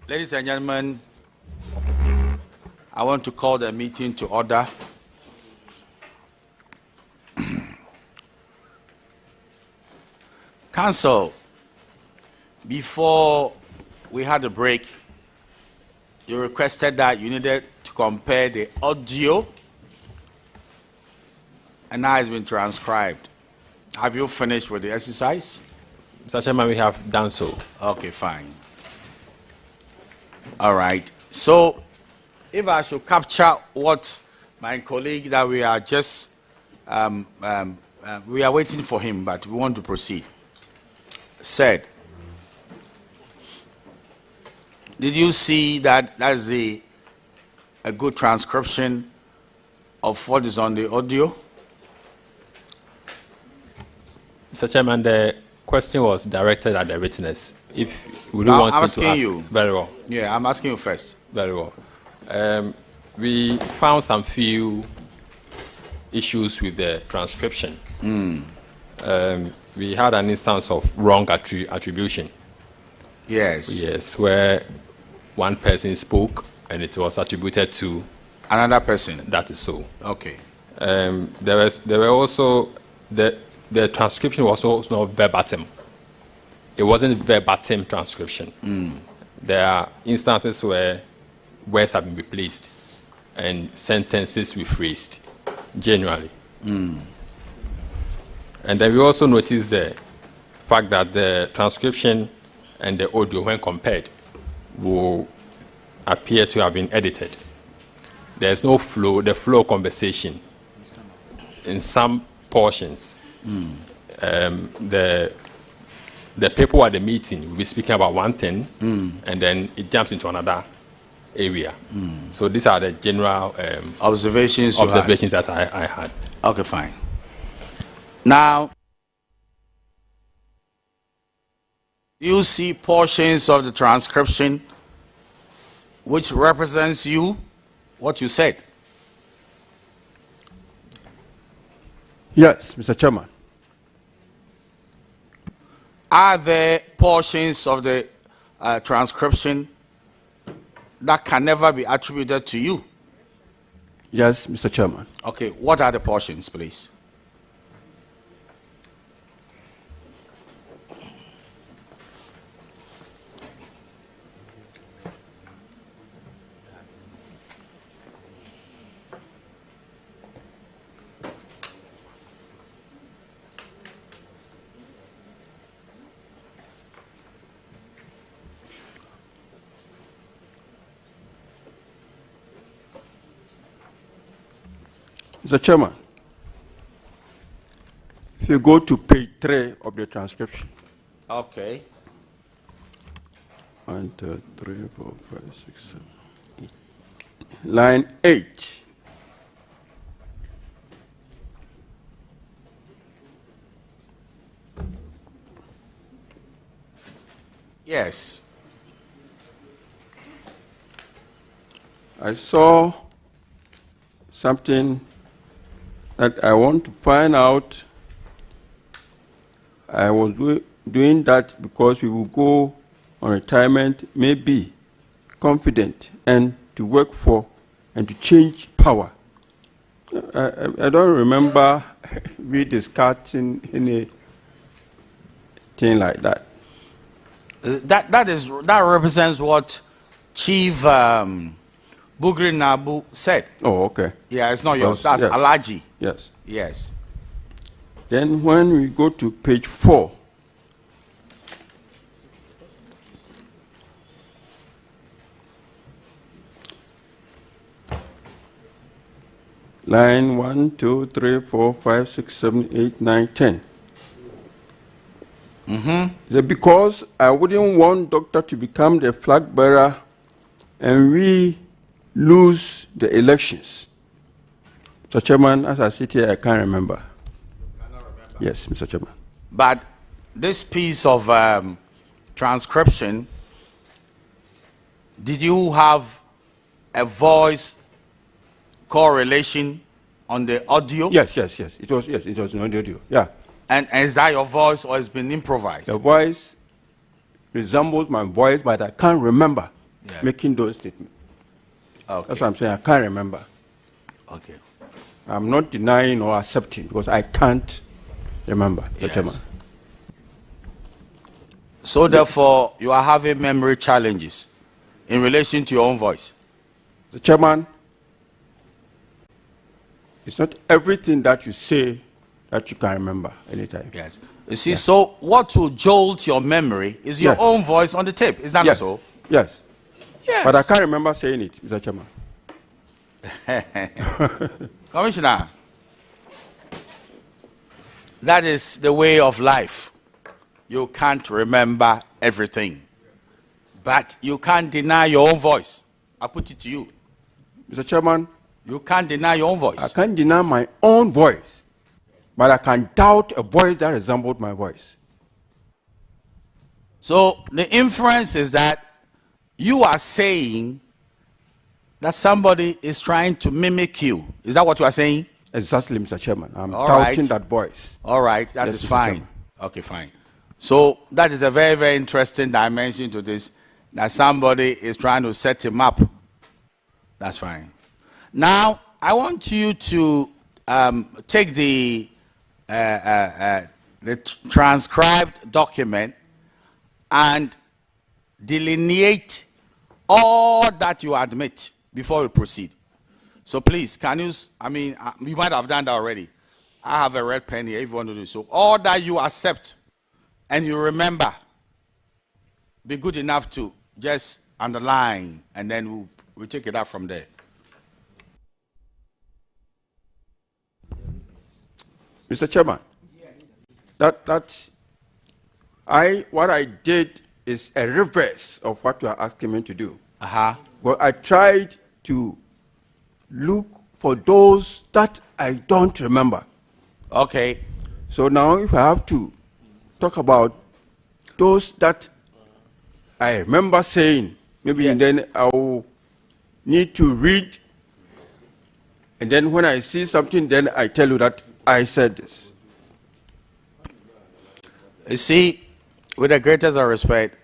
Ladies and gentlemen, I want to call the meeting to order. Council, before we had a break, you requested that you needed to compare the audio, and now it's been transcribed. Have you finished with the exercise? Mr. Chairman, we have done so. Okay, fine. All right. So, if I should capture what my colleague that we are just, we are waiting for him, but we want to proceed, said, did you see that that's a good transcription of what is on the audio? Mr. Chairman, the question was directed at the witness. If we No, want I'm me to asking ask, you. Very well. Yeah, I'm asking you first. Very well. We found some few issues with the transcription. We had an instance of wrong attribution. Yes. Yes, where one person spoke and it was attributed to Another person. that is so. Okay. There were also the transcription was also not verbatim. It wasn't verbatim transcription. There are instances where words have been replaced and sentences rephrased generally. And then we also noticed the fact that the transcription and the audio, when compared, will appear to have been edited. There's no flow, the flow of conversation. In some portions, the people at the meeting will be speaking about one thing, and then it jumps into another area. So these are the general Observations that I had. Okay, fine. Now, you see portions of the transcription which represents you, what you said. Yes, Mr. Chairman. Are there portions of the transcription that can never be attributed to you? Yes, Mr. Chairman. Okay, what are the portions, please? Mr. Chairman, if you go to page 3 of the transcription. Okay. 1, 2, 3, 4, 5, 6, 7, 8. Line 8. Yes. I saw something that I want to find out. I was doing that because we will go on retirement, maybe confident, and to work for and to change power. I don't remember we discussing anything like that. That represents what Chief Bugri Nabu said. Oh, okay. Yeah, it's not yours. Because- That's yes. Alaji. Yes. Yes. Then when we go to page 4, line 1, 2, 3, 4, 5, 6, 7, 8, 9, 10. Because I wouldn't want doctor to become the flag bearer and we lose the elections. Mr. Chairman, as I sit here, I can't remember. Yes, Mr. Chairman. But this piece of transcription, did you have a voice correlation on the audio? Yes. It was on the audio. Yeah. And is that your voice or it's been improvised? The voice resembles my voice, but I can't remember making those statements. Okay. That's what I'm saying. I can't remember. Okay. I'm not denying or accepting because I can't remember, Mr. Yes. Chairman. So therefore, you are having memory challenges in relation to your own voice. Mr. Chairman, it's not everything that you say that you can remember anytime. Yes. You see, so what will jolt your memory is your own voice on the tape. Is that not so? Yes. Yes. But I can't remember saying it, Mr. Chairman. Commissioner, that is the way of life. You can't remember everything. But you can't deny your own voice. I put it to you. Mr. Chairman, you can't deny your own voice. I can't deny my own voice, but I can doubt a voice that resembled my voice. So the inference is that you are saying that somebody is trying to mimic you. Is that what you are saying? Exactly, Mr. Chairman. I'm All doubting right. that voice. All right, that Yes, is Mr. fine. Chairman. Okay, fine. So that is a very, very interesting dimension to this, that somebody is trying to set him up. That's fine. Now, I want you to take the transcribed document and delineate all that you admit before we proceed. So please, can you, you might have done that already. I have a red pen here if you want to do so. All that you accept and you remember, be good enough to just underline, and then we'll take it up from there. Mr. Chairman, what I did is a reverse of what you are asking me to do. Well, I tried to look for those that I don't remember. Okay. So now if I have to talk about those that I remember saying, maybe then I will need to read, and then when I see something, then I tell you that I said this. You see, with the greatest of respect,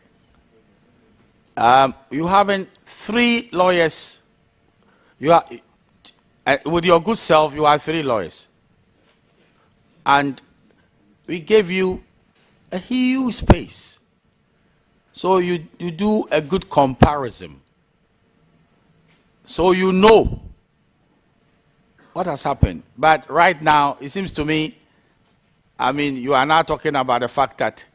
you having 3 lawyers. You are with your good self. You have 3 lawyers, and we gave you a huge space, so you do a good comparison, so you know what has happened. But right now, it seems to me, you are now talking about the fact that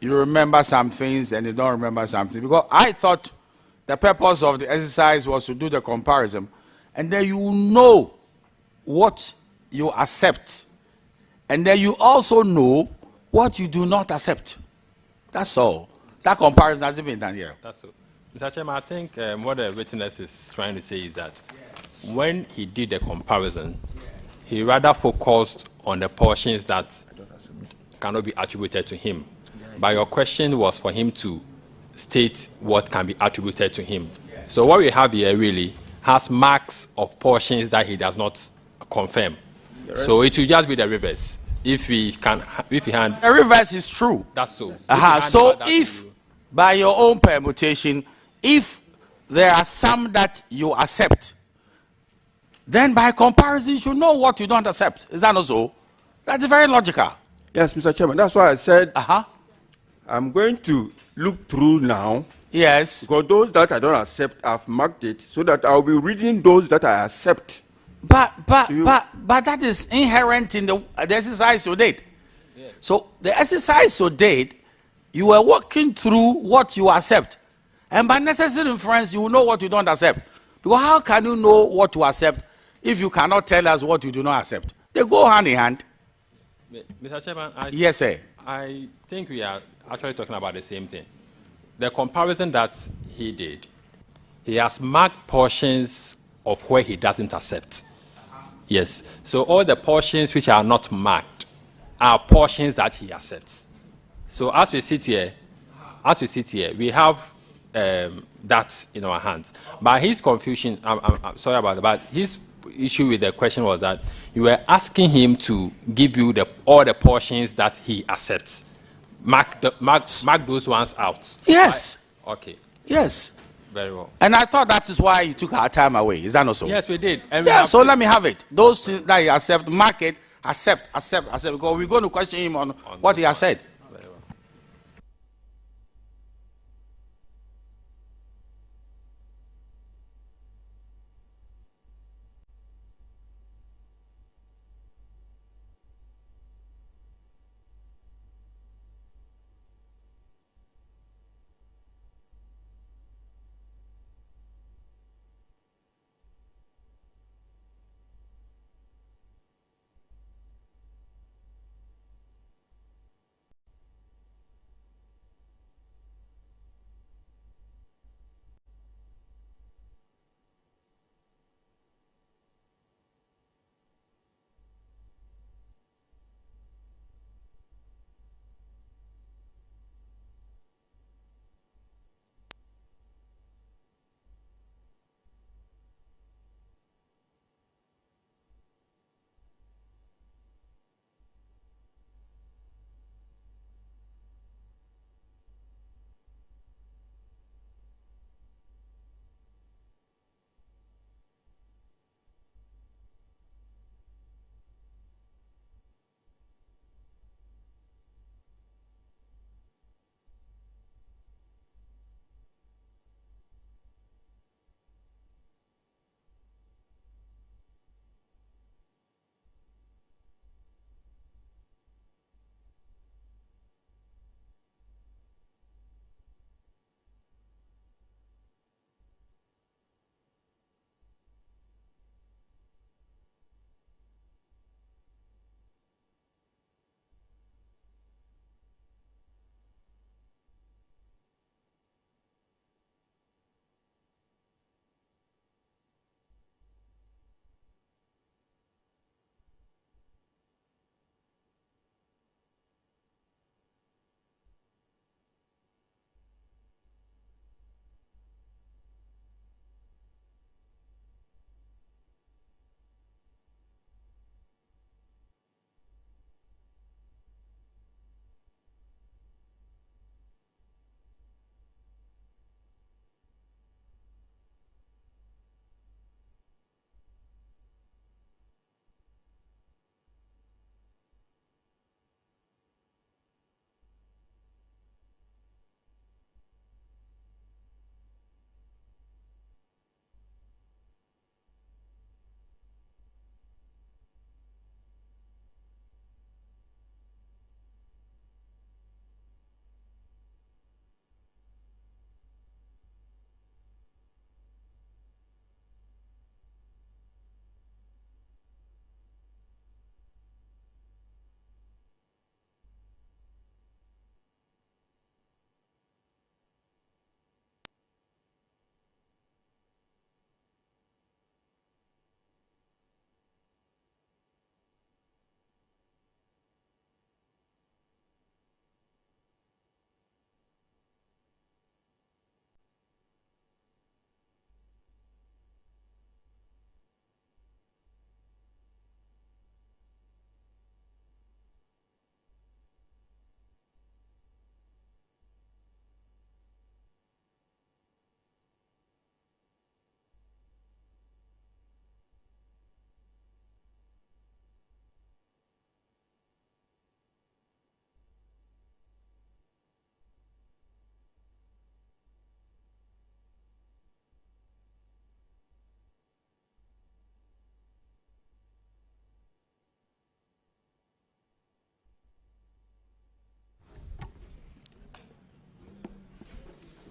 you remember some things and you don't remember something. Because I thought the purpose of the exercise was to do the comparison, and then you know what you accept, and then you also know what you do not accept. That's all. That comparison hasn't been done here. That's all. Mr. Chairman, I think what the witness is trying to say is that when he did the comparison, he rather focused on the portions that cannot be attributed to him. But your question was for him to state what can be attributed to him. So what we have here really has marks of portions that he does not confirm. So it will just be the reverse. If he hand the reverse is true. That's so. So if by your own permutation, if there are some that you accept, then by comparison you should know what you don't accept. Is that not so? That's very logical. Yes, Mr. Chairman. That's why I said I'm going to look through now. Yes. Because those that I don't accept, I've marked it so that I'll be reading those that I accept. But that is inherent in the exercise you did. Yeah. So the exercise you did, you were walking through what you accept. And by necessary inference, you will know what you don't accept. Because how can you know what to accept if you cannot tell us what you do not accept? They go hand in hand. Mr. Chairman, yes, sir. I think we are actually talking about the same thing. The comparison that he did, he has marked portions of where he doesn't accept. Yes. So all the portions which are not marked are portions that he accepts. So as we sit here, we have that in our hands. But his confusion, I'm sorry about that, but his issue with the question was that you were asking him to give you all the portions that he accepts. Mark those ones out. Yes. Okay. Yes. Very well. And I thought that is why you took our time away. Is that not so? Yes, we did. And Yeah, so let me have it. Those things that he accept, mark it, accept, because we're going to question him on what he has said. Very well.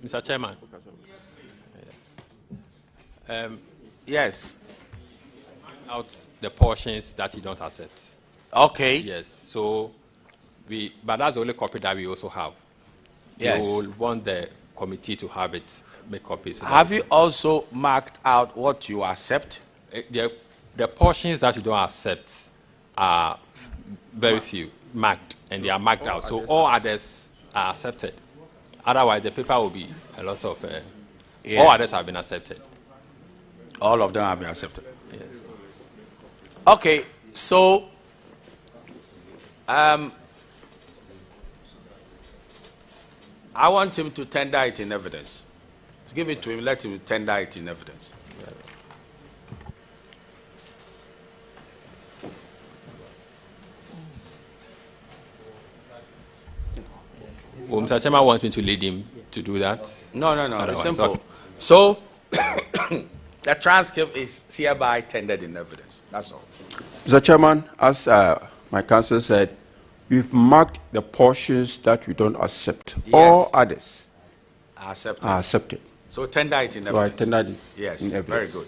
Mr. Chairman. Yes. Out the portions that you don't accept. Okay. Yes. So but that's the only copy that we also have. Yes. You will want the committee to have it, make copies. So Have you also marked out what you accept? the portions that you don't accept are very few, marked, and they are marked out. So all others are accepted. Otherwise, the paper will be a lot of. Yes. All others have been accepted. All of them have been accepted. Yes. Okay, so I want him to tender it in evidence. Give it to him, let him tender it in evidence. Well, Mr. Chairman wants me to lead him to do that. No. Otherwise, It's simple. okay. So, the transcript is hereby tendered in evidence. That's all. Mr. Chairman, as my counsel said, we've marked the portions that we don't accept. Yes. All others Accepted. are accepted. So tender it in So I evidence. tendered it Yes, in evidence. very good.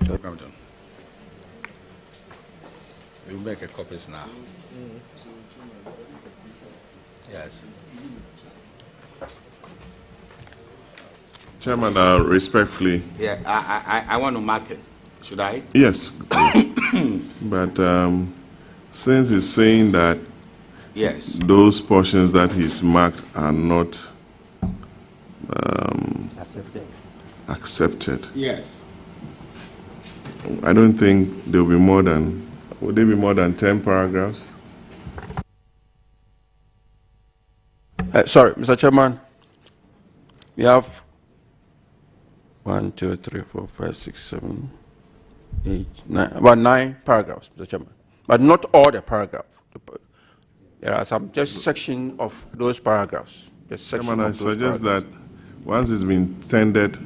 I'm done. We'll make a copies now. Yes. Chairman, respectfully, Yeah, I want to mark it. Should I? yes, please. But since he's saying that Yes. those portions that he's marked are not accepted, Yes. I don't think there'll be more than, would there be more than 10 paragraphs? Sorry, Mr. Chairman. We have 1, 2, 3, 4, 5, 6, 7, 8, 9, about 9 paragraphs, Mr. Chairman. But not all the paragraphs. There are some just section of those paragraphs. Just section Chairman, I of those suggest paragraphs. that once it's been tendered,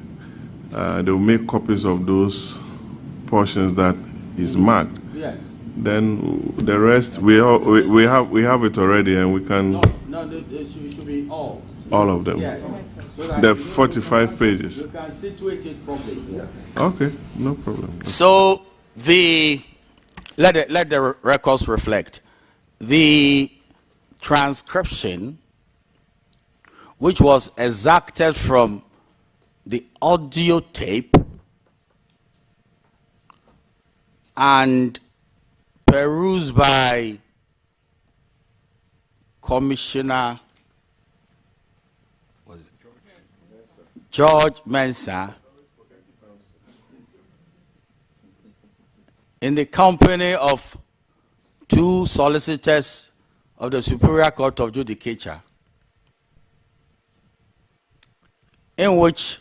they'll make copies of those portions that is marked. Yes. Then the rest, we have it already, and we can, No, it should be all. all of them. Yes. So that The you know 45 pages. You can situate it properly. Yes. Okay, no problem. So let the records reflect the transcription, which was exacted from the audio tape and perused by Commissioner George Mensah in the company of 2 solicitors of the Superior Court of Judicature, in which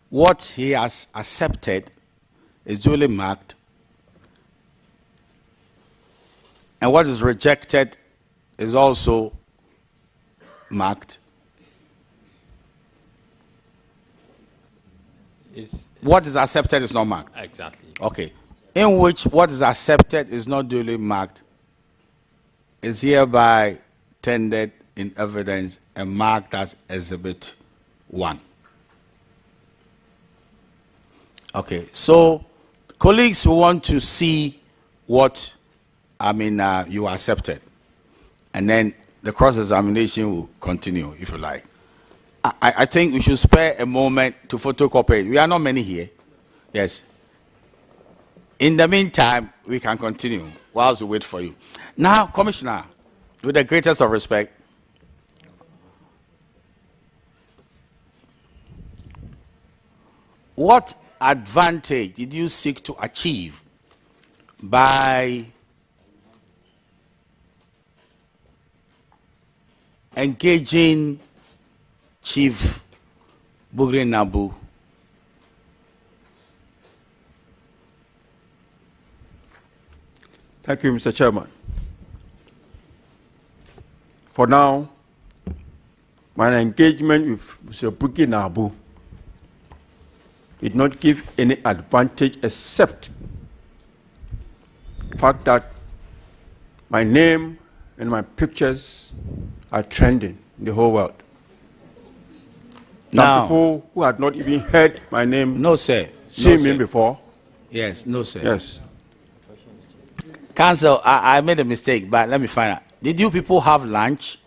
what he has accepted is duly marked and what is rejected is also marked. What is accepted is not marked. Exactly. Okay. In which what is accepted is not duly marked is hereby tendered in evidence and marked as Exhibit 1. Okay. So, colleagues who want to see what, you accepted, and then the cross-examination will continue, if you like. I think we should spare a moment to photocopy it. We are not many here. Yes. In the meantime, we can continue whilst we wait for you. Now, Commissioner, with the greatest of respect, what advantage did you seek to achieve by engaging Chief Bugre Nabu? Thank you, Mr. Chairman. For now, my engagement with Mr. Bugre Nabu did not give any advantage except the fact that my name and my pictures are trending in the whole world. Now, people who had not even heard my name, no, sir. seen No, me sir. before. Yes, no, sir. Yes. Counsel, I made a mistake, but let me find out. Did you people have lunch?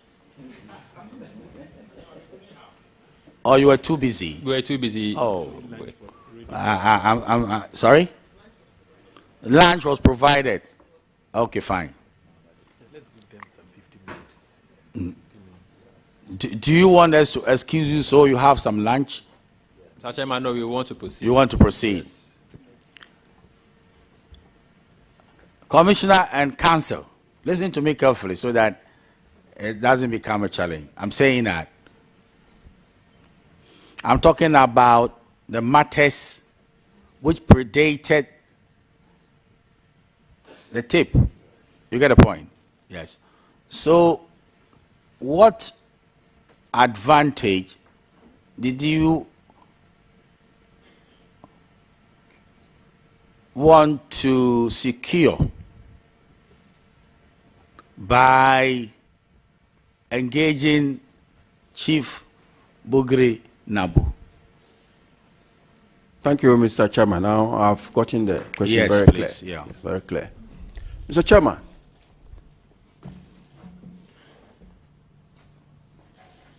Or you were too busy? We were too busy. Oh, I'm sorry? Lunch was provided. Okay, fine. Let's give them some 50 minutes. Do you want us to excuse you so you have some lunch? Mr. Chairman, no, we want to proceed. You want to proceed? Commissioner and counsel, listen to me carefully so that it doesn't become a challenge. I'm saying that I'm talking about the matters which predated the tip. You get the point? Yes. So, what advantage did you want to secure by engaging Chief Bugri Nabu? Thank you, Mr. Chairman. Now I've gotten the question Yes, very please, clear. yeah. Very clear. Mr. Chairman,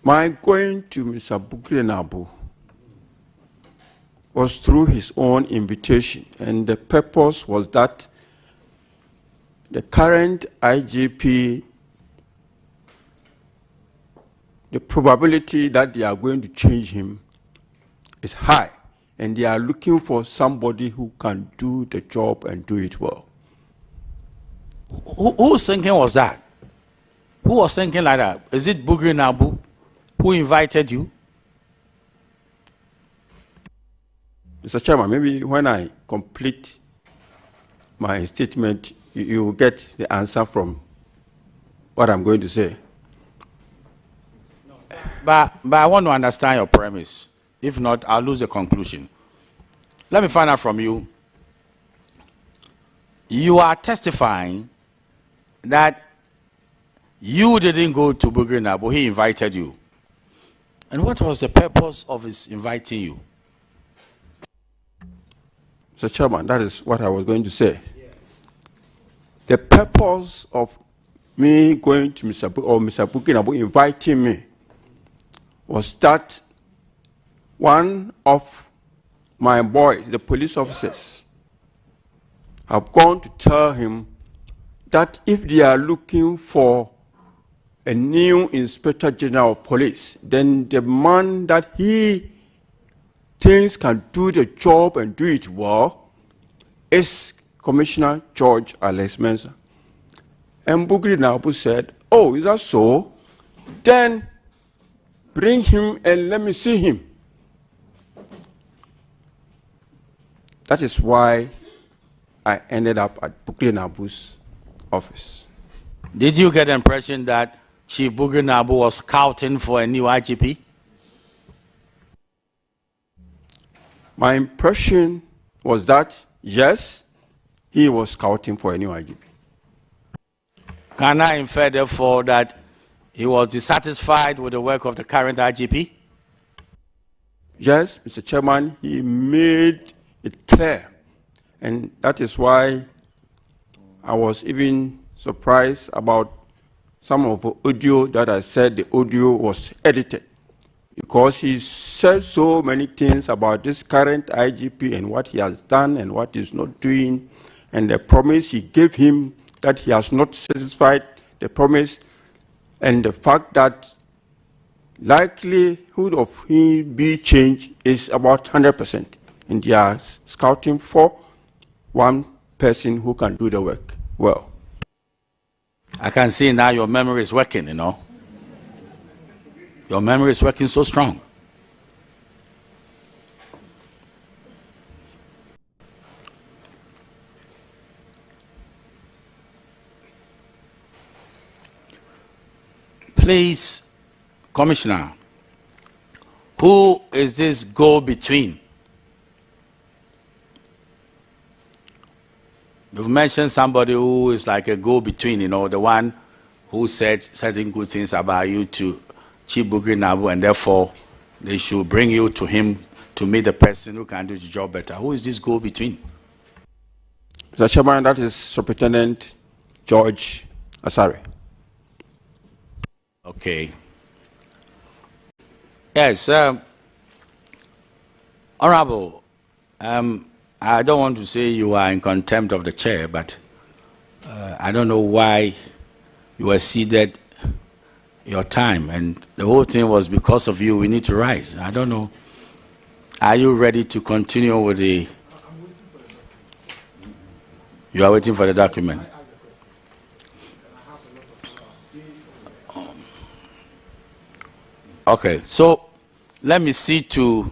my going to Mr. Bugri Nabu was through his own invitation, and the purpose was that the current IGP, the probability that they are going to change him is high, and they are looking for somebody who can do the job and do it well. Whose thinking was that? Who was thinking like that? Is it Bugri Nabu who invited you? Mr. Chairman, maybe when I complete my statement, you will get the answer from what I'm going to say. But I want to understand your premise. If not, I'll lose the conclusion. Let me find out from you. You are testifying that you didn't go to Bugri Nabu, he invited you. And what was the purpose of his inviting you? Mr. Chairman, that is what I was going to say. Yeah. The purpose of me going to Mr. Bugri Nabu inviting me was that one of my boys, the police officers, have gone to tell him that if they are looking for a new Inspector General of Police, then the man that he thinks can do the job and do it well is Commissioner George Alex Mensah. And Bugri Nabu said, oh, is that so? Then bring him and let me see him. That is why I ended up at Bugri Nabu's office. Did you get the impression that Chief Bugri Nabu was scouting for a new IGP? My impression was that, yes, he was scouting for a new IGP. Can I infer, therefore, that he was dissatisfied with the work of the current IGP? Yes, Mr. Chairman, he made it clear. And that is why I was even surprised about some of the audio that I said the audio was edited. Because he said so many things about this current IGP and what he has done and what he's not doing, and the promise he gave him that he has not satisfied the promise, and the fact that likelihood of him being changed is about 100%. And they are scouting for one person who can do the work well. I can see now your memory is working, you know. Your memory is working so strong. Please, Commissioner, who is this go-between? You've mentioned somebody who is like a go-between, you know, the one who said certain good things about you to Chief Bugri Nabu, and therefore they should bring you to him to meet the person who can do the job better. Who is this go-between? Mr. Chairman, that is Superintendent George Asare. Okay. Yes, Honorable, I don't want to say you are in contempt of the chair, but I don't know why you exceeded your time, and the whole thing was because of you. We need to rise. I don't know. Are you ready to continue with the? You are waiting for the document. Okay, so let me see to.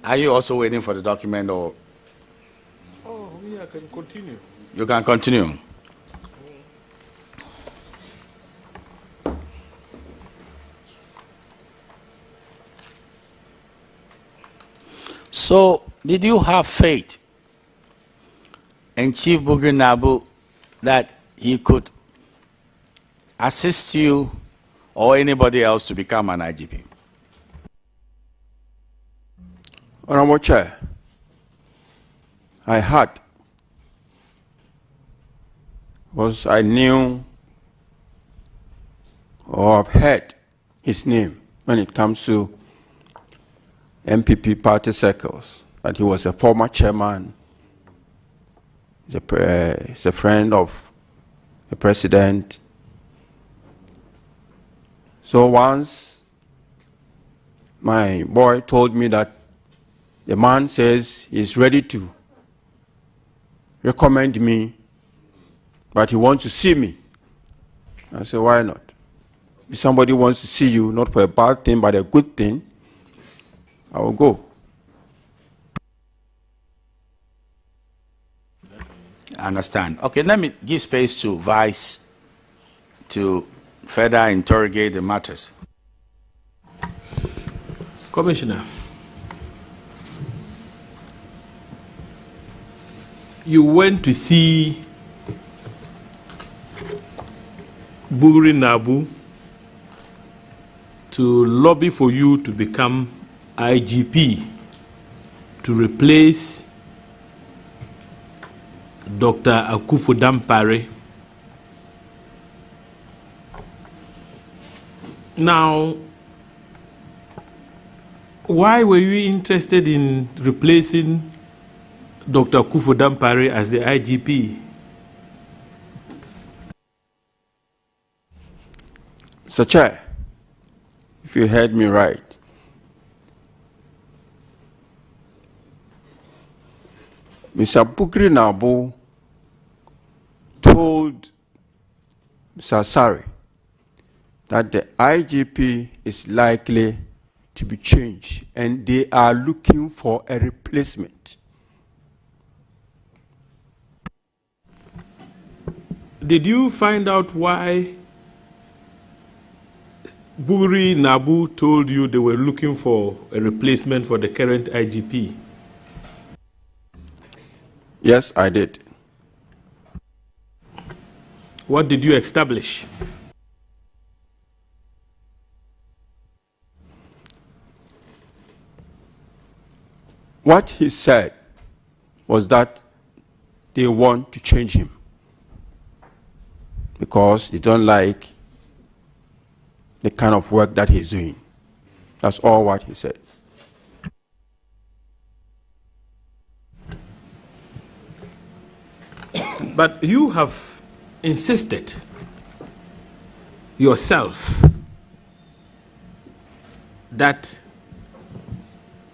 Are you also waiting for the document, or? Oh, yeah, I can continue. You can continue. So, did you have faith in Chief Bugri Nabu that he could assist you or anybody else to become an IGP? Honorable Chair, I had, because I knew or have heard his name when it comes to MPP party circles, that he was a former chairman, he's a friend of the president. So once my boy told me that the man says he's ready to recommend me, but he wants to see me, I said, why not? If somebody wants to see you, not for a bad thing, but a good thing, I will go. I understand. Okay, let me give space to Vice to further interrogate the matters. Commissioner, you went to see Bugri Nabu to lobby for you to become IGP to replace Dr. Akufo-Dampare. Now, why were you interested in replacing Dr. Akufo-Dampare as the IGP? Mr. Chair, if you heard me right, Mr. Bugri Nabu told Mr. Asare that the IGP is likely to be changed and they are looking for a replacement. Did you find out why Bugri Nabu told you they were looking for a replacement for the current IGP? Yes, I did. What did you establish? What he said was that they want to change him because they don't like the kind of work that he's doing. That's all what he said. But you have insisted yourself that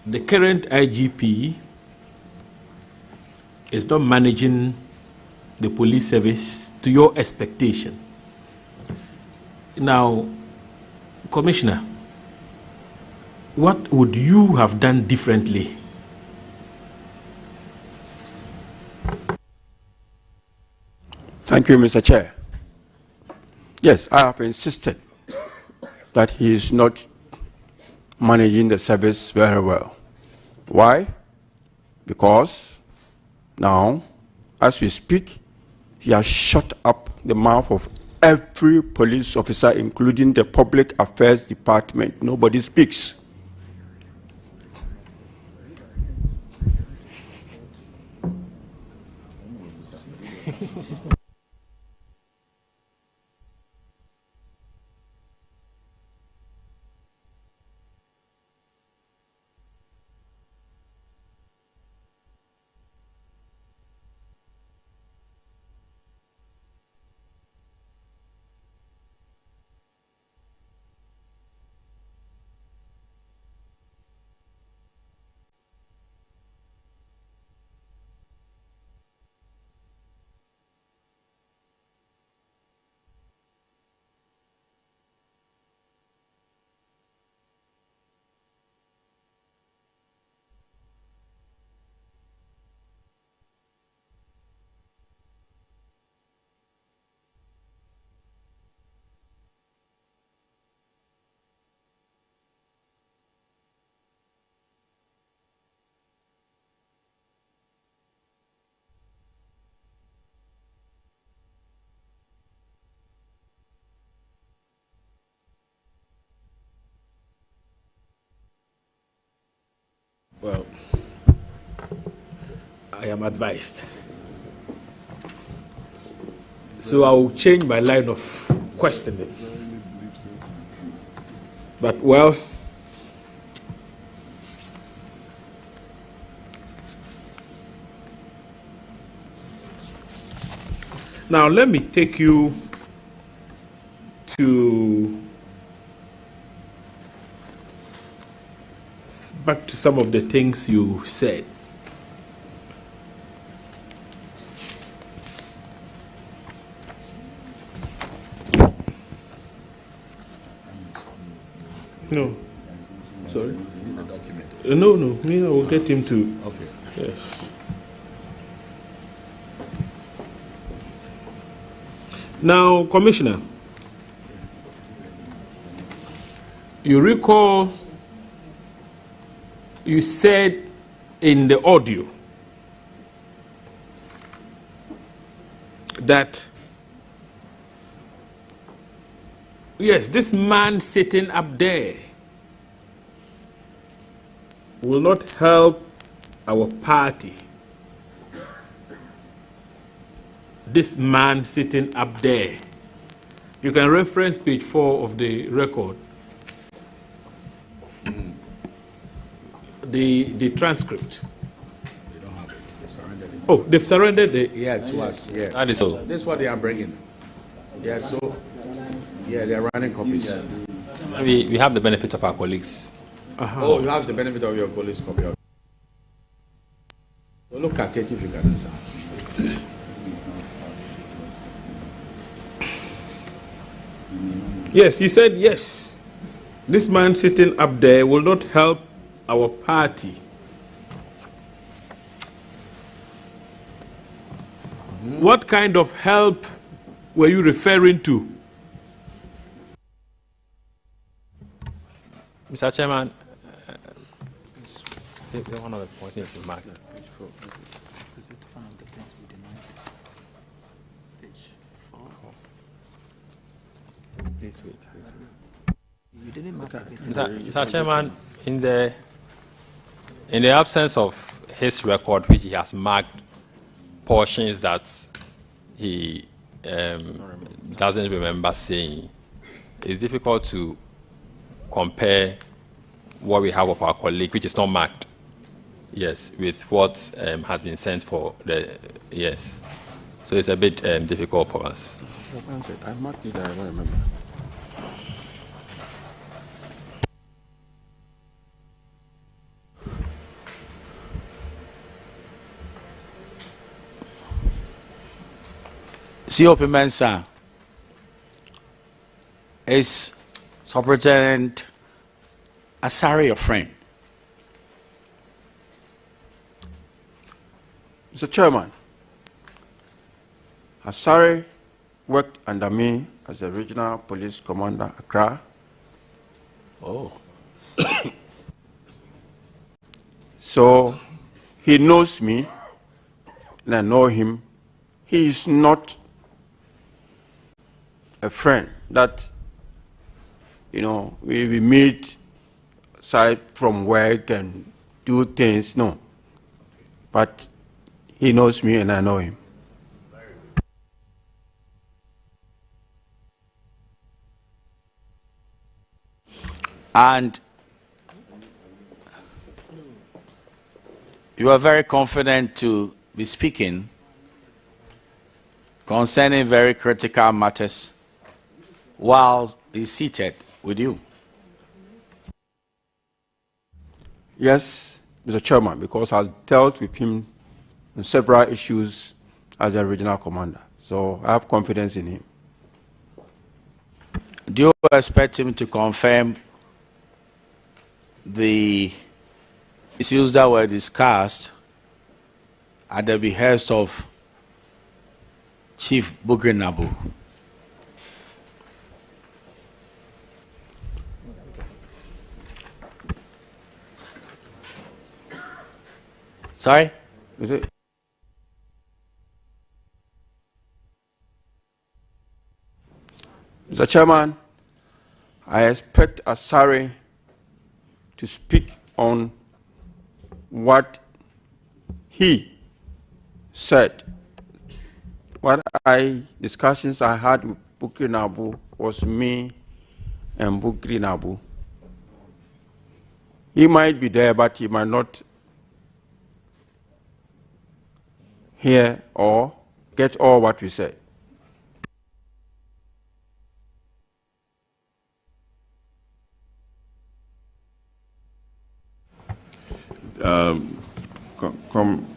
the current IGP is not managing the police service to your expectation. Now, Commissioner, what would you have done differently? Thank you, Mr. Chair. Yes, I have insisted that he is not managing the service very well. Why? Because now, as we speak, he has shut up the mouth of every police officer, including the Public Affairs Department. Nobody speaks. Well, I am advised. So I will change my line of questioning. But, well, now let me take you back to some of the things you said. No. Sorry? No, me, I will get him to. Okay. Yes. Now, Commissioner, you recall you said in the audio that, yes, this man sitting up there will not help our party. This man sitting up there. You can reference page 4 of the record. The transcript. They don't have it. They've surrendered it. Oh, they've surrendered it. Yeah, to us. Yeah. That is all. This is what they are bringing. Yeah, so, yeah, they are running copies. We have the benefit of our colleagues. Oh, you have the benefit of your police copy. So look at it if you can answer. Yes, he said yes. This man sitting up there will not help our party. What kind of help were you referring to? Mr. Chairman, one of the points needs to be marked. Please wait. You didn't mark it. Mr. Chairman, in the absence of his record, which he has marked portions that he doesn't remember saying, it's difficult to compare what we have of our colleague, which is not marked, yes, with what has been sent for the, yes. So it's a bit difficult for us. I marked it, I don't remember. COP Mensa is Superintendent Asare your friend? Mr. Chairman, Asare worked under me as the Regional Police Commander, Accra. Oh. So he knows me, and I know him. He is not a friend that, you know, we meet aside from work and do things, no. But he knows me and I know him. And you are very confident to be speaking concerning very critical matters while he's seated with you. Yes, Mr. Chairman, because I dealt with him on several issues as a regional commander. So I have confidence in him. Do you expect him to confirm the issues that were discussed at the behest of Chief Bugre Nabu? Sorry? Is it? Mr. Chairman, I expect Asare to speak on what he said. What discussions I had with Bukri Nabu was me and Bukri Nabu. He might be there, but he might not hear or get all what we said.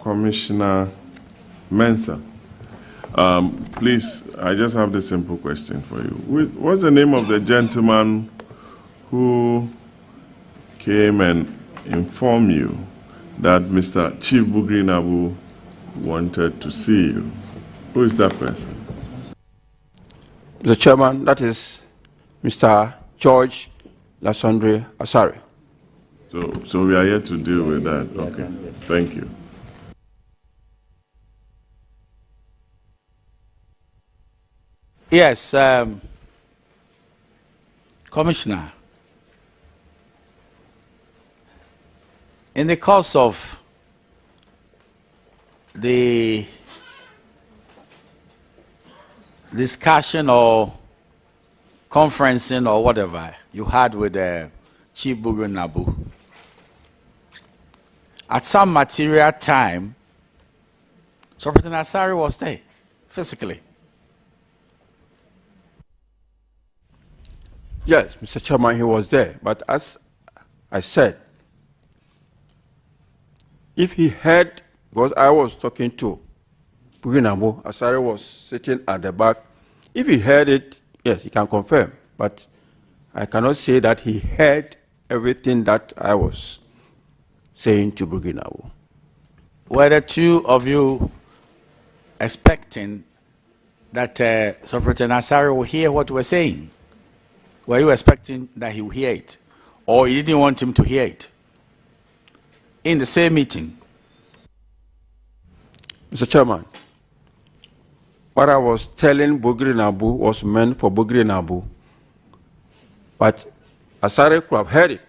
Commissioner Mensah, please, I just have this simple question for you. What's the name of the gentleman who came and informed you that Mr. Chief Bukri Nabu wanted to see you? Who is that person? The chairman, that is Mr. George Lasondre Asare. So we are here to deal with that. Okay, thank you. Yes, Commissioner, in the course of the discussion or conferencing or whatever you had with Chief Bukri Nabu, at some material time, Superintendent Asare was there physically. Yes, Mr. Chairman, he was there. But as I said, if he heard, because I was talking to Bukri Nabu, Asare was sitting at the back. If he heard it, yes, he can confirm. But I cannot say that he heard everything that I was saying to Bukri Nabu. Were the two of you expecting that Superintendent Asare will hear what we're saying? Were you expecting that he would hear it? Or you didn't want him to hear it? In the same meeting? Mr. Chairman, what I was telling Bukri Nabu was meant for Bukri Nabu. But Asare could have heard it.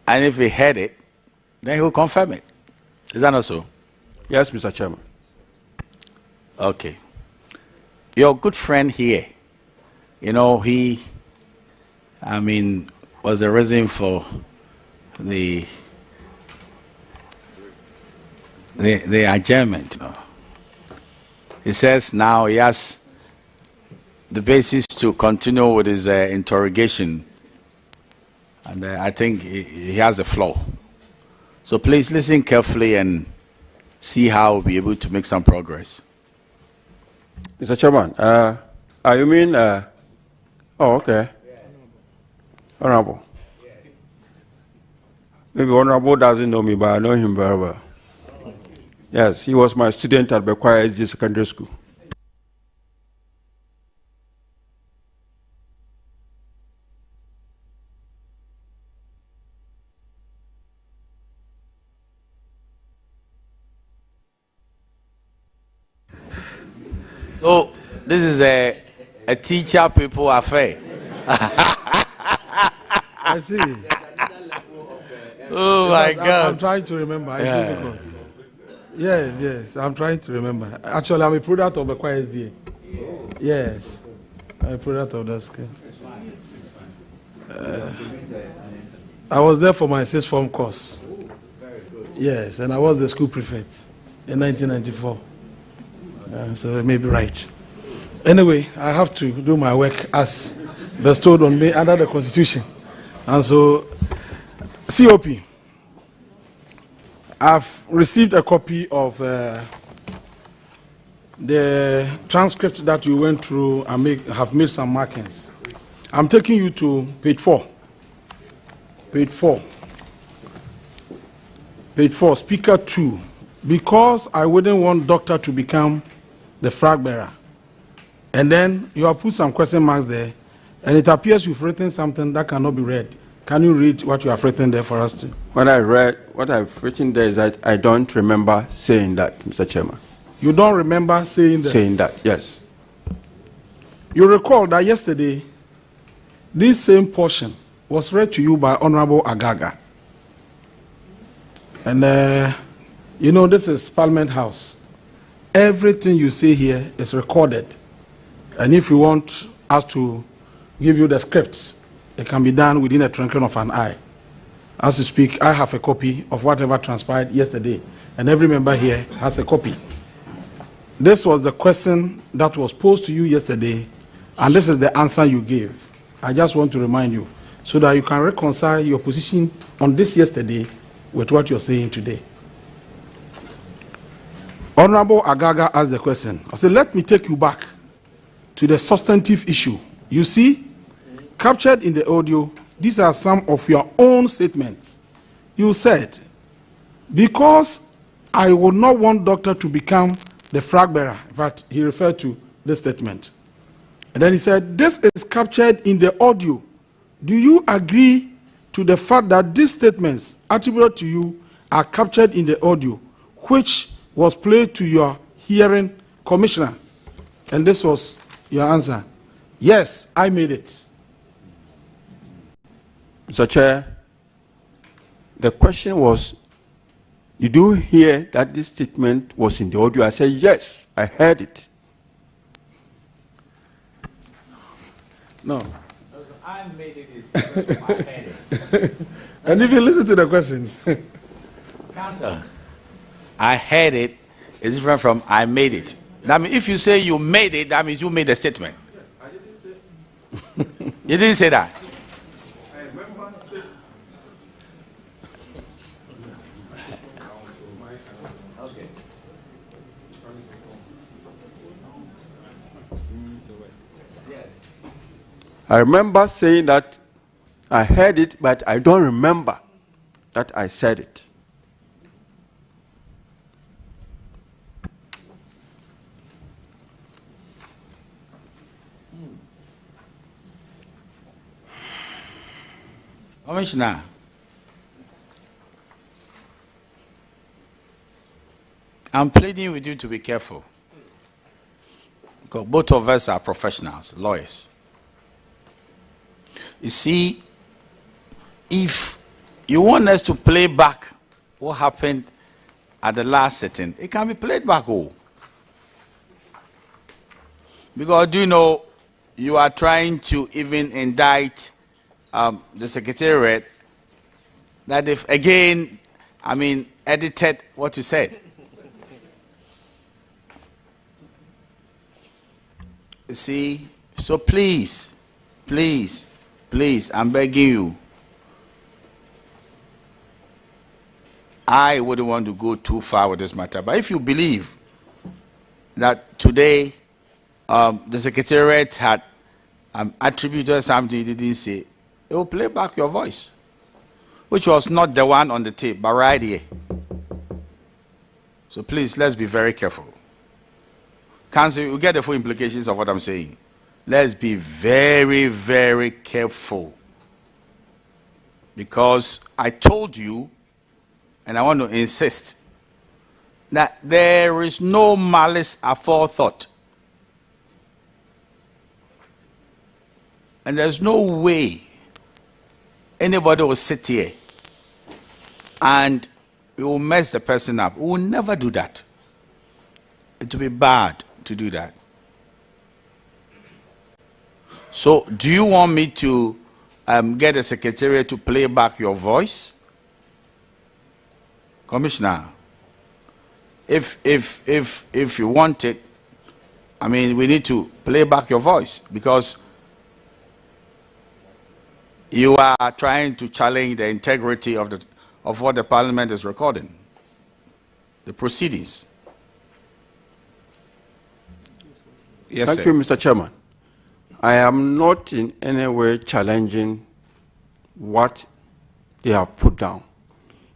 And if he heard it, then he will confirm it. Is that not so? Yes, Mr. Chairman. Okay. Your good friend here, you know, he, was the reason for the adjournment. You know. He says now he has the basis to continue with his interrogation, and I think he has the floor. So please listen carefully and see how we'll be able to make some progress. Mr. Chairman, you mean, oh, okay. Honorable. Maybe Honorable doesn't know me, but I know him very well. Yes, he was my student at Bekwai SG Secondary School. So this is a teacher people affair. I see. Oh my God! I'm trying to remember. It's difficult. Yes, I'm trying to remember. Actually, I'm a product of the SDA. Yes, I'm a product of that school. I was there for my sixth form course. Yes, and I was the school prefect in 1994. So it may be right. Anyway, I have to do my work as bestowed on me under the Constitution. And so, COP, I've received a copy of the transcript that you went through and have made some markings. I'm taking you to page 4. Page 4. Page 4, speaker 2. Because I wouldn't want doctor to become the flag bearer. And then you have put some question marks there, and it appears you've written something that cannot be read. Can you read what you have written there for us to? What I've written there is that I don't remember saying that, Mr. Chairman. You don't remember saying that? Saying that, yes. You recall that yesterday, this same portion was read to you by Honorable Agaga. And, you know, this is Parliament House. Everything you say here is recorded. And if you want us to give you the scripts, it can be done within a twinkling of an eye. As you speak, I have a copy of whatever transpired yesterday, and every member here has a copy. This was the question that was posed to you yesterday, and this is the answer you gave. I just want to remind you, so that you can reconcile your position on this yesterday with what you're saying today. Honorable Agaga asked the question. I said, let me take you back to the substantive issue. You see, captured in the audio, these are some of your own statements. You said, because I would not want doctor to become the flag bearer. In fact, he referred to this statement. And then he said, this is captured in the audio. Do you agree to the fact that these statements attributed to you are captured in the audio, which was played to your hearing, Commissioner? And this was your answer. Yes, I made it. Mr. Chair, the question was, you do hear that this statement was in the audio? I said, yes, I heard it. No. I made it is different from I heard it. And if you listen to the question. Counsel, I heard it is different from I made it. That means if you say you made it, that means you made a statement. I didn't say. You didn't say that. I remember saying. Okay. Yes. I remember saying that I heard it, but I don't remember that I said it. Commissioner, I'm pleading with you to be careful. Because both of us are professionals, lawyers. You see, if you want us to play back what happened at the last sitting, it can be played back. Oh. Because do you know, you are trying to even indict the Secretariat that if again, edited what you said. You see, so please, please, please, I'm begging you. I wouldn't want to go too far with this matter, but if you believe that today the Secretariat had attributed something you didn't say, it will play back your voice, which was not the one on the tape, but right here. So please, let's be very careful. Counsel, you get the full implications of what I'm saying. Let's be very, very careful. Because I told you, and I want to insist, that there is no malice aforethought. And there's no way anybody will sit here and we will mess the person up. We will never do that. It will be bad to do that. So, do you want me to get the Secretariat to play back your voice? Commissioner, if you want it, we need to play back your voice because you are trying to challenge the integrity of what the Parliament is recording, the proceedings. Yes, Thank you, Mr. Chairman. I am not in any way challenging what they have put down.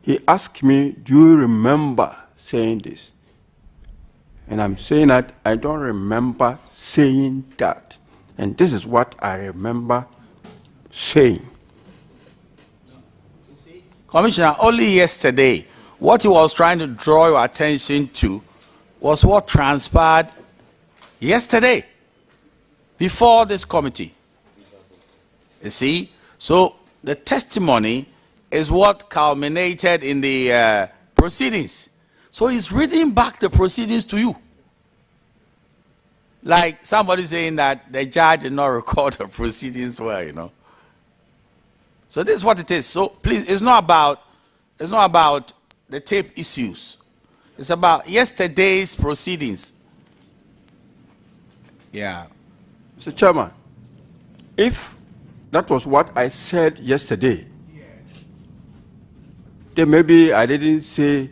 He asked me, do you remember saying this? And I'm saying that I don't remember saying that. And this is what I remember saying. Commissioner, only yesterday, what he was trying to draw your attention to was what transpired yesterday. before this committee. You see? So the testimony is what culminated in the proceedings. So he's reading back the proceedings to you. Like somebody saying that the judge did not record the proceedings well, you know. So this is what it is. So please, it's not about the tape issues. It's about yesterday's proceedings. Yeah. Mr. Chairman, if that was what I said yesterday, then maybe I didn't say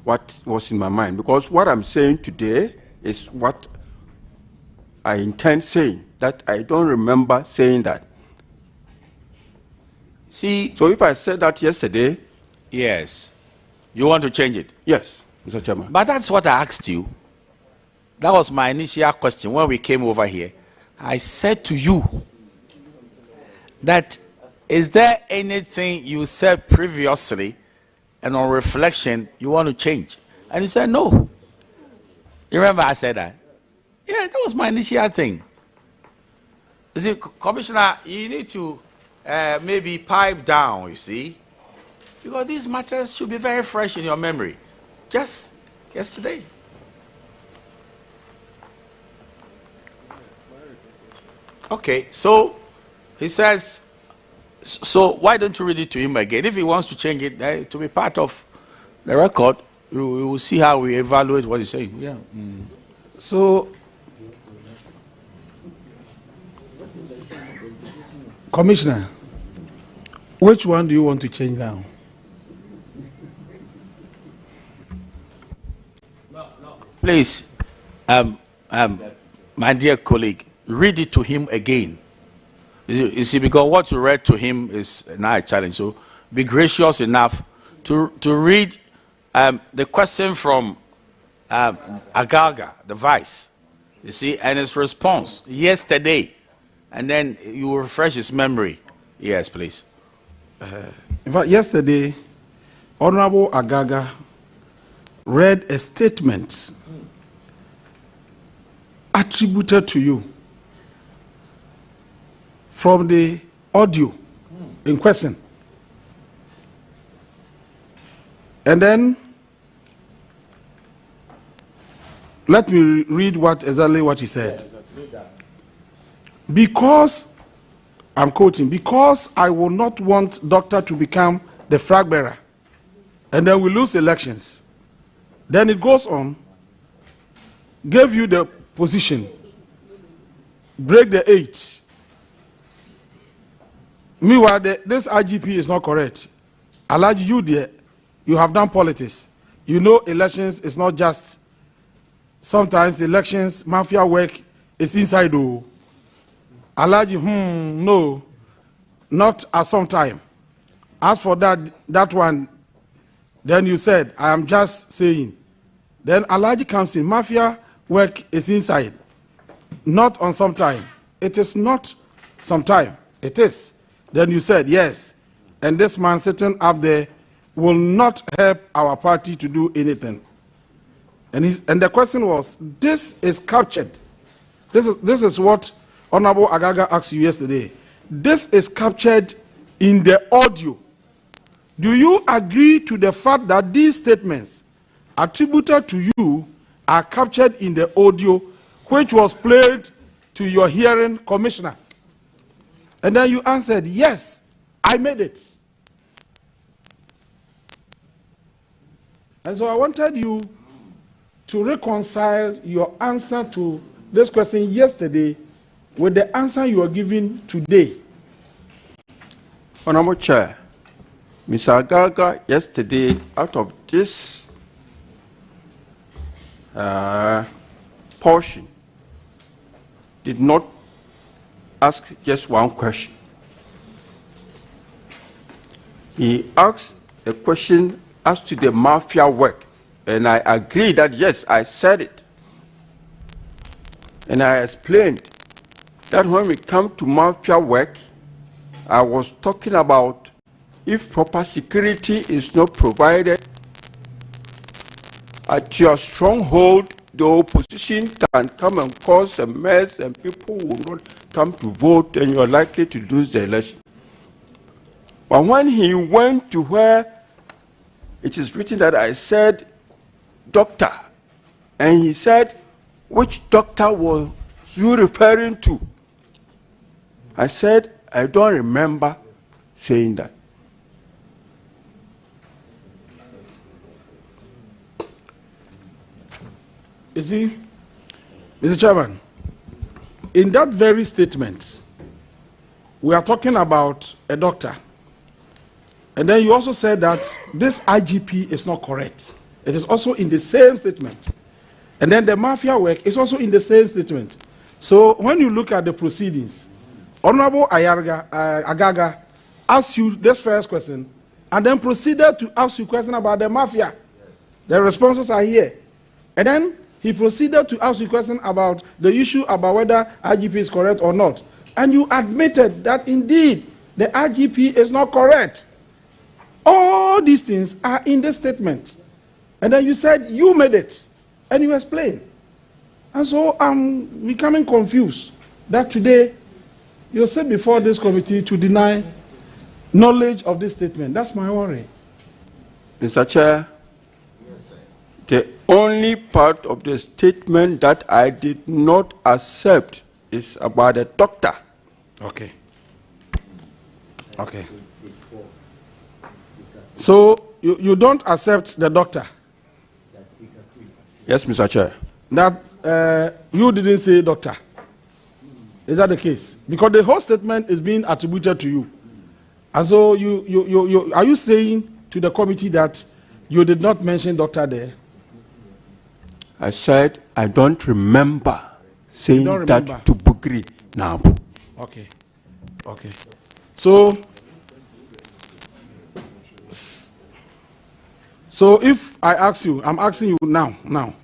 what was in my mind, because what I'm saying today is what I intend saying, that I don't remember saying that. See, so if I said that yesterday, yes, you want to change it? Yes, Mr. Chairman. But that's what I asked you. That was my initial question when we came over here. I said to you that, is there anything you said previously and on reflection you want to change? And you said no. You remember I said that? Yeah, that was my initial thing. You see, Commissioner, you need to maybe pipe down, you see, because these matters should be very fresh in your memory. Just yesterday. Okay, so he says, so why don't you read it to him again? If he wants to change it to be part of the record, we will see how we evaluate what he's saying. Yeah. Mm. So, Commissioner, which one do you want to change now? Please, my dear colleague, read it to him again. You see, because what you read to him is now a challenge. So be gracious enough to read the question from Agaga, the vice, you see, and his response yesterday. And then you will refresh his memory. Yes, please. In fact, yesterday, Honorable Agaga read a statement attributed to you from the audio in question. And then, let me read exactly what he said. Because, I'm quoting, because I will not want doctor to become the flag bearer, and then we lose elections. Then it goes on, gave you the position, break the 8. Meanwhile, this IGP is not correct. Allow you there, you have done politics. You know elections is not just, sometimes elections, mafia work is inside though. Alaji, no, not at some time. As for that one, then you said, I am just saying. Then Alaji comes in, mafia work is inside, not on some time. It is not some time, it is. Then you said, yes, and this man sitting up there will not help our party to do anything. And the question was, this is captured. This is what Honorable Agaga asked you yesterday. This is captured in the audio. Do you agree to the fact that these statements attributed to you are captured in the audio which was played to your hearing, Commissioner? And then you answered, yes, I made it. And so I wanted you to reconcile your answer to this question yesterday with the answer you are giving today. Honorable Chair, Mr. Agaga yesterday, out of this portion, did not ask just one question. He asked a question as to the mafia work, and I agree that yes, I said it. And I explained that when we come to mafia work, I was talking about if proper security is not provided at your stronghold the opposition can come and cause a mess and people will not come to vote and you are likely to lose the election. But when he went to where it is written that I said, doctor, and he said, which doctor was you referring to? I said, I don't remember saying that. You see, Mr. Chairman, in that very statement, we are talking about a doctor. And then you also said that this IGP is not correct. It is also in the same statement. And then the mafia work is also in the same statement. So when you look at the proceedings, Honorable Agaga asked you this first question and then proceeded to ask you a question about the mafia. Yes. The responses are here. And then he proceeded to ask you a question about the issue about whether IGP is correct or not. And you admitted that indeed the IGP is not correct. All these things are in the statement. And then you said you made it. And you explained. And so I'm becoming confused that today you sit before this committee to deny knowledge of this statement. That's my worry. Mr. Chair, the only part of the statement that I did not accept is about a doctor. Okay. Okay. So you don't accept the doctor? Yes, Mr. Chair. That you didn't say doctor. Is that the case? Because the whole statement is being attributed to you. And so are you saying to the committee that you did not mention doctor there? I said I don't remember saying that to Bugri Nabu. Okay. Okay. So if I ask you, I'm asking you now.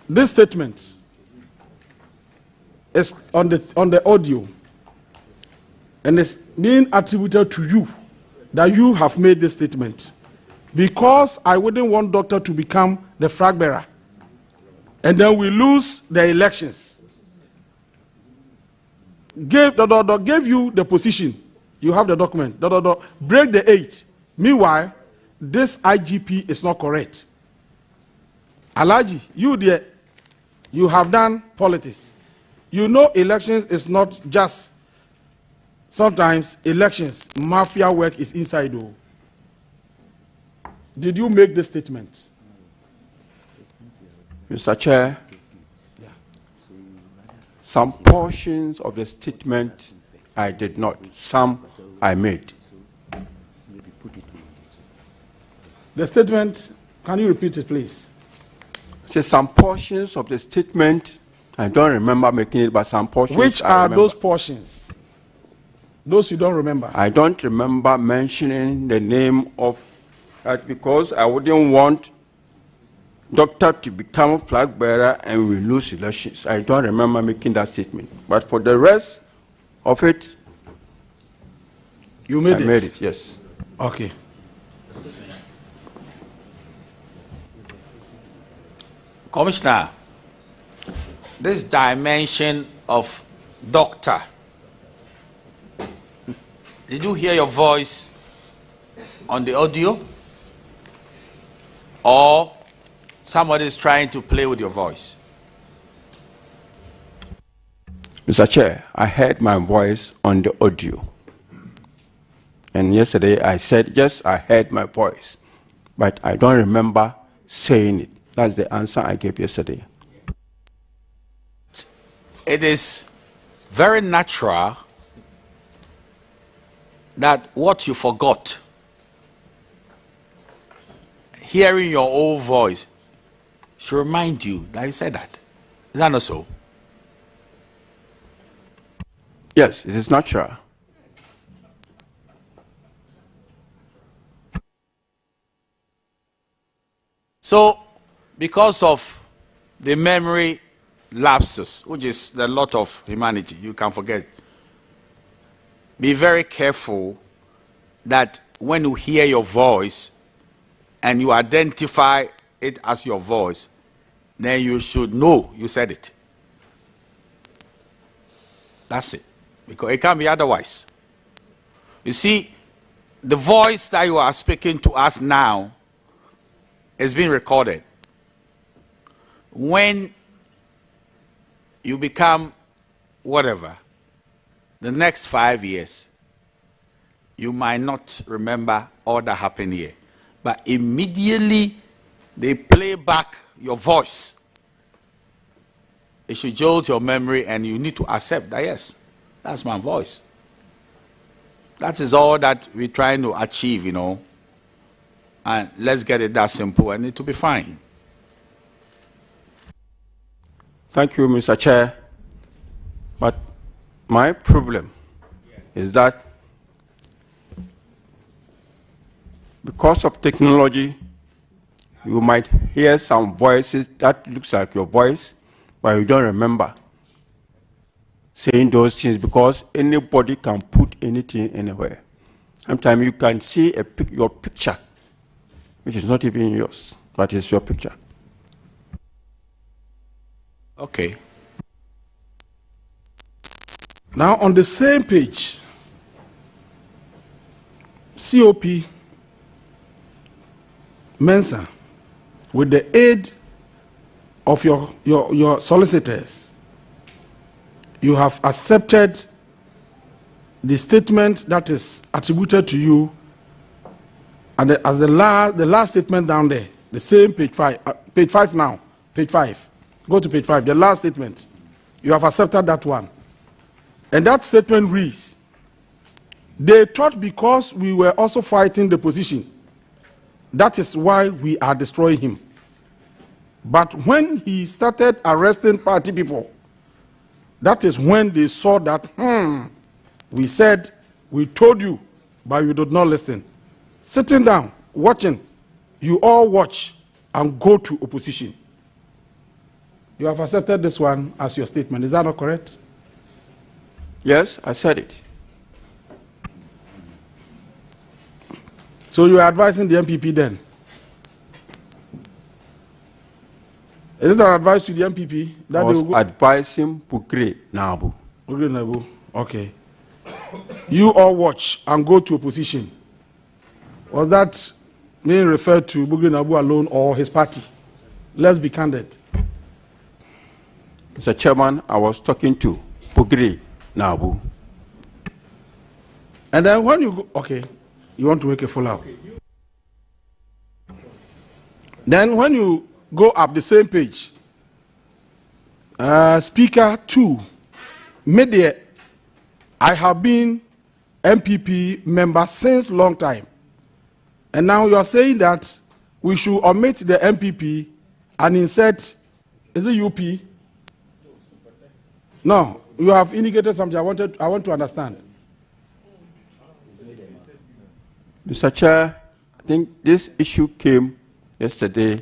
This statement is on the audio and it's being attributed to you that you have made this statement because I wouldn't want doctor to become the flag bearer and then we lose the elections. Gave you the position. You have the document. Break the 8. Meanwhile, this IGP is not correct. Alaji, you there, you have done politics. You know elections is not just, sometimes elections, mafia work is inside though. Did you make the statement? Mr. Chair, some portions of the statement I did not, some I made. The statement, can you repeat it please? Say some portions of the statement, I don't remember making it, but some portions. Which are those portions? Those you don't remember? I don't remember mentioning the name of that because I wouldn't want doctor to become a flag bearer and we lose elections. I don't remember making that statement. But for the rest of it, you made I made it, yes. Okay. Commissioner, this dimension of doctor, did you hear your voice on the audio? Or somebody is trying to play with your voice? Mr. Chair, I heard my voice on the audio. And yesterday I said, yes, I heard my voice, but I don't remember saying it. That's the answer I gave yesterday. It is very natural that what you forgot, hearing your own voice, should remind you that you said that. Is that not so? Yes, it is natural. So, because of the memory lapses, which is the lot of humanity, you can forget. Be very careful that when you hear your voice and you identify it as your voice, then you should know you said it. That's it. Because it can't be otherwise. You see, the voice that you are speaking to us now is being recorded. When you become whatever, the next 5 years, you might not remember all that happened here. But immediately they play back your voice. It should jolt your memory, and you need to accept that, yes, that's my voice. That is all that we're trying to achieve, you know. And let's get it that simple, and it will be fine. Thank you, Mr. Chair. But my problem is that because of technology, you might hear some voices that looks like your voice, but you don't remember saying those things because anybody can put anything anywhere. Sometimes you can see your picture, which is not even yours, but it's your picture. Okay. Now, on the same page, COP Mensah, with the aid of your solicitors, you have accepted the statement that is attributed to you, and as the last statement down there, the same page 5, page 5 now, page 5. Go to page 5, the last statement. You have accepted that one. And that statement reads, they thought because we were also fighting the position, that is why we are destroying him. But when he started arresting party people, that is when they saw that, we said, we told you, but you did not listen. Sitting down, watching, you all watch and go to opposition. You have accepted this one as your statement. Is that not correct? Yes, I said it. So you are advising the MPP then? Is it an advice to the MPP? That I was they will go advising Bugre Nabu. Bugre Nabu. Okay. You all watch and go to opposition. Was that being referred to Bugre Nabu alone or his party? Let's be candid. Mr. Chairman, I was talking to Bugre Nabu. And then when you go, okay, you want to make a follow-up. Then when you go up the same page, Speaker 2, media, I have been MPP member since long time. And now you are saying that we should omit the MPP and insert, is it UP? No, you have indicated something I want to understand. Mr. Chair, I think this issue came yesterday,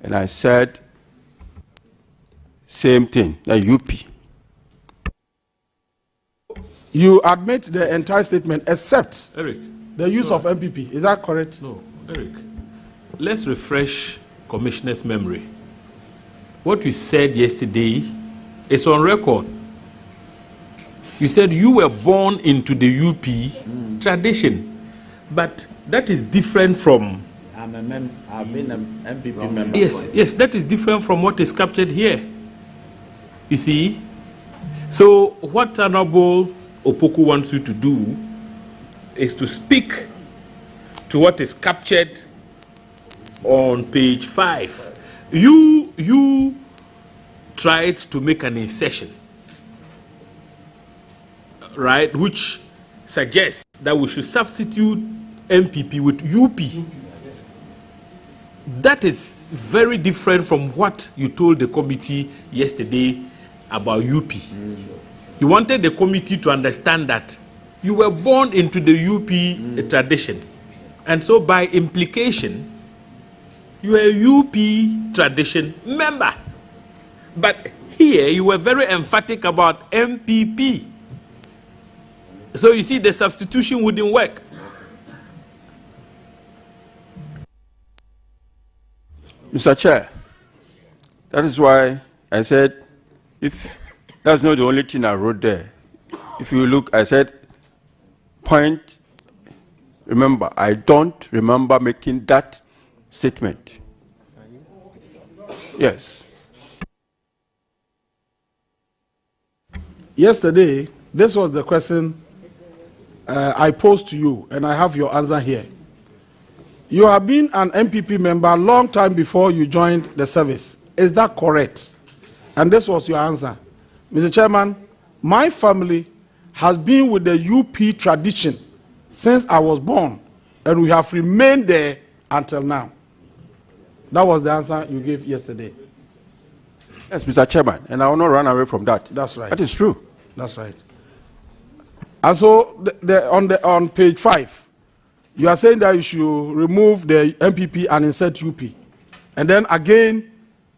and I said same thing, the UP. You admit the entire statement except Eric, the use of MPP. Is that correct? No, Eric. Let's refresh Commissioner's memory. What you said yesterday is on record. You said you were born into the UP tradition, but that is different from. I've been an MPP member. Yes, that is different from what is captured here. You see? So what Honorable Opoku wants you to do is to speak to what is captured on page 5. You tried to make an insertion, right, which suggests that we should substitute MPP with UP. That is very different from what you told the committee yesterday about UP. You wanted the committee to understand that you were born into the UP tradition. And so by implication, you are a UP tradition member. But here you were very emphatic about MPP. So you see, the substitution wouldn't work. Mr. Chair, That is why I said, if that's not the only thing I wrote there. If you look, I said, point, remember, I don't remember making that statement. Yes. Yesterday, this was the question I posed to you, and I have your answer here. You have been an MPP member a long time before you joined the service. Is that correct? And this was your answer. Mr. Chairman, my family has been with the UP tradition since I was born, and we have remained there until now. That was the answer you gave yesterday. Yes, Mr. Chairman, and I will not run away from that. That's right. That is true. That's right. And so on page 5, you are saying that you should remove the MPP and insert UP. And then again,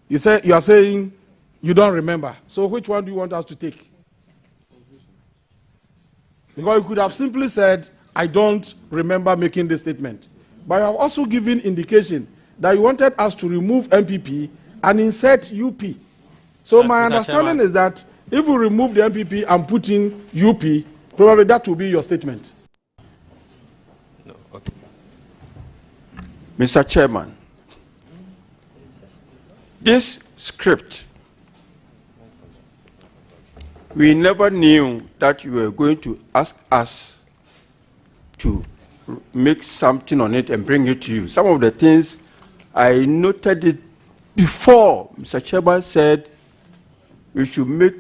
you are saying you don't remember. So which one do you want us to take? Because you could have simply said, I don't remember making this statement. But you have also given indication that you wanted us to remove MPP and insert UP. So my understanding is that if we remove the MPP and put in UP, probably that will be your statement. No, okay. Mr. Chairman, this script, we never knew that you were going to ask us to make something on it and bring it to you. Some of the things, I noted it before Mr. Chairman said we should make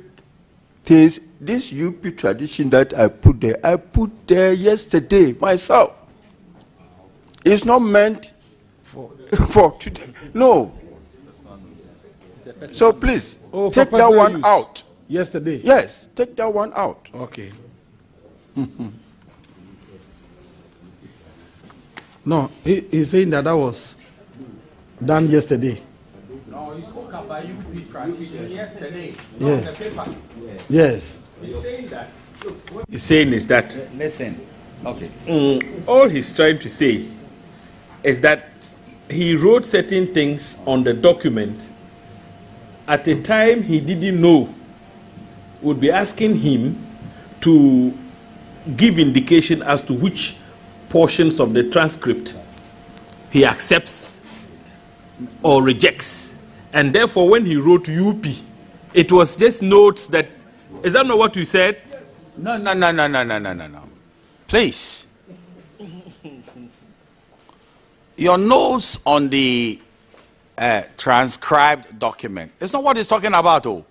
things, this UP tradition that I put there yesterday myself. It's not meant for today. No. So please, take that one out. Yesterday? Yes, take that one out. Okay. No, he's saying that was done yesterday. No, he spoke about UP tradition yesterday. Yeah. On the paper. Yes. He's saying that. What he's saying is that Listen. Okay. all he's trying to say is that he wrote certain things on the document at a time he didn't know would be asking him to give indication as to which portions of the transcript he accepts or rejects. And therefore, when he wrote UP, it was just notes that, is that not what you said? No. Please. Your notes on the transcribed document. It's not what he's talking about, oh.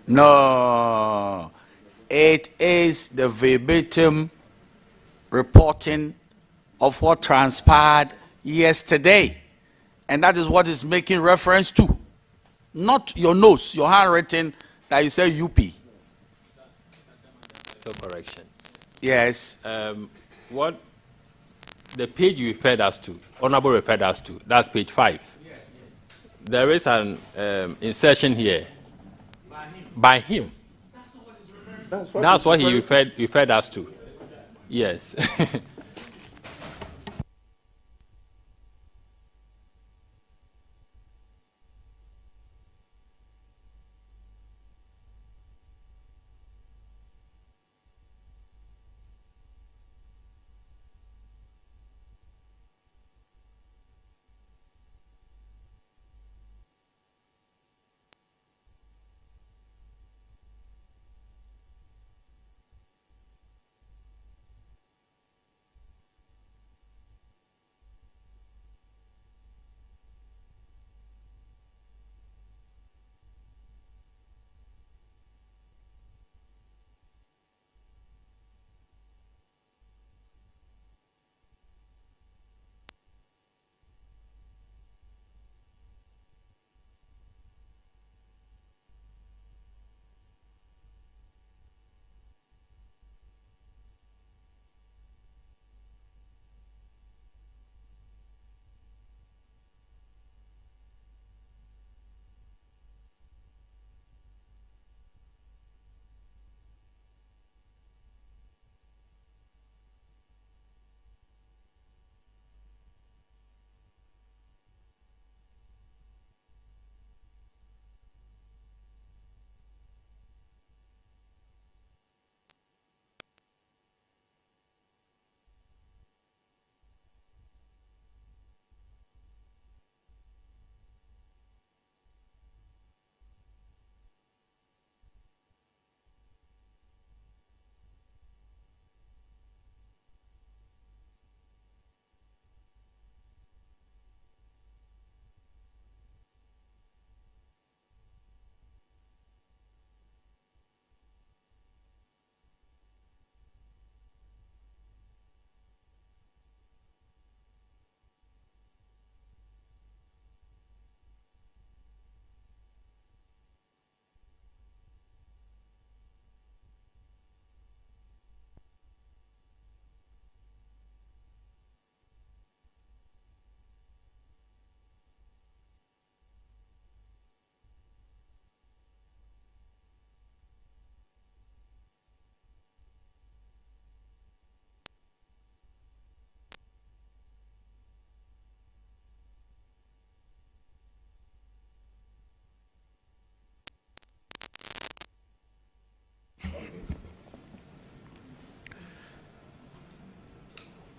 No. It is the verbatim reporting of what transpired yesterday. And that is what is making reference to. Not your notes, your handwritten that you say UP. So correction. Yes. What the page you referred us to, Honorable referred us to, that's page 5. Yes. There is an insertion here. By him. That's what he referred us to. Yes.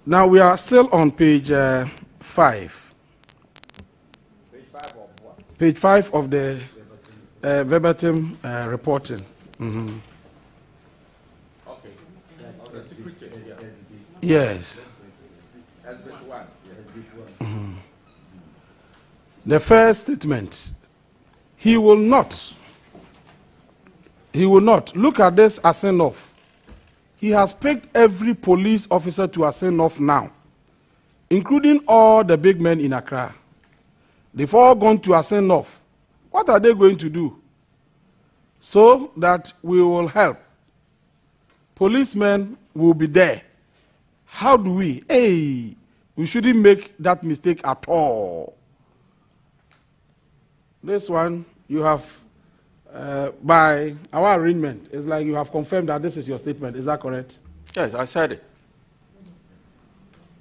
Now we are still on page 5. Page 5 of what? Page 5 of the verbatim reporting. Okay. The secretary. Yes. Exhibit 1. The first statement, he will not. Look at this assign off. He has picked every police officer to assign off now, including all the big men in Accra. They've all gone to assign off. What are they going to do? So that we will help. Policemen will be there. How do we? Hey, we shouldn't make that mistake at all. This one, you have, by our arrangement, it's like you have confirmed that this is your statement. Is that correct? Yes, I said it.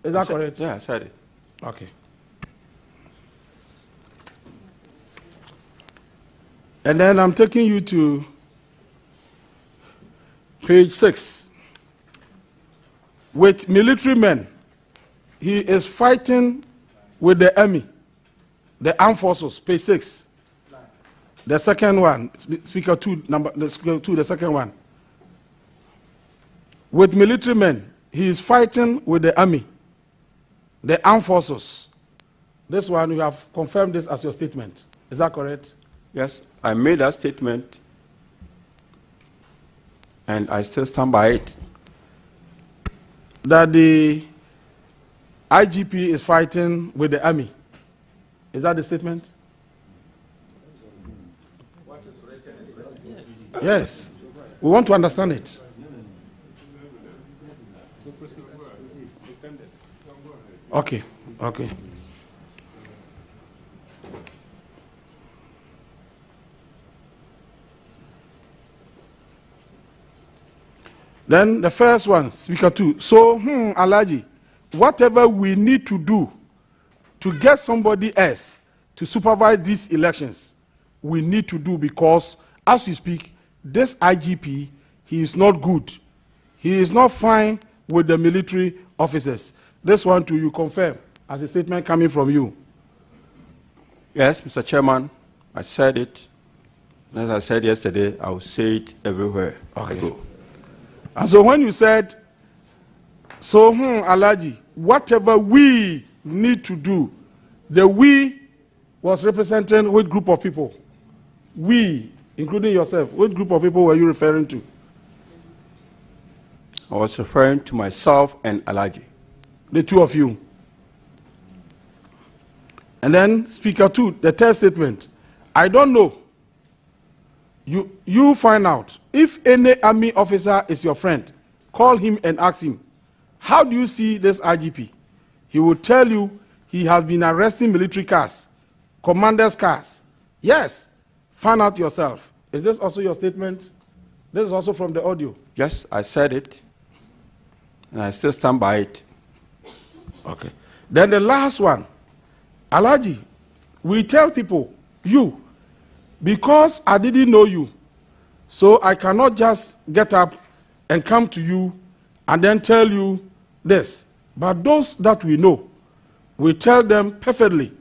Is that correct? Yeah, I said it. Okay. And then I'm taking you to page 6. With military men, he is fighting with the army, the armed forces, page 6. The second one, speaker 2, the second one. With military men, he is fighting with the army, the armed forces. This one, you have confirmed this as your statement. Is that correct? Yes, I made that statement, and I still stand by it. That the IGP is fighting with the army. Is that the statement? Yes. We want to understand it. Okay. Okay. Then the first one, speaker 2. So, Alaji, whatever we need to do to get somebody else to supervise these elections, we need to do, because as we speak, this IGP, he is not good. He is not fine with the military officers. This one too, you confirm as a statement coming from you. Yes, Mr. Chairman, I said it. As I said yesterday, I will say it everywhere I go. And so when you said, so Alaji, whatever we need to do, the we was representing which group of people? We, including yourself, which group of people were you referring to? I was referring to myself and Alaji. The two of you. And then speaker 2, the third statement. I don't know. You find out. If any army officer is your friend, call him and ask him, how do you see this IGP? He will tell you he has been arresting military cars, commanders' cars. Yes. Find out yourself. Is this also your statement? This is also from the audio. Yes, I said it, and I still stand by it. Okay. Then the last one, Alaji, we tell people, you, because I didn't know you, so I cannot just get up and come to you and then tell you this. But those that we know, we tell them perfectly.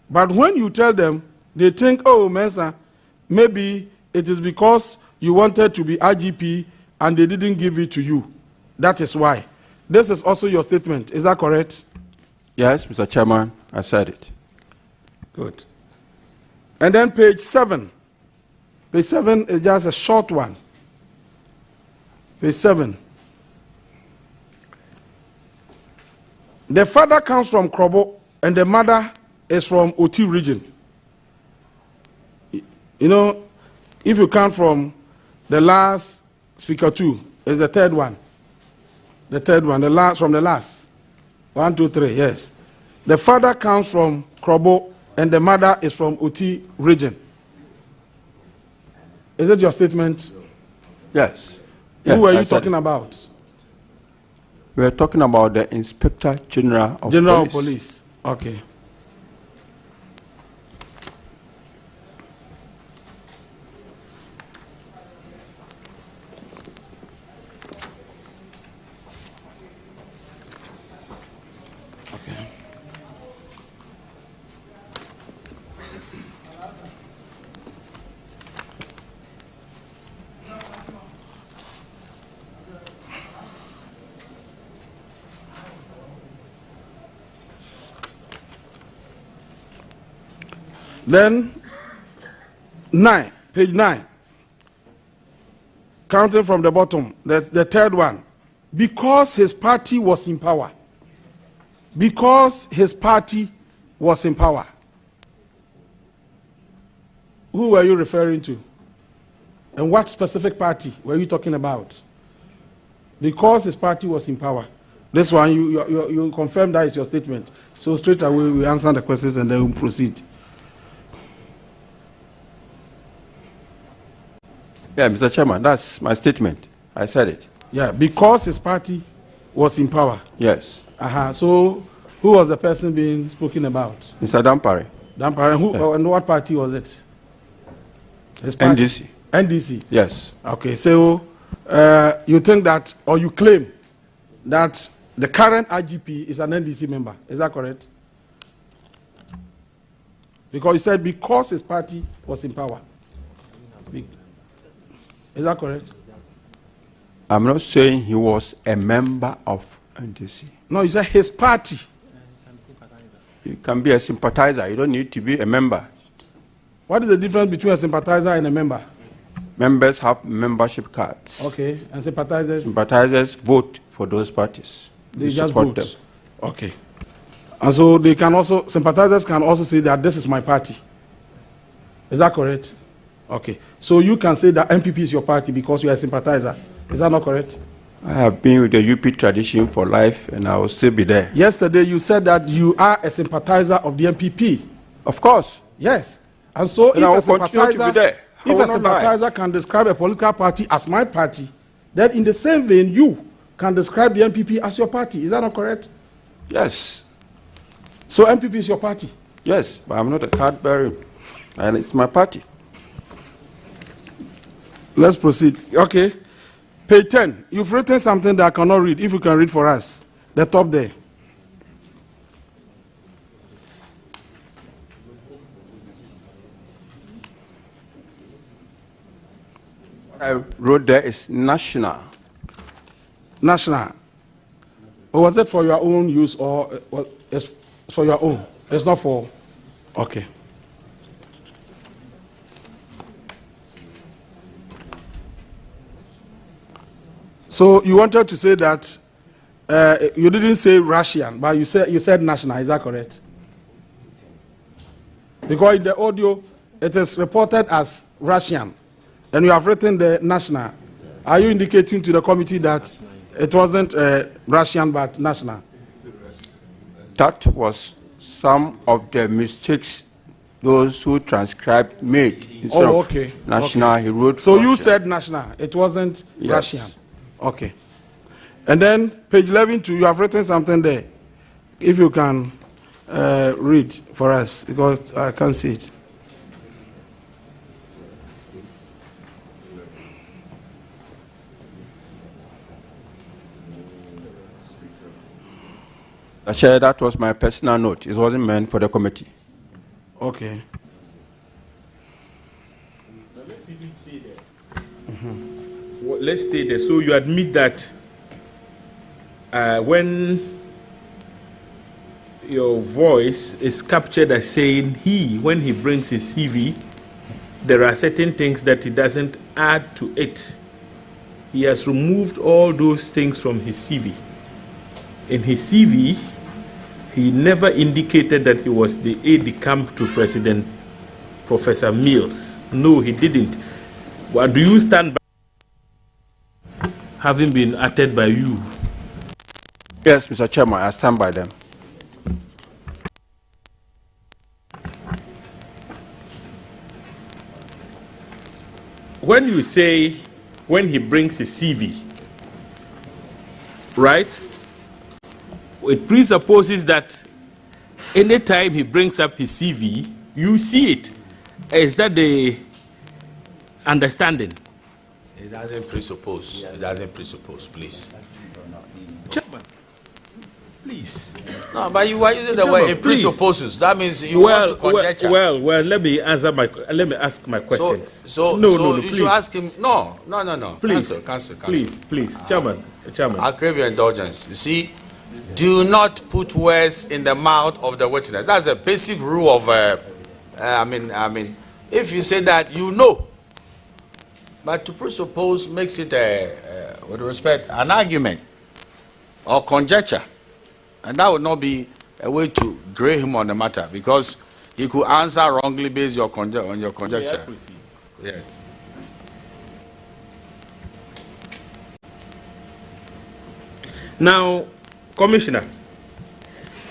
But when you tell them, they think, oh, Mensa, maybe it is because you wanted to be IGP and they didn't give it to you. That is why. This is also your statement. Is that correct? Yes, Mr. Chairman, I said it. Good. And then page 7. Page 7 is just a short one. Page 7. The father comes from Krobo and the mother is from Oti region. You know, if you count from the last speaker 2, is the third one. The third one, the last from the last. 1, 2, 3, yes. The father comes from Krobo and the mother is from Oti region. Is it your statement? Yes. Who were you talking about? We were talking about the Inspector General of Police. Okay. Then, page 9. Counting from the bottom, the third one. Because his party was in power. Because his party was in power. Who were you referring to? And what specific party were you talking about? Because his party was in power. This one, you confirm that is your statement. So straight away, we answer the questions and then we'll proceed. Yeah, Mr. Chairman, that's my statement. I said it. Yeah, because his party was in power. Yes. So who was the person being spoken about? Mr. Dampare. Dampare, who, Yeah. and what party was it? His party? NDC. NDC. Yes. Okay, so you think that, or you claim that the current IGP is an NDC member. Is that correct? Because you said because his party was in power. Is that correct? I'm not saying he was a member of NDC. No, you said his party. You can be a sympathizer. You don't need to be a member. What is the difference between a sympathizer and a member? Members have membership cards. Okay, and sympathizers? Sympathizers vote for those parties. They just vote. Them. Okay. And so they can also, sympathizers can also say that this is my party. Is that correct? Okay. So you can say that MPP is your party because you are a sympathizer. Is that not correct? I have been with the UP tradition for life and I will still be there. Yesterday you said that you are a sympathizer of the MPP. Of course. Yes. And so and if a sympathizer can describe a political party as my party, then in the same vein you can describe the MPP as your party. Is that not correct? Yes. So MPP is your party? Yes, but I'm not a card bearer. And it's my party. Let's proceed. Okay. Page 10. You've written something that I cannot read. If you can read for us. The top there. What I wrote there is national. National. Or was it for your own use or it's for your own? It's not for... Okay. So you wanted to say that you didn't say Russian, but you said national. Is that correct? Because in the audio, it is reported as Russian, and you have written the national. Are you indicating to the committee that it wasn't Russian but national? That was some of the mistakes those who transcribed made. Instead okay. Of national, okay. He wrote so Russian. You said national. It wasn't yes. Russian. Okay. And then page 11 too, you have written something there. If you can read for us, because I can't see it. Chair, that was my personal note. It wasn't meant for the committee. Okay. Let's even stay there. Well, let's stay there. So you admit that when your voice is captured as saying he, when he brings his CV, there are certain things that he doesn't add to it. He has removed all those things from his CV. In his CV, he never indicated that he was the aide-de-camp to President Professor Mills. No, he didn't. Well, do you stand by having been uttered by you? Yes, Mr. Chairman, I stand by them. When you say, when he brings his CV, right? It presupposes that anytime he brings up his CV, you see it. Is that the understanding? It doesn't presuppose. It doesn't presuppose, please. Chairman, please. No, but you are using the word it presupposes. That means you want to conjecture. Well, let me ask my questions. So you should ask him. No. Please, cancel. Please, Chairman. I'll crave your indulgence. You see, do not put words in the mouth of the witness. That's a basic rule of I mean, if you say that, you know. But to presuppose makes it, with respect, an argument or conjecture. And that would not be a way to grade him on the matter, because he could answer wrongly based on your conjecture. Yes. Now, Commissioner,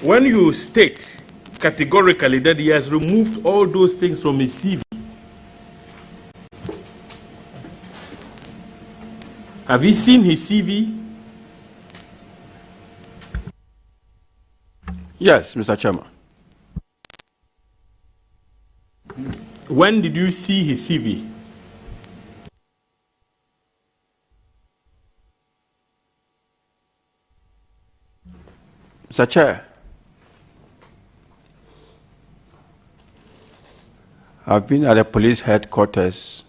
when you state categorically that he has removed all those things from his CV, have you seen his CV? Yes, Mr. Chairman. When did you see his CV? Mr. Chair, I've been at the police headquarters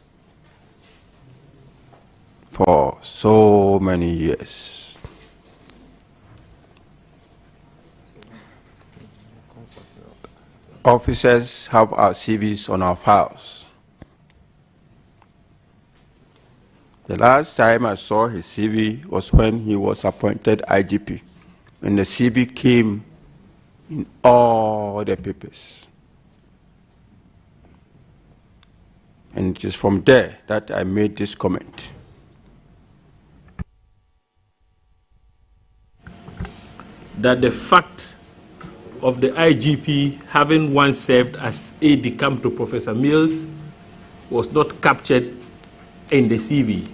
for so many years. Officers have our CVs on our files. The last time I saw his CV was when he was appointed IGP, and the CV came in all the papers. And it is from there that I made this comment. That the fact of the IGP having once served as aide-de-camp to Professor Mills was not captured in the CV.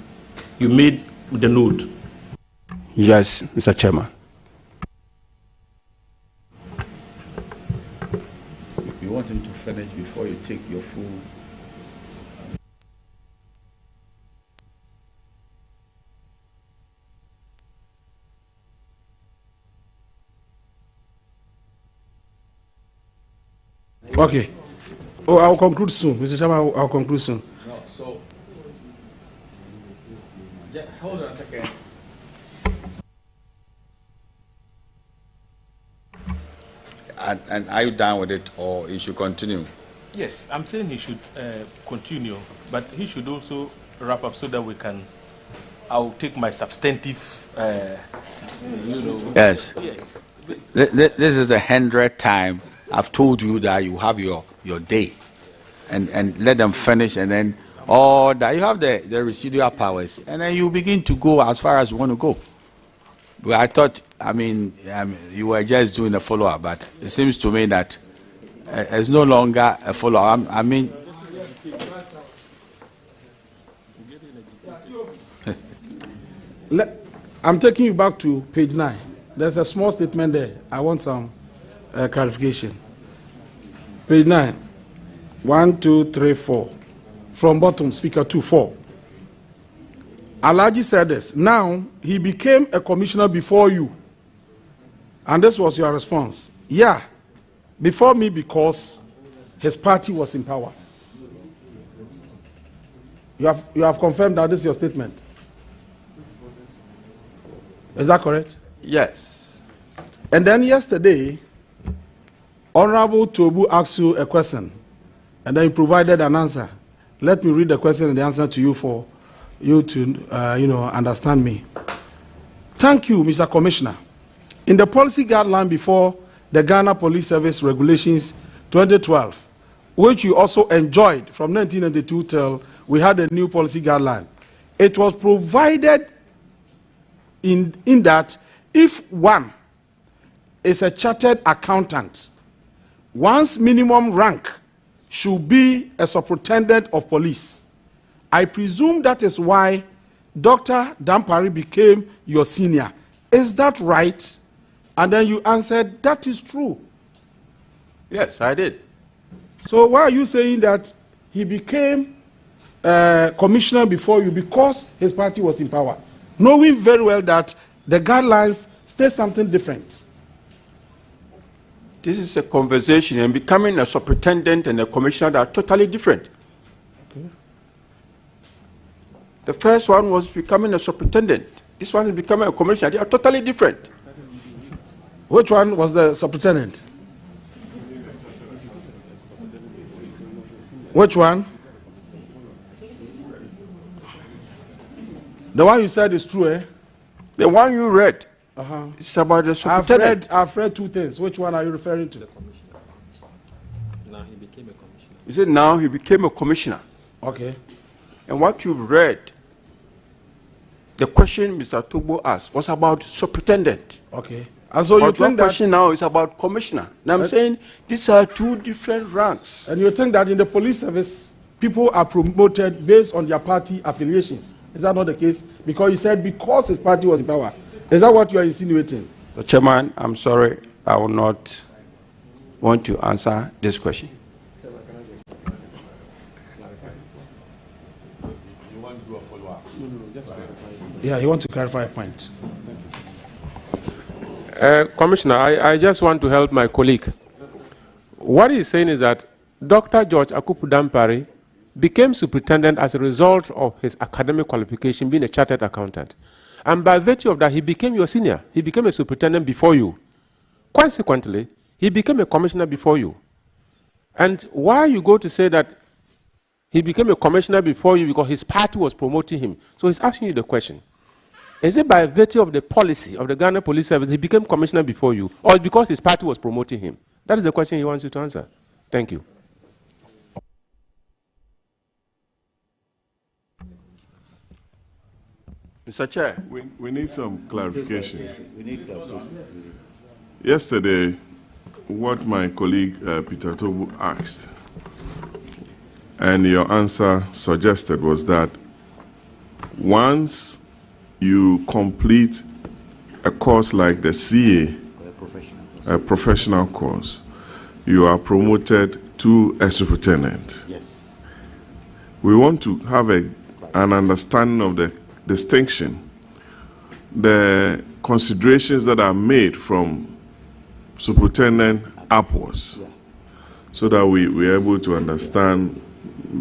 You made the note. Yes, Mr. Chairman. You want him to finish before you take your full... Okay. Oh, I'll conclude soon. Mr. Chairman, I'll conclude soon. No, so... Yeah, hold on a second. And are you done with it, or you should continue? Yes, I'm saying he should continue, but he should also wrap up so that we can... I'll take my substantive, Yes. Yes. This is the 100th time I've told you that you have your day, and let them finish, and then all that you have the residual powers, and then you begin to go as far as you want to go. But I thought, you were just doing a follow-up, but it seems to me that it's no longer a follow-up. I'm taking you back to page 9. There's a small statement there. I want some clarification. Page 9. 1, 2, 3, 4. From bottom, speaker 2, 4. Alhaji said this. Now, he became a commissioner before you. And this was your response. Yeah, before me because his party was in power. You have confirmed that this is your statement. Is that correct? Yes. And then yesterday, Honorable Tobu asked you a question, and then you provided an answer. Let me read the question and the answer to you for you to, understand me. Thank you, Mr. Commissioner. In the policy guideline before the Ghana Police Service Regulations 2012, which you also enjoyed from 1992 till we had a new policy guideline, it was provided in that if one is a chartered accountant, one's minimum rank should be a superintendent of police. I presume that is why Dr. Dampari became your senior. Is that right? And then you answered, that is true. Yes, I did. So why are you saying that he became commissioner before you because his party was in power, knowing very well that the guidelines state something different? This is a conversation, and becoming a superintendent and a commissioner are totally different. Okay. The first one was becoming a superintendent. This one is becoming a commissioner. They are totally different. Which one was the superintendent? Which one? The one you said is true, eh? The one you read. Uh-huh. It's about the superintendent. I've read two things. Which one are you referring to? Now he became a commissioner. You said now he became a commissioner. Okay. And what you read, the question Mr. Tobo asked was about superintendent. Okay. And so you But think the question now is about commissioner. And I'm saying these are two different ranks. and you think that in the police service, people are promoted based on their party affiliations. Is that not the case? Because you said because his party was in power. Is that what you are insinuating? The chairman, I'm sorry, I will not want to answer this question. You want to do a follow-up? Yeah, you want to clarify a point. Commissioner, I just want to help my colleague. What he's saying is that Dr. George Akupu Dampari became superintendent as a result of his academic qualification, being a chartered accountant. And by virtue of that, he became your senior. He became a superintendent before you. Consequently, he became a commissioner before you. And why you go to say that he became a commissioner before you because his party was promoting him? So he's asking you the question. Is it by virtue of the policy of the Ghana Police Service he became commissioner before you, or because his party was promoting him? That is the question he wants you to answer. Thank you. Mr. Chair. We need some clarification. Yesterday, what my colleague Peter Tobu asked, and your answer suggested, was that once you complete a course like the CA, a professional course, you are promoted to a superintendent. Yes. We want to have an understanding of the distinction, the considerations that are made from superintendent upwards, so that we're able to understand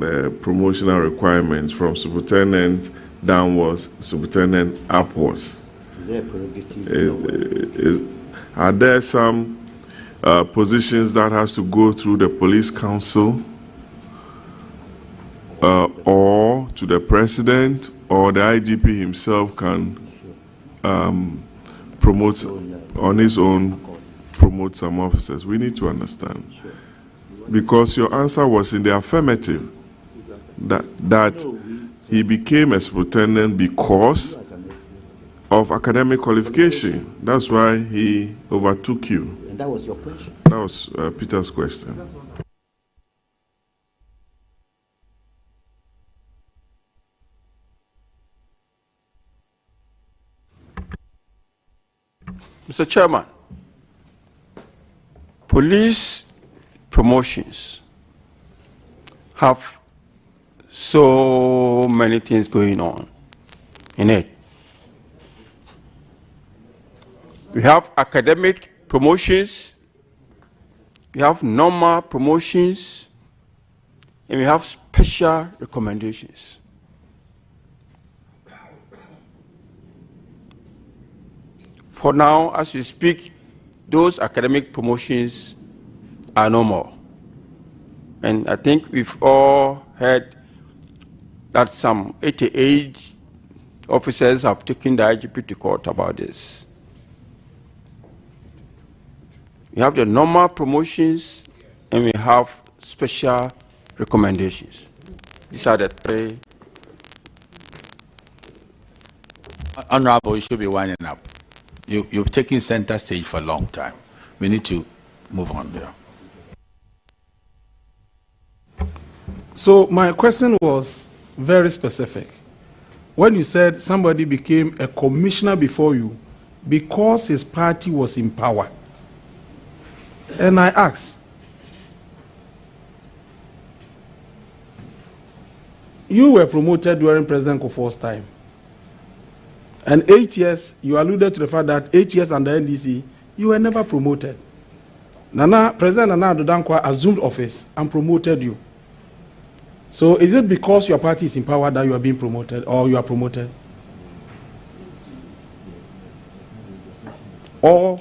the promotional requirements from superintendent downwards, superintendent upwards. Is there a prerogative? Are there some positions that has to go through the police council or to the president, or the IGP himself can promote on his own, promote some officers? We need to understand. Because your answer was in the affirmative, that he became a superintendent because of academic qualification. That's why he overtook you. And that was your question. That was Peter's question. Mr. Chairman, police promotions have so many things going on in it. We have academic promotions, we have normal promotions, and we have special recommendations. For now, as we speak, those academic promotions are no more. And I think we've all heard that some 88 officers have taken the IGP to court about this. We have the normal promotions and we have special recommendations. These are the three. Honorable, you should be winding up. You've taken center stage for a long time. We need to move on there. So my question was very specific. When you said somebody became a commissioner before you because his party was in power, and I asked, you were promoted during President Kufuor's time, and 8 years, you alluded to the fact that 8 years under NDC, you were never promoted. President Nana Addo Dankwa assumed office and promoted you. So is it because your party is in power that you are being promoted, or you are promoted? Or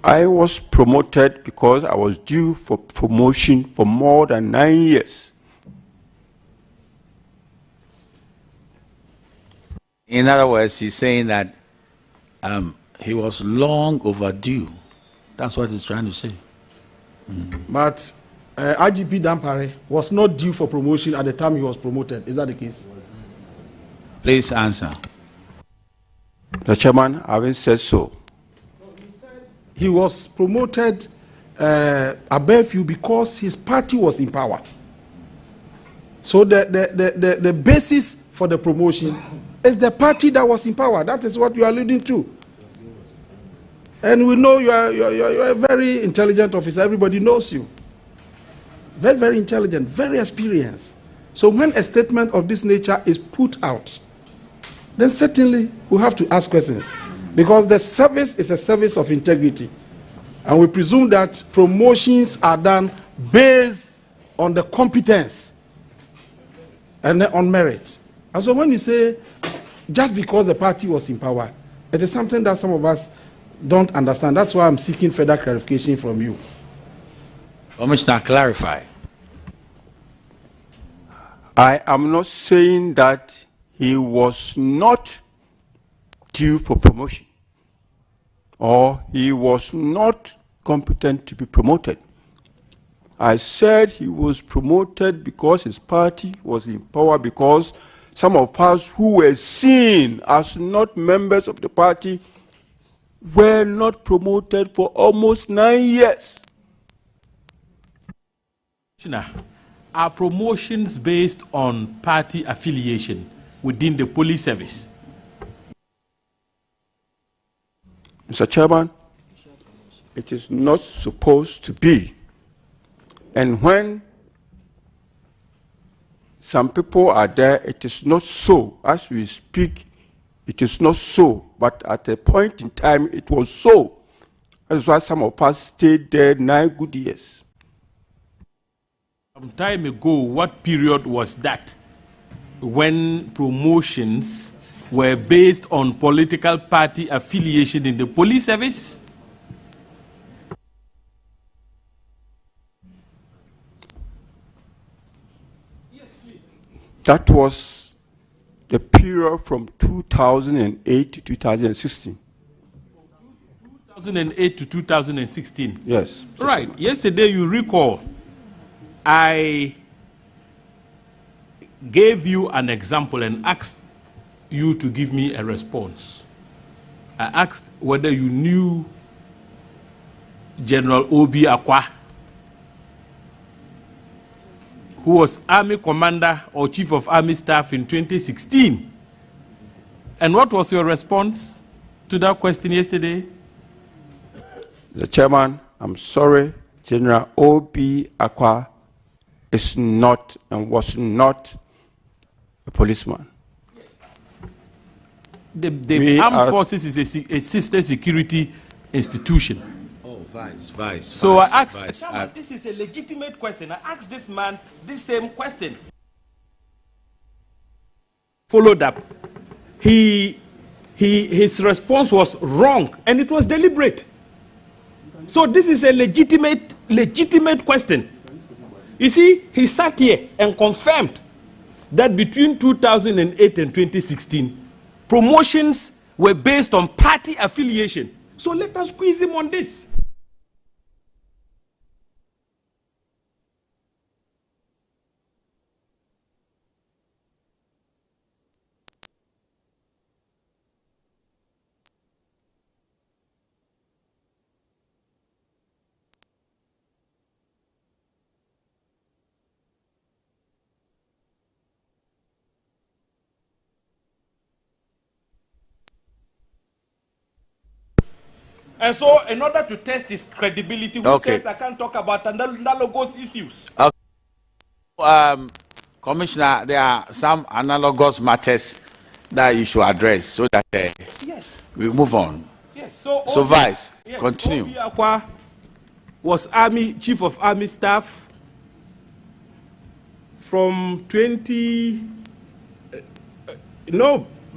I was promoted because I was due for promotion for more than 9 years. In other words, he's saying that he was long overdue. That's what he's trying to say. But IGP Dampare was not due for promotion at the time he was promoted. Is that the case? Please answer. The chairman, I haven't said so. He was promoted above you because his party was in power. So the basis for the promotion is the party that was in power. That is what you are alluding to. And we know you are a very intelligent officer. Everybody knows you. Very, very intelligent, very experienced. So when a statement of this nature is put out, then certainly we have to ask questions. Because the service is a service of integrity. And we presume that promotions are done based on the competence and on merit. And so when you say, just because the party was in power, it is something that some of us don't understand. That's why I'm seeking further clarification from you. Commissioner, clarify. I am not saying that he was not due for promotion or he was not competent to be promoted. I said he was promoted because his party was in power, because some of us who were seen as not members of the party were not promoted for almost 9 years. Are promotions based on party affiliation within the police service? Mr. Chairman, it is not supposed to be. And when some people are there, it is not so. As we speak, it is not so. But at a point in time, it was so. That's why some of us stayed there 9 good years. Some time ago, what period was that when promotions were based on political party affiliation in the police service? That was the period from 2008 to 2016. 2008 to 2016? Yes. Right. Yesterday, you recall, I gave you an example and asked you to give me a response. I asked whether you knew General Obi Akwa, who was Army Commander or Chief of Army Staff in 2016. And what was your response to that question yesterday? The chairman, I'm sorry, General Obi Akwa is not and was not a policeman. The armed forces is a sister security institution. Oh, vice. So I asked, this is a legitimate question. I asked this man this same question. Followed up. His response was wrong, and it was deliberate. So this is a legitimate question. You see, he sat here and confirmed that between 2008 and 2016, promotions were based on party affiliation. So let us squeeze him on this. And so, in order to test his credibility, who says I can't talk about analogous issues? Commissioner, there are some analogous matters that you should address so that yes, we move on. Yes. So Vice, continue. Obi Akwa was Chief of Army Staff from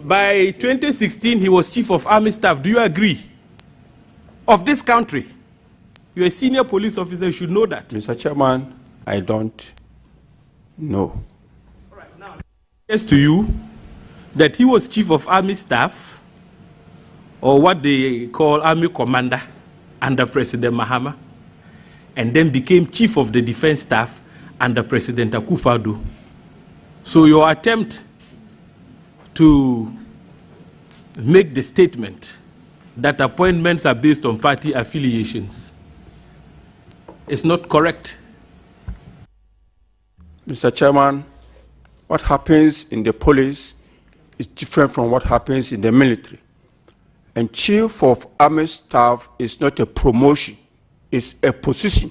by 2016 he was Chief of Army Staff. Do you agree? of this country. You're a senior police officer, you should know that. Mr. Chairman, I don't know. All right, now, yes to you that he was chief of army staff, or what they call army commander under President Mahama, and then became chief of the defense staff under President Akufo-Addo. So your attempt to make the statement that appointments are based on party affiliations is not correct. Mr. Chairman, what happens in the police is different from what happens in the military. And chief of army staff is not a promotion, it's a position.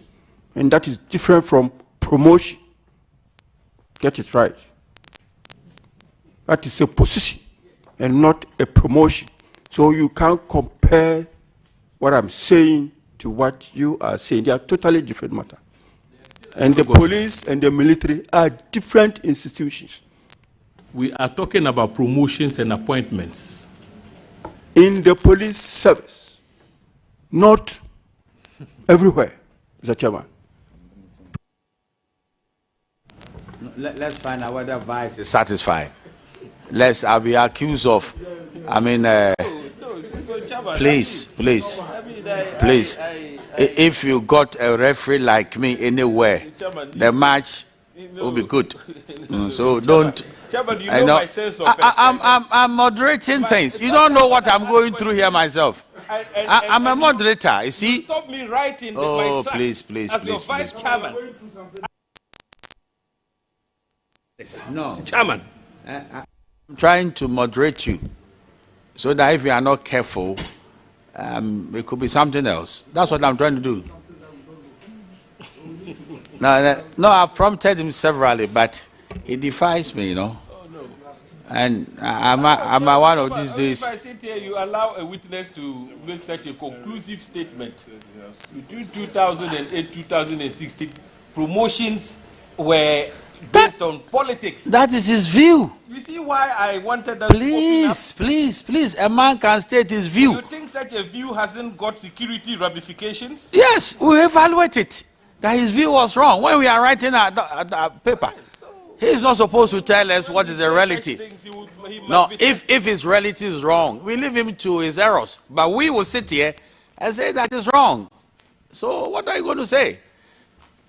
And that is different from promotion. Get it right. That is a position and not a promotion. So you can't compare what I'm saying to what you are saying. They are totally different matter. And the police and the military are different institutions. We are talking about promotions and appointments. In the police service, not everywhere, Mr. Chairman. Let's find out whether Vice is satisfied. I'll be accused of, please. If you got a referee like me anywhere, the match will be good. So don't. Chairman, you know my sense of I'm moderating things. You don't know what I'm going through here myself. I'm a moderator. You see? Stop me right in my tracks. Please. As your vice chairman. No, Chairman. I'm trying to moderate you, so that if you are not careful, it could be something else. That's what I'm trying to do. No, I've prompted him severally, but he defies me, you know. Oh, no. And I'm one of these days. If I sit here, you allow a witness to make such a conclusive statement. Between 2008 2016, promotions were based on politics. That is his view. You see why I wanted that. Please. A man can state his view. You think such a view hasn't got security ramifications? Yes, we evaluate it. That his view was wrong. When we are writing a paper, he's not supposed to tell us what is a reality. No, if his reality is wrong, we leave him to his errors. But we will sit here and say that is wrong. So what are you going to say?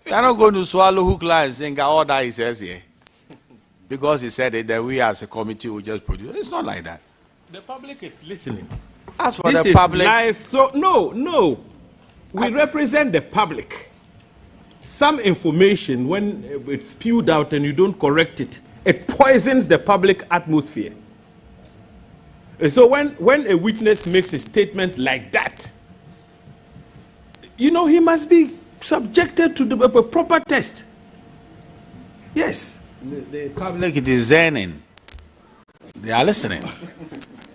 We are not going to swallow hook, line, and sinker all that he says here. Because he said it, that we as a committee will just produce. It's not like that. The public is listening. As for This the is public. live. So, no. We represent the public. Some information, when it's spewed out and you don't correct it, it poisons the public atmosphere. And so when a witness makes a statement like that, you know, he must be subjected to the proper test. Yes. The public is discerning. They are listening.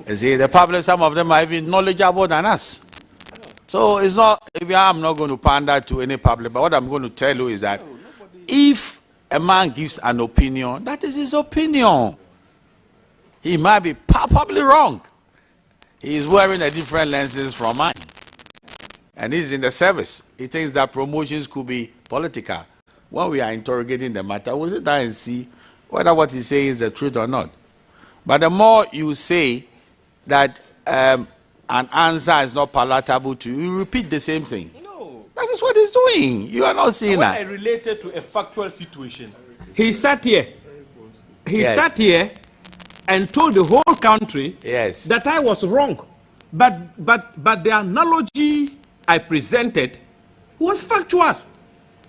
You see, the public, some of them are even knowledgeable than us. So it's not, I'm not going to pander to any public, but what I'm going to tell you is that if a man gives an opinion, that is his opinion. He might be probably wrong. He is wearing a different lenses from mine. And he's in the service. He thinks that promotions could be political. When we are interrogating the matter, we'll sit down and see whether what he's saying is the truth or not. But the more you say that an answer is not palatable to you, you repeat the same thing. No. That is what he's doing. You are not seeing When that. I related to a factual situation, he sat here. He sat here and told the whole country that I was wrong. But the analogy I presented was factual.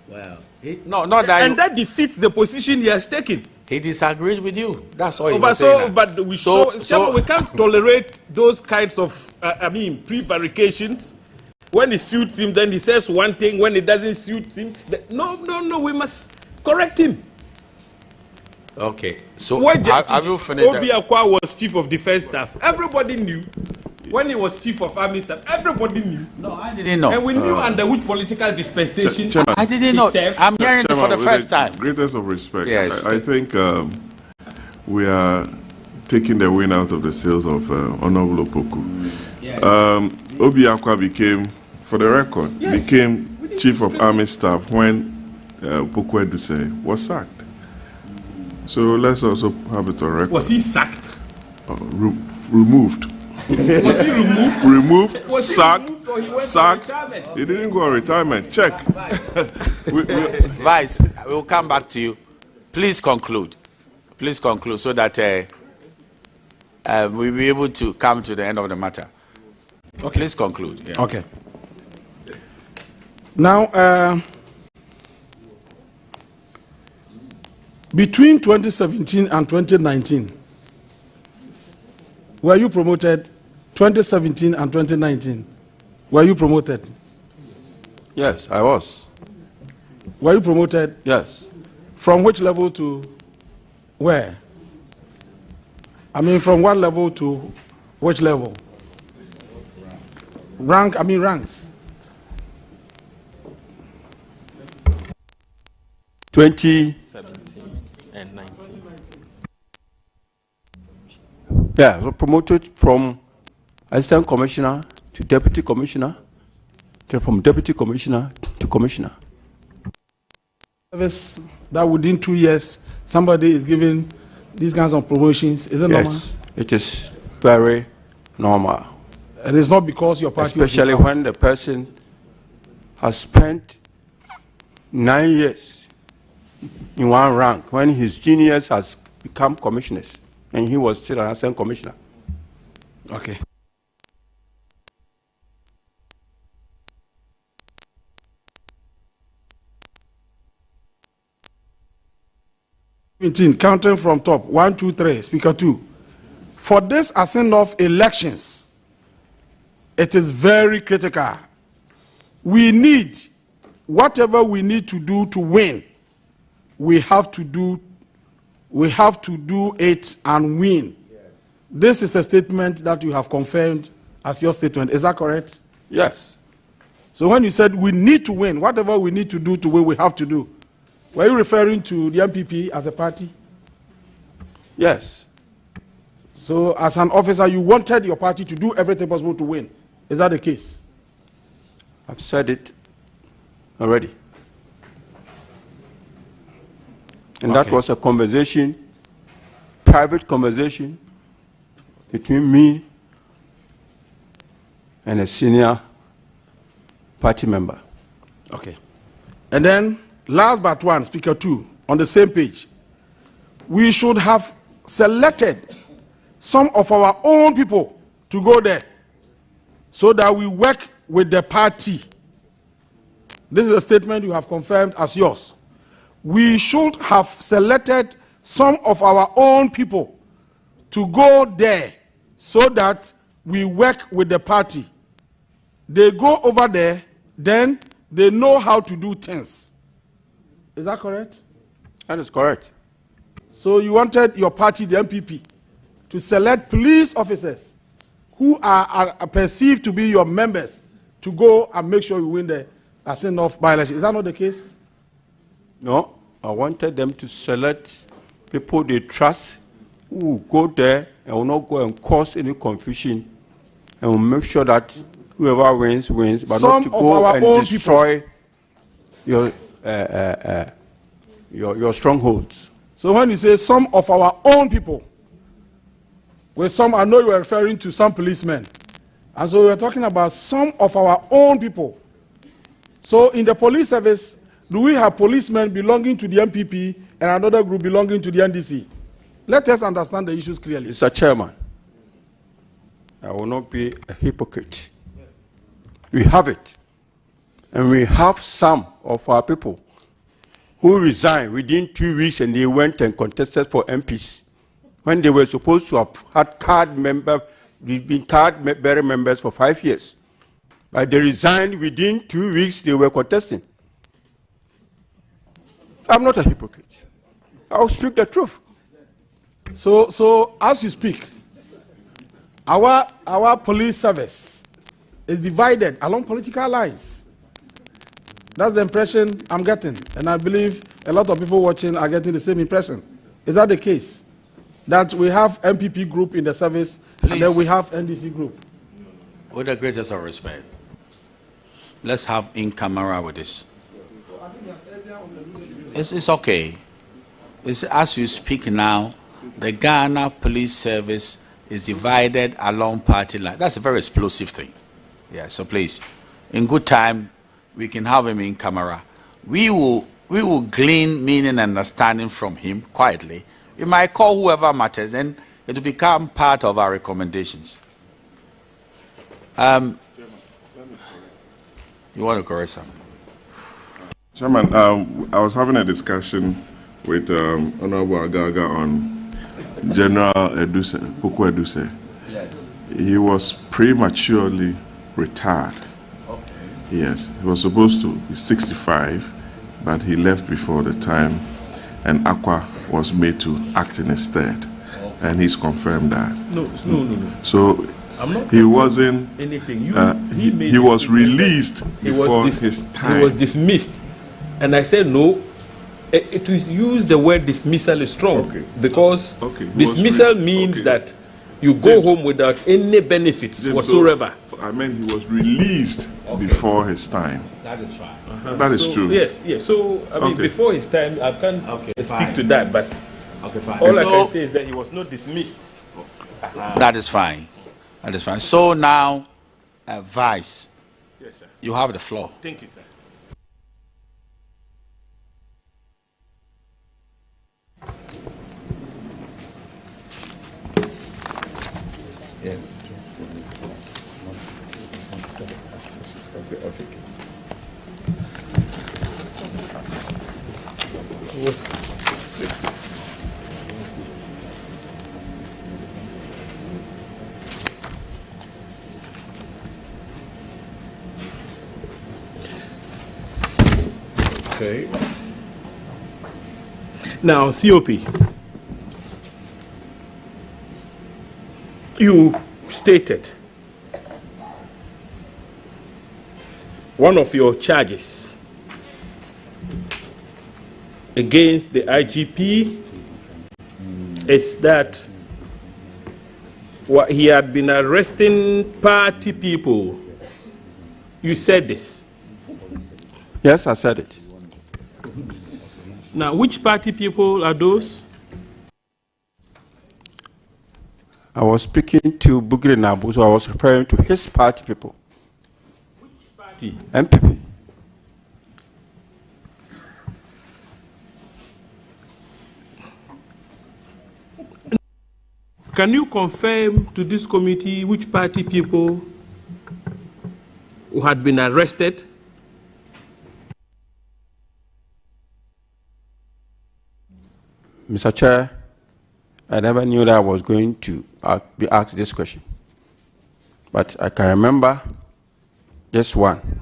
Well, not that. And that defeats the position he has taken. He disagreed with you. That's all he But was saying. we can't tolerate those kinds of, prevarications. When it suits him, then he says one thing. When it doesn't suit him, no, we must correct him. Okay. So, have you finished? Obi Akwa was chief of defense staff. Everybody knew. When he was chief of army staff, everybody knew. No, I didn't know. And we knew under which political dispensation. I didn't know. I'm hearing it for the first time. Greatest of respect. Yes. I think we are taking the wind out of the sails of Honorable Opoku. Yes. Obi Akwa became for the record, Yes. became Chief of Army Staff when Poku Duse was sacked. So let's also have it on record. Was he sacked? Removed. Was he removed? Removed, Was he sacked, removed or he went sacked. for retirement? He didn't go on retirement. Check. Vice, we'll come back to you. Please conclude. Please conclude so that we'll be able to come to the end of the matter. Okay. Please conclude. Yeah. Okay. Now, between 2017 and 2019, were you promoted? 2017 and 2019, were you promoted? Yes, I was. Were you promoted? Yes. From which level to where? I mean, from what level to which level? Ranks. 2017 and 19. Yeah, I was promoted from assistant commissioner to deputy commissioner, then from deputy commissioner to commissioner. Service that within 2 years somebody is given these kinds of promotions. Is it normal? Yes, it is very normal. It is not because your party, especially when the person has spent 9 years in one rank, when his juniors has become commissioners, and he was still an assistant commissioner. Okay. Counting from top, 1, 2, 3, Speaker 2. For this assent of elections, it is very critical. We need, whatever we need to do to win, we have to do it and win. Yes. This is a statement that you have confirmed as your statement. Is that correct? Yes. So when you said we need to win, whatever we need to do to win, we have to do. Were you referring to the MPP as a party? Yes. So as an officer, you wanted your party to do everything possible to win. Is that the case? I've said it already. And that was a conversation, private conversation between me and a senior party member. Okay. And then, last but one, Speaker 2, on the same page, we should have selected some of our own people to go there so that we work with the party. This is a statement you have confirmed as yours. We should have selected some of our own people to go there so that we work with the party. They go over there, then they know how to do things. Is that correct? That is correct. So you wanted your party, the MPP, to select police officers who are perceived to be your members to go and make sure you win the assent of by-election. Is that not the case? No, I wanted them to select people they trust who will go there and will not go and cause any confusion and will make sure that whoever wins, wins, but not to go and destroy your strongholds. So when you say some of our own people, with some, I know you are referring to some policemen. And so we are talking about some of our own people. So in the police service, do we have policemen belonging to the MPP and another group belonging to the NDC? Let us understand the issues clearly. Mr. Chairman, I will not be a hypocrite. Yes. We have it. And we have some of our people who resigned within 2 weeks and they went and contested for MPs when they were supposed to have had been card-bearing members for 5 years. But they resigned within 2 weeks, they were contesting. I'm not a hypocrite. I'll speak the truth. So as you speak, our police service is divided along political lines. That's the impression I'm getting. And I believe a lot of people watching are getting the same impression. Is that the case? That we have MPP group in the service, and then we have NDC group? With the greatest of respect. let's have in camera with this. It's okay. It's, as you speak now, the Ghana Police Service is divided along party lines. That's a very explosive thing. Yeah, so please, in good time, we can have him in camera. We will glean meaning and understanding from him quietly. We might call whoever matters, and it will become part of our recommendations. You want to correct something? Chairman, I was having a discussion with Honorable Agaga on General Eduse, Puku Eduse. Yes. He was prematurely retired. Okay. Yes, he was supposed to be 65, but he left before the time, and Aqua was made to act in his stead, and he's confirmed that. No. So I'm not he wasn't anything. he was released before his time. He was dismissed, and I said no. It was use the word dismissal is strong, because dismissal means that you go home without any benefits whatsoever. So, I mean, he was released before his time. That is fine. That is true. Yes. So I mean, before his time, I can't speak to that, but fine. all I can say is that he was not dismissed. That is fine. That is fine. So now, Vice, Yes, sir. you have the floor. Thank you, sir. Yes. It was 6. Okay. Now, COP. You stated one of your charges against the IGP is that he had been arresting party people. You said this. Yes, I said it. Now, which party people are those? I was speaking to Bugre Nabu, so I was referring to his party people. Which party? MPP. Can you confirm to this committee which party people who had been arrested? Mr. Chair, I never knew that I was going to be asked this question. But I can remember just one,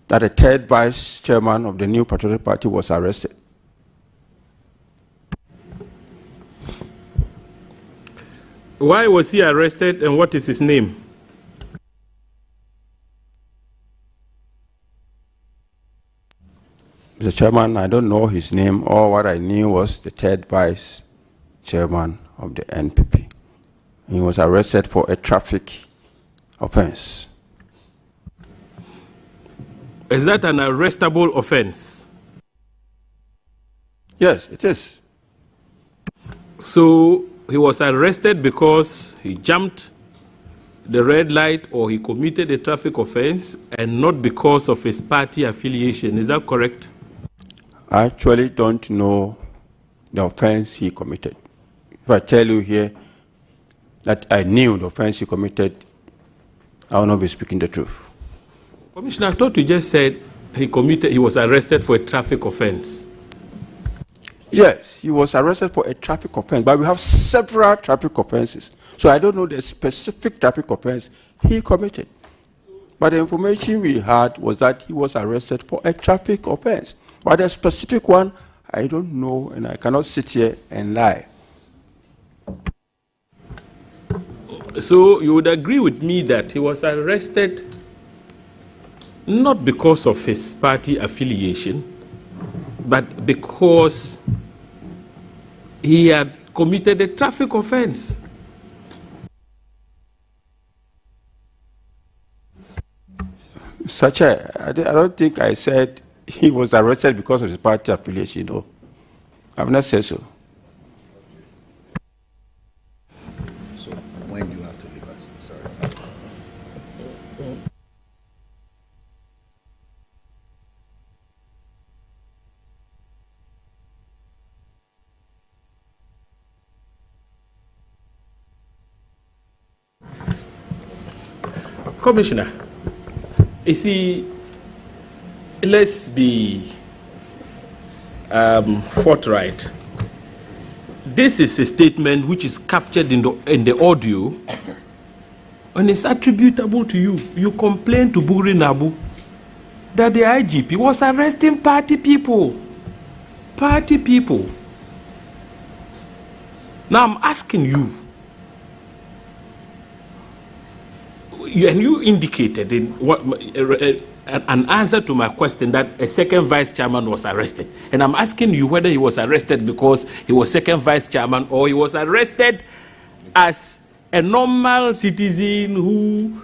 that the third vice chairman of the New Patriotic Party was arrested. Why was he arrested and what is his name? Mr. Chairman, I don't know his name. All what I knew was the third vice chairman of the NPP. He was arrested for a traffic offense. Is that an arrestable offense? Yes, it is. So he was arrested because he jumped the red light or he committed a traffic offense and not because of his party affiliation. Is that correct? I actually don't know the offense he committed. If I tell you here that I knew the offense he committed, I will not be speaking the truth. Commissioner, I thought you just said he was arrested for a traffic offense. Yes, he was arrested for a traffic offense, but we have several traffic offenses. So I don't know the specific traffic offense he committed. But the information we had was that he was arrested for a traffic offense. But the specific one, I don't know, and I cannot sit here and lie. So you would agree with me that he was arrested not because of his party affiliation, but because he had committed a traffic offense. Mr. Chair, I don't think I said he was arrested because of his party affiliation. No, I've not said so. So when do you have to leave us? Sorry. Commissioner, you see, let's be forthright. This is a statement which is captured in the audio and it's attributable to you. You complained to Buri Nabu that the IGP was arresting party people. Party people. Now I'm asking you, and you indicated in an answer to my question that a second vice chairman was arrested. And I'm asking you whether he was arrested because he was second vice chairman or he was arrested as a normal citizen who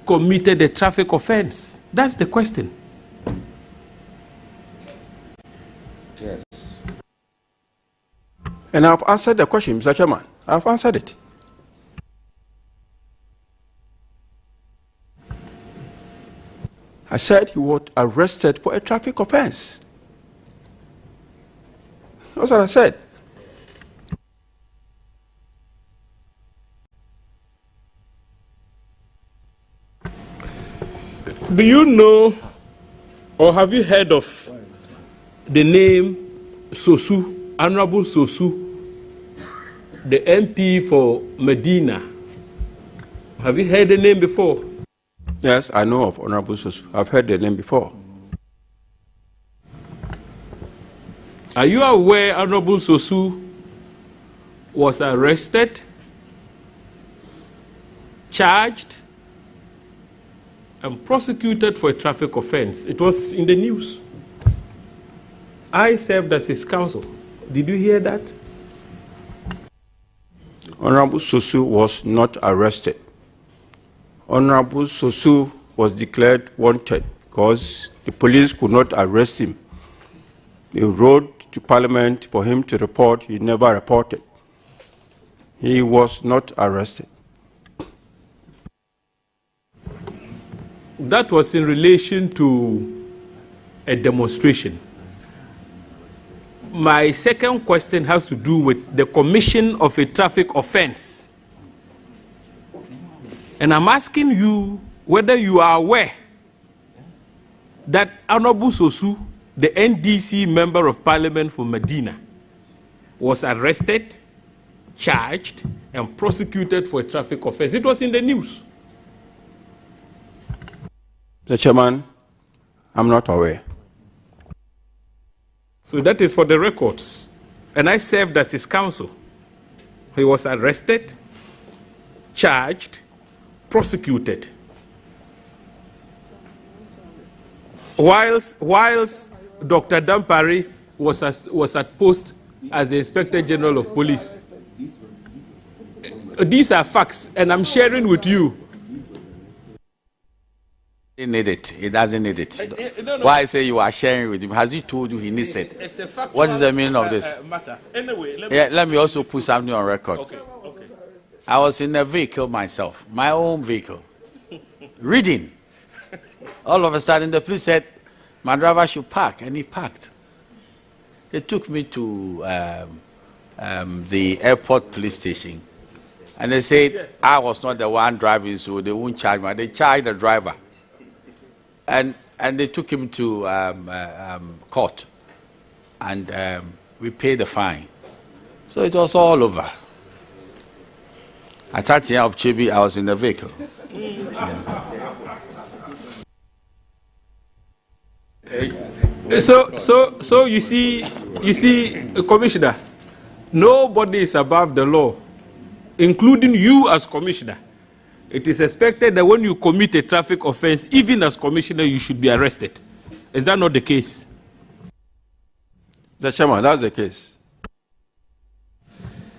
committed a traffic offense. That's the question. Yes. And I've answered the question, Mr. Chairman. I've answered it. I said he was arrested for a traffic offense. That's what I said. Do you know or have you heard of the name Sosu, Honorable Sosu, the MP for Medina? Have you heard the name before? Yes, I know of Honorable Sosu. I've heard the name before. Are you aware Honorable Sosu was arrested, charged, and prosecuted for a traffic offense? It was in the news. I served as his counsel. Did you hear that? Honorable Sosu was not arrested. Honorable Sosu was declared wanted because the police could not arrest him. They wrote to Parliament for him to report. He never reported. He was not arrested. That was in relation to a demonstration. My second question has to do with the commission of a traffic offense. And I'm asking you whether you are aware that Honorable Sosu, the NDC member of Parliament for Medina, was arrested, charged, and prosecuted for a traffic offense. It was in the news. The Chairman, I'm not aware. So that is for the records. And I served as his counsel. He was arrested, charged, prosecuted. Whilst Dr. Dampari was at post as the Inspector General of Police. These are facts, and I'm sharing with you. He need it. He doesn't need it. No. Why I say you are sharing with him? Has he told you he needs it? It's a fact. What is the meaning of this? Matter. Anyway, let me also put something on record. Okay. I was in a vehicle myself, my own vehicle, reading. All of a sudden, the police said, my driver should park, and he parked. They took me to the airport police station, and they said I was not the one driving, so they won't charge me. They charged the driver, and they took him to court, and we paid the fine. So it was all over. At that time of Chibi, I was in the vehicle. Yeah. So you see, Commissioner, nobody is above the law, including you as Commissioner. It is expected that when you commit a traffic offense, even as Commissioner, you should be arrested. Is that not the case? The Chairman, that's the case.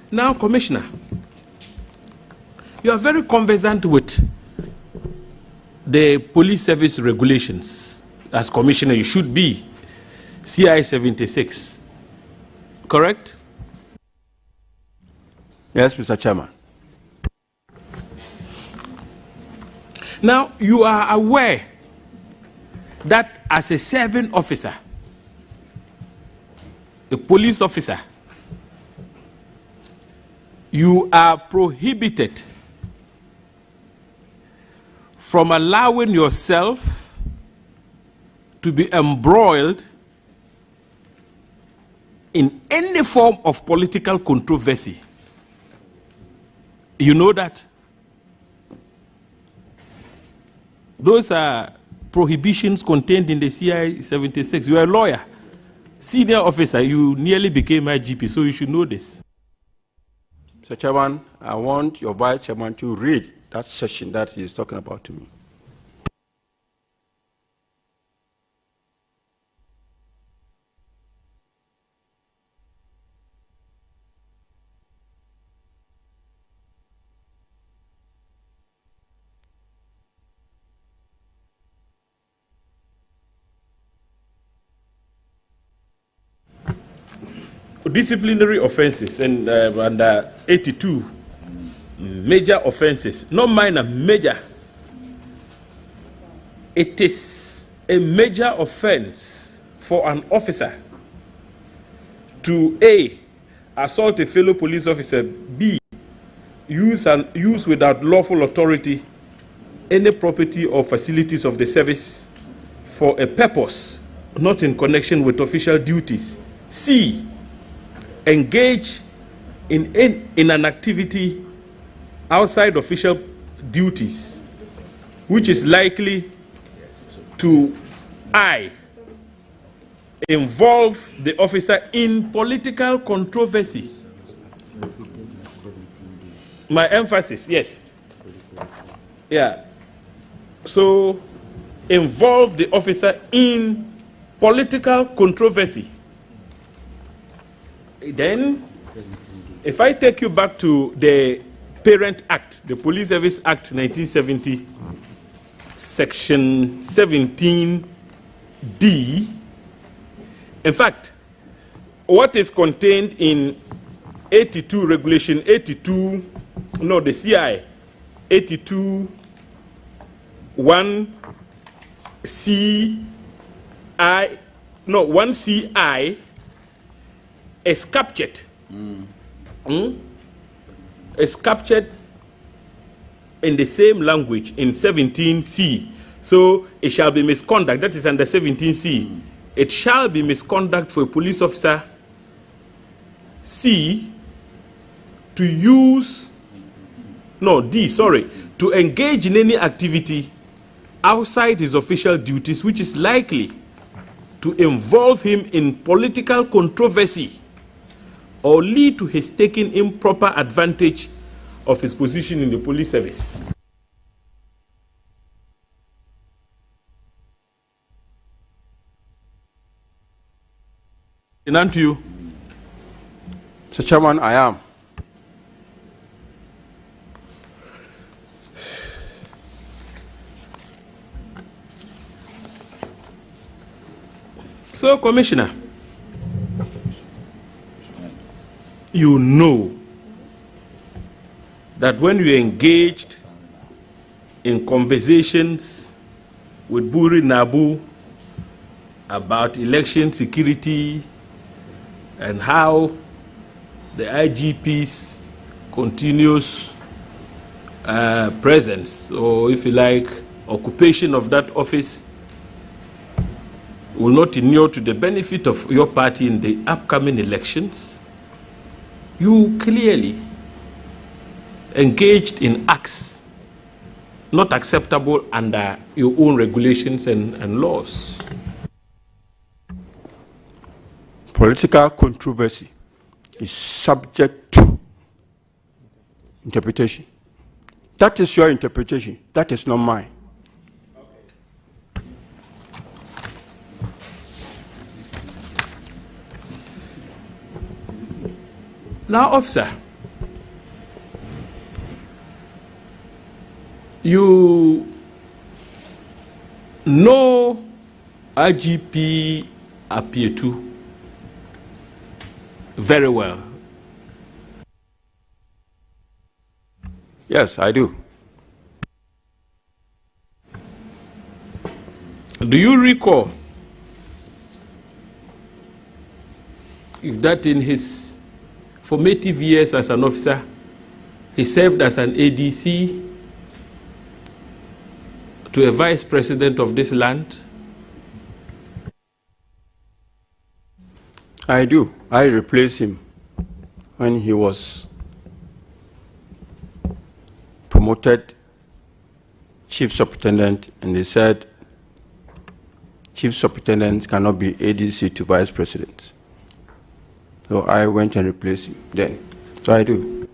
Now, Commissioner, you are very conversant with the police service regulations, as commissioner, you should be CI 76, correct? Yes, Mr. Chairman. Now, you are aware that as a serving officer, a police officer, you are prohibited from allowing yourself to be embroiled in any form of political controversy. You know that? Those are prohibitions contained in the CI 76. You are a lawyer, senior officer. You nearly became IGP, so you should know this. Mr. Chairman, I want your Vice Chairman to read that section that he is talking about to me. Disciplinary offenses and under 82 major offenses, not minor, major. It is a major offense for an officer to A, assault a fellow police officer, B, use without lawful authority any property or facilities of the service for a purpose not in connection with official duties, C, engage in an activity outside official duties, which is likely to I, involve the officer in political controversy. My emphasis, yes. Yeah. So, involve the officer in political controversy. Then, if I take you back to the Parent Act, the Police Service Act 1970, Section 17D, in fact, what is contained in 82 Regulation 82, no, the CI 82 1CI is captured. Is captured in the same language in 17C. So it shall be misconduct. That is under 17C. It shall be misconduct for a police officer C to use, no, D, sorry, to engage in any activity outside his official duties which is likely to involve him in political controversy or lead to his taking improper advantage of his position in the police service. And on to you. Mr. Chairman, I am. So, Commissioner, you know that when you engaged in conversations with Buri Nabu about election security and how the IGP's continuous presence, or if you like, occupation of that office will not inure to the benefit of your party in the upcoming elections, you clearly engaged in acts not acceptable under your own regulations and laws. Political controversy is subject to interpretation. That is your interpretation. That is not mine. Now, officer, you know IGP Apietu very well? Yes, I do. Do you recall if that in his formative years as an officer, he served as an ADC to a vice president of this land? I do. I replaced him when he was promoted chief superintendent, and they said chief superintendents cannot be ADC to vice president. So I went and replaced him then. So I do.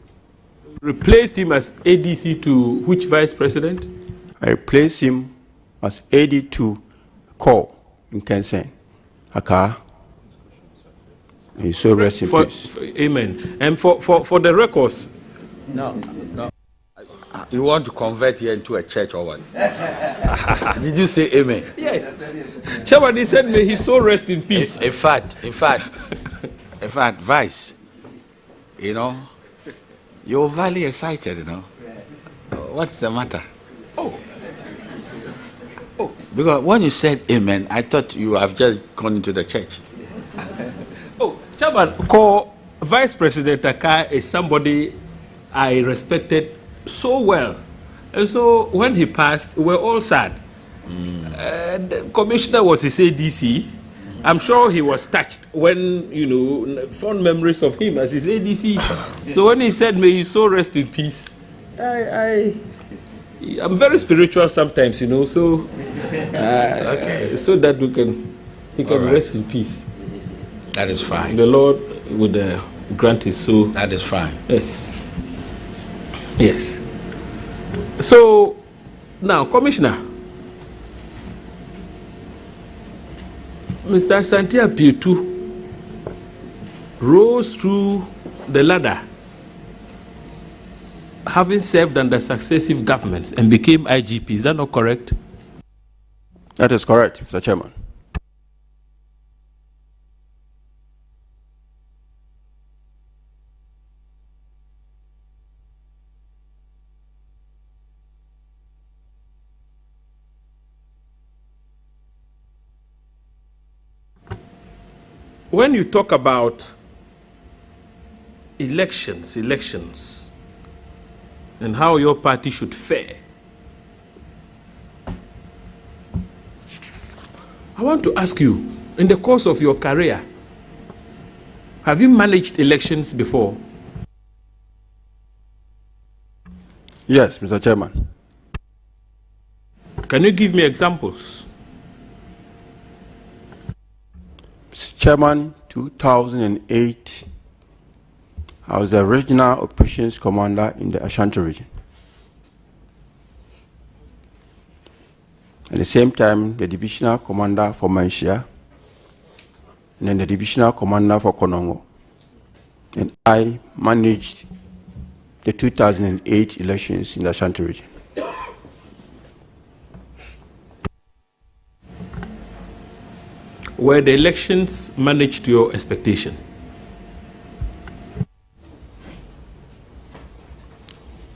Replaced him as ADC to which vice president? I replaced him as AD to Call in Kensen, Aka. And so rest in peace. Amen. And for the records. No. You want to convert here into a church or what? Did you say amen? Yes. Chairman, he said, may his soul rest in peace. In fact, Vice, you know, you're very excited, you know. What's the matter? Oh. Because when you said amen, I thought you have just gone into the church. Oh, Chairman, Vice President Aka is somebody I respected so well. And so when he passed, we were all sad. And the commissioner was his ADC. I'm sure he was touched when, you know, fond memories of him as his ADC. So when he said, may his soul rest in peace, I'm very spiritual sometimes, you know, so Okay. so that he can right. rest in peace. That is fine. The Lord would grant his soul. That is fine. Yes. Yes. So now, Commissioner, Mr. Santia Pietu rose through the ladder, having served under successive governments, and became IGP. Is that not correct? That is correct, Mr. Chairman. When you talk about elections, and how your party should fare, I want to ask you, in the course of your career, have you managed elections before? Yes, Mr. Chairman. Can you give me examples? Mr. Chairman, 2008, I was the regional operations commander in the Ashanti region. At the same time, the divisional commander for Manshia, and then the divisional commander for Konongo. And I managed the 2008 elections in the Ashanti region. Were the elections managed to your expectation?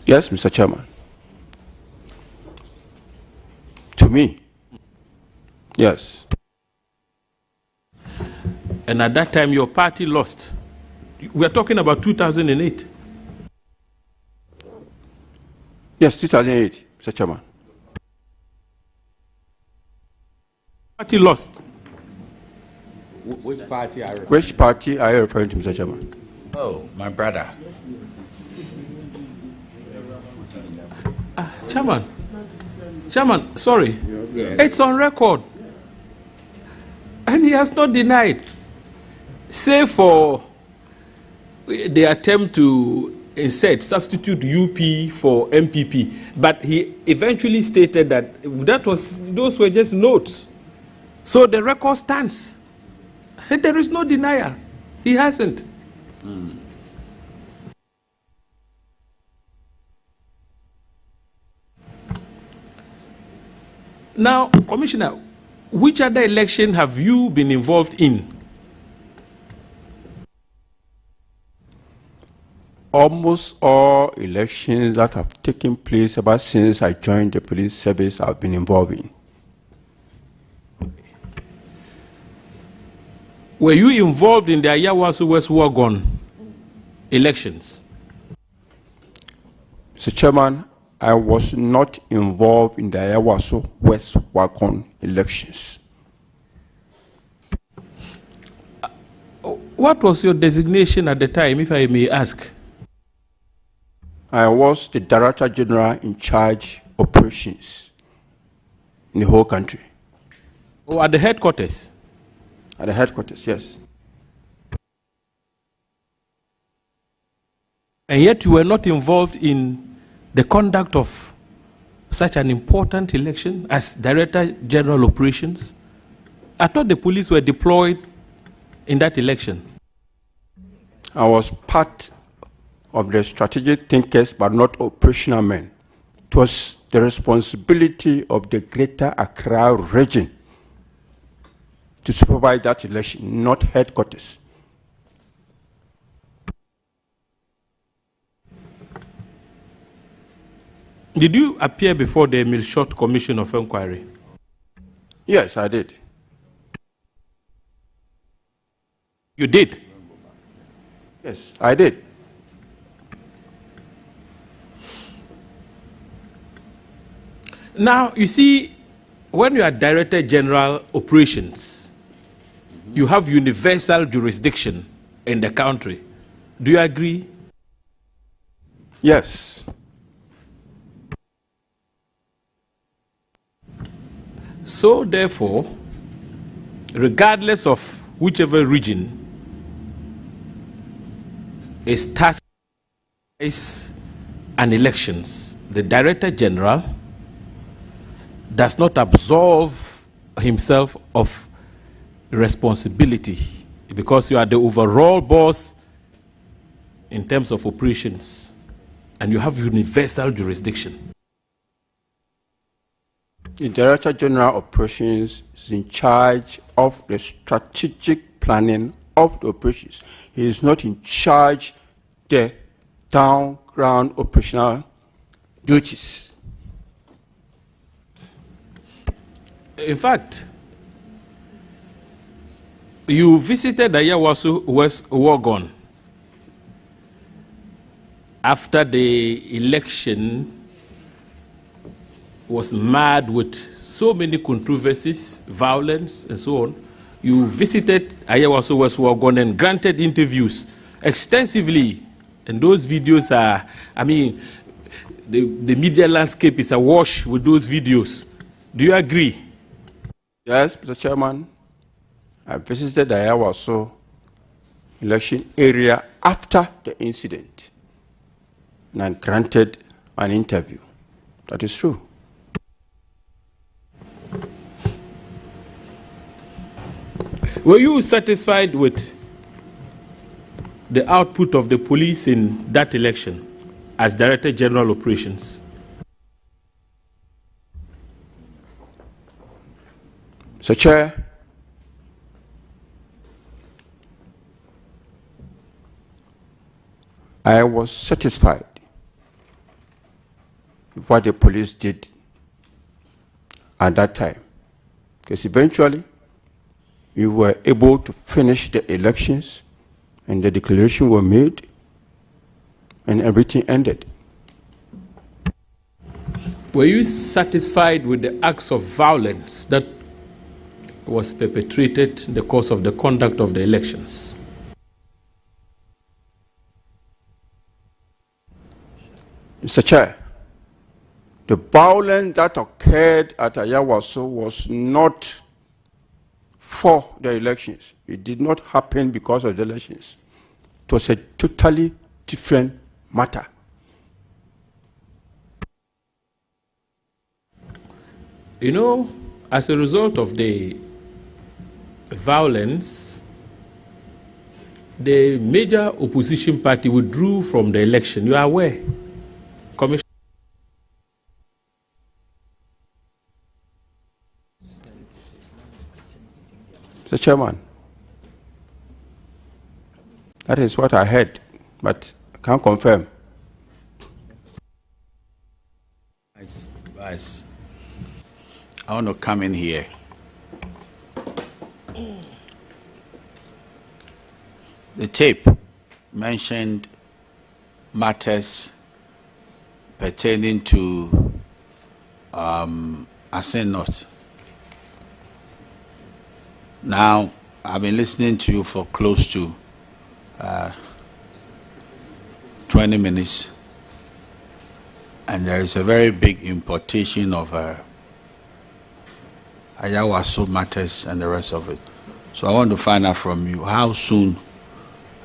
Yes, Mr. Chairman. To me, yes. And at that time, your party lost. We are talking about 2008. Yes, 2008, Mr. Chairman. Party lost. Which party are you referring to? Which party are you referring to, Mr. Chairman? Oh, my brother. Chairman, sorry. Yes. It's on record. And he has not denied. Save for the attempt to substitute UP for MPP. But he eventually stated that those were just notes. So the record stands. There is no denial. He hasn't. Now, Commissioner, which other election have you been involved in? Almost all elections that have taken place ever since I joined the police service I've been involved in. Were you involved in the Ayawaso West Wagon elections? Mr. Chairman, I was not involved in the Ayawaso West Wagon elections. What was your designation at the time, if I may ask? I was the Director General in charge of operations in the whole country. Or at the headquarters? At the headquarters, yes. And yet you were not involved in the conduct of such an important election as Director General Operations? I thought the police were deployed in that election. I was part of the strategic thinkers, but not operational men. It was the responsibility of the Greater Accra region to supervise that election, not headquarters. Did you appear before the Milshot Commission of Inquiry? Yes, I did. You did? Yes, I did. Now, you see, when you are Director General Operations, you have universal jurisdiction in the country. Do you agree? Yes. So, therefore, regardless of whichever region is tasked and elections, the Director General does not absolve himself of responsibility because you are the overall boss in terms of operations and you have universal jurisdiction. The Director General Operations is in charge of the strategic planning of the operations. He is not in charge of the down-ground operational duties. In fact, you visited Ayawaso West Wagon after the election was mad with so many controversies, violence, and so on. You visited Ayawaso West Wagon and granted interviews extensively. And those videos are, I mean, the media landscape is awash with those videos. Do you agree? Yes, Mr. Chairman. I visited the Ayawaso election area after the incident and I granted an interview. That is true. Were you satisfied with the output of the police in that election as Director General Operations? Mr. Chair, I was satisfied with what the police did at that time, because eventually we were able to finish the elections and the declaration were made and everything ended. Were you satisfied with the acts of violence that was perpetrated in the course of the conduct of the elections? Mr. Chair, the violence that occurred at Ayawaso was not for the elections. It did not happen because of the elections. It was a totally different matter. You know, as a result of the violence, the major opposition party withdrew from the election. You are aware, Commissioner? Mr. Chairman, that is what I heard, but I can't confirm. Vice, I want to come in here. The tape mentioned matters pertaining to Asare North. Now, I've been listening to you for close to 20 minutes, and there is a very big importation of Ayawaso matters and the rest of it. So I want to find out from you, how soon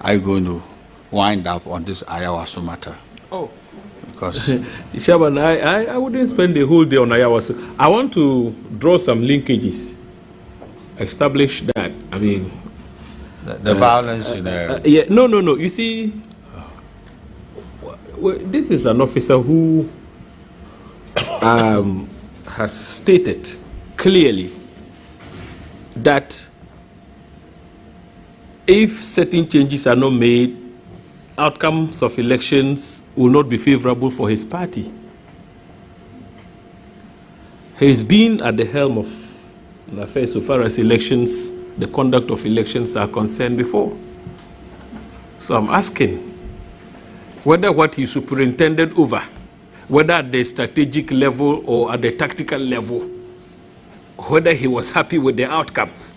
are you going to wind up on this Ayawaso matter? Oh, because Chairman, I wouldn't spend the whole day on Ayawaso. I want to draw some linkages, establish that. I mean, the violence in the yeah, no. You see, this is an officer who has stated clearly that if certain changes are not made, outcomes of elections will not be favorable for his party. He's been at the helm of an affair so far as elections, the conduct of elections are concerned before. So I'm asking whether what he superintended over, whether at the strategic level or at the tactical level, whether he was happy with the outcomes.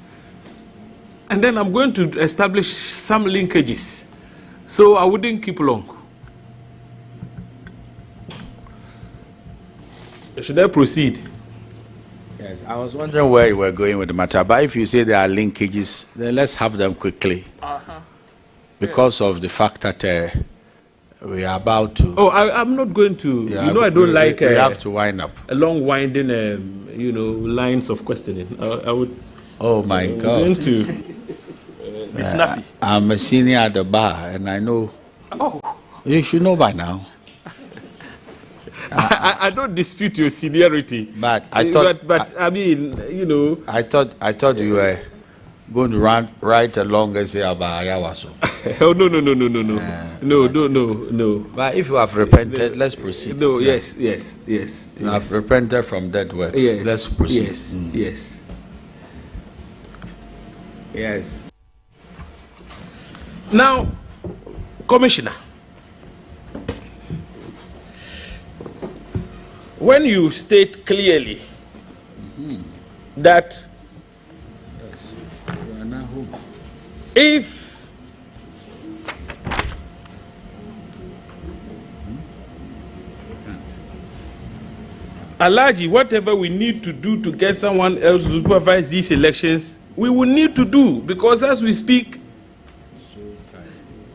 And then I'm going to establish some linkages, so I wouldn't keep long. Should I proceed? Yes, I was wondering where you were going with the matter, but if you say there are linkages, then let's have them quickly. Because of the fact that we are about to... Oh, I'm not going to... Yeah, you know, I don't like... we have to wind up. A long winding, lines of questioning. I would... Oh, my God. I'm going to be snappy. I'm a senior at the bar, and I know... Oh. You should know by now. I don't dispute your seniority. But I thought... But I mean, I thought you were going to write a long essay about Ayawaso. Oh, no. But if you have repented, let's proceed. No, yes. You have repented from dead works. Yes. Let's proceed. Yes. Now, Commissioner, when you state clearly that if Alaji, whatever we need to do to get someone else to supervise these elections, we will need to do, because as we speak,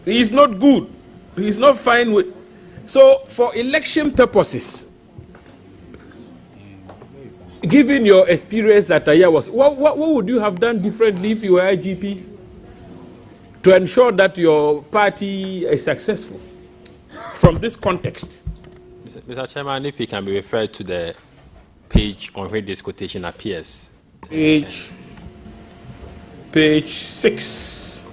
he is not good. He is not fine with... So, for election purposes, given your experience at Ayawaso, what would you have done differently if you were IGP to ensure that your party is successful from this context? Mr. Chairman, if he can be referred to the page on where this quotation appears. Page 6.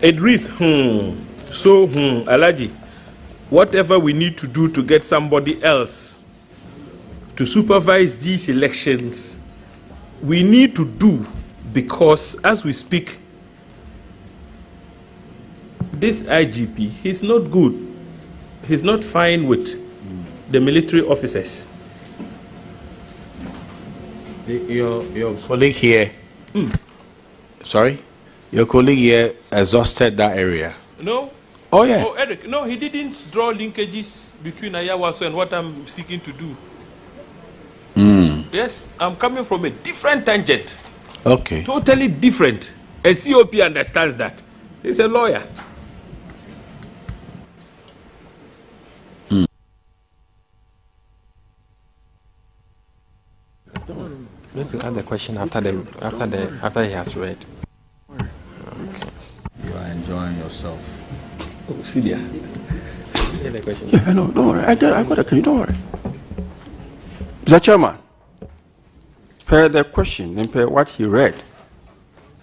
It reads, Alaji, whatever we need to do to get somebody else to supervise these elections, we need to do, because as we speak, this IGP, he's not good. He's not fine with the military officers. Your colleague here, sorry? Your colleague here exhausted that area. No. Oh, yeah. Oh, Eric, no, he didn't draw linkages between Ayawaso and what I'm seeking to do. Yes, I'm coming from a different tangent. Okay. Totally different. A COP understands that. He's a lawyer. Let me ask the question after he has read. Okay. You are enjoying yourself. Oh, Celia. Yeah, no, don't worry. I got a question. Don't worry. Mr. Chairman, per the question and per what he read,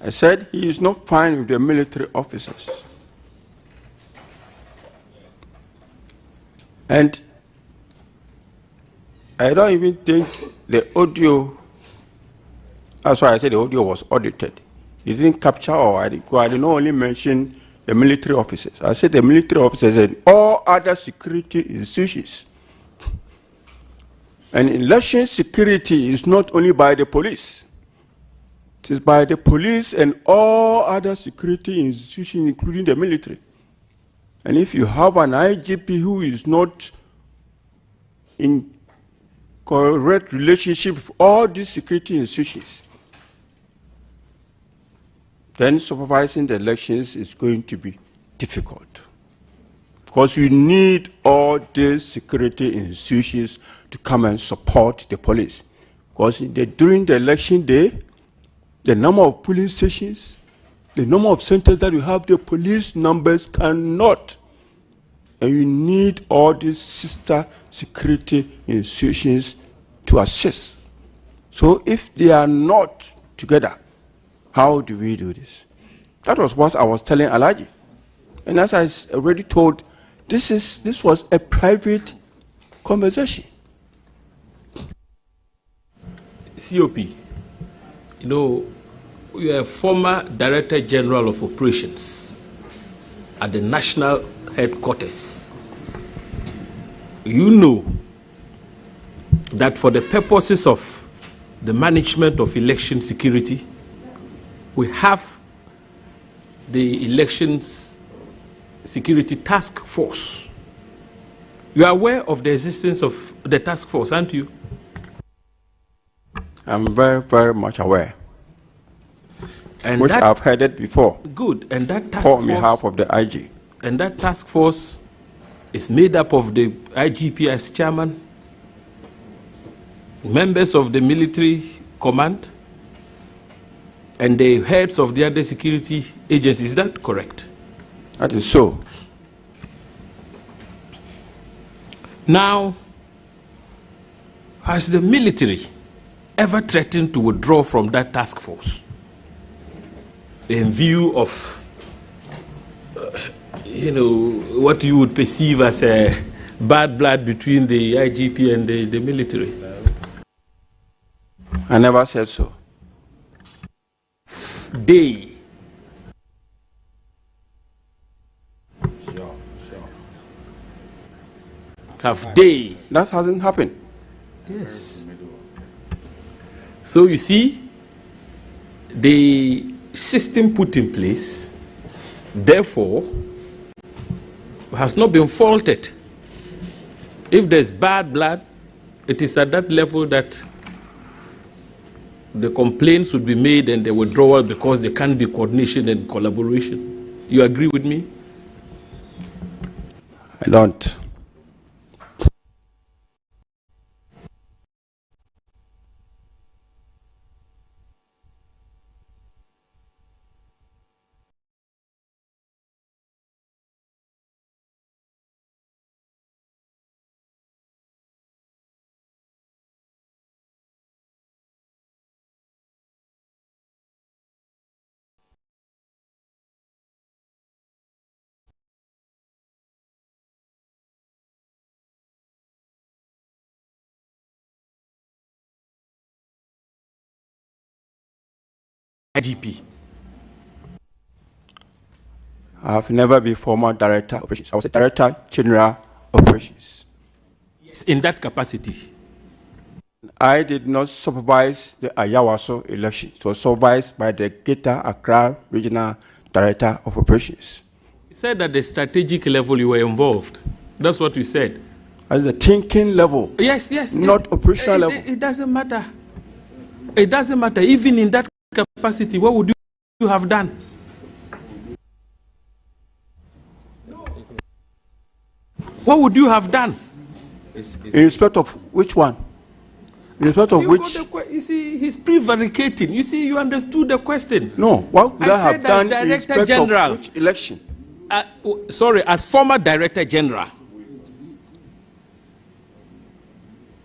I said he is not fine with the military officers. And I don't even think the audio, that's why I said the audio was audited. He didn't capture, or I did not only mention the military officers. I said the military officers and all other security institutions. And election security is not only by the police. It is by the police and all other security institutions, including the military. And if you have an IGP who is not in correct relationship with all these security institutions, then supervising the elections is going to be difficult. Because you need all these security institutions to come and support the police. Because during the election day, the number of polling stations, the number of centers that you have, the police numbers cannot. And you need all these sister security institutions to assist. So if they are not together, how do we do this? That was what I was telling Alaji. And as I already told, this was a private conversation. COP, you know, you are a former Director General of Operations at the National Headquarters. You know that for the purposes of the management of election security, we have the Elections Security Task Force. You are aware of the existence of the task force, aren't you? I'm very, very much aware. And which I've heard it before. Good. And that task force, on behalf of the IG. And that task force is made up of the IGP as chairman, members of the military command, and the heads of the other security agencies. Is that correct? That is so. Now, has the military ever threatened to withdraw from that task force in view of, you know, what you would perceive as a bad blood between the IGP and the military? I never said so. They. Have they? That hasn't happened. Yes. So you see, the system put in place, therefore, has not been faulted. If there's bad blood, it is at that level that the complaints would be made and the withdrawal, because there can't be coordination and collaboration. You agree with me? I don't. IGP. I've never been former director of operations. I was a director general operations. Yes, in that capacity. I did not supervise the Ayawaso election. It was supervised by the Greater Accra Regional Director of Operations. You said at the strategic level you were involved. That's what you said. At the thinking level. Yes, yes. Not operational level. It doesn't matter. It doesn't matter. Even in that capacity, what would you have done? What would you have done? In respect of which one? In respect of which? You see, he's prevaricating. You see, you understood the question. No, what would I have done as in Director respect General, of which election? Sorry, as former Director General.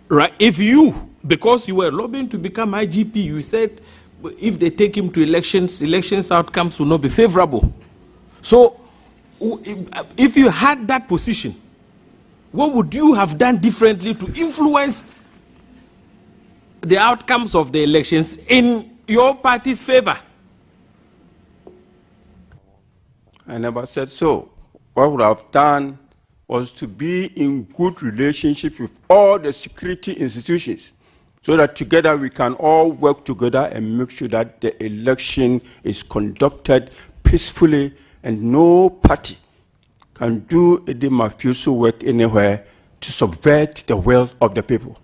Right, if you because you were lobbying to become IGP, you said if they take him to elections outcomes will not be favorable. So if you had that position, what would you have done differently to influence the outcomes of the elections in your party's favor? I never said so. What I would have done was to be in good relationship with all the security institutions so that together we can all work together and make sure that the election is conducted peacefully and no party can do any mafioso work anywhere to subvert the will of the people.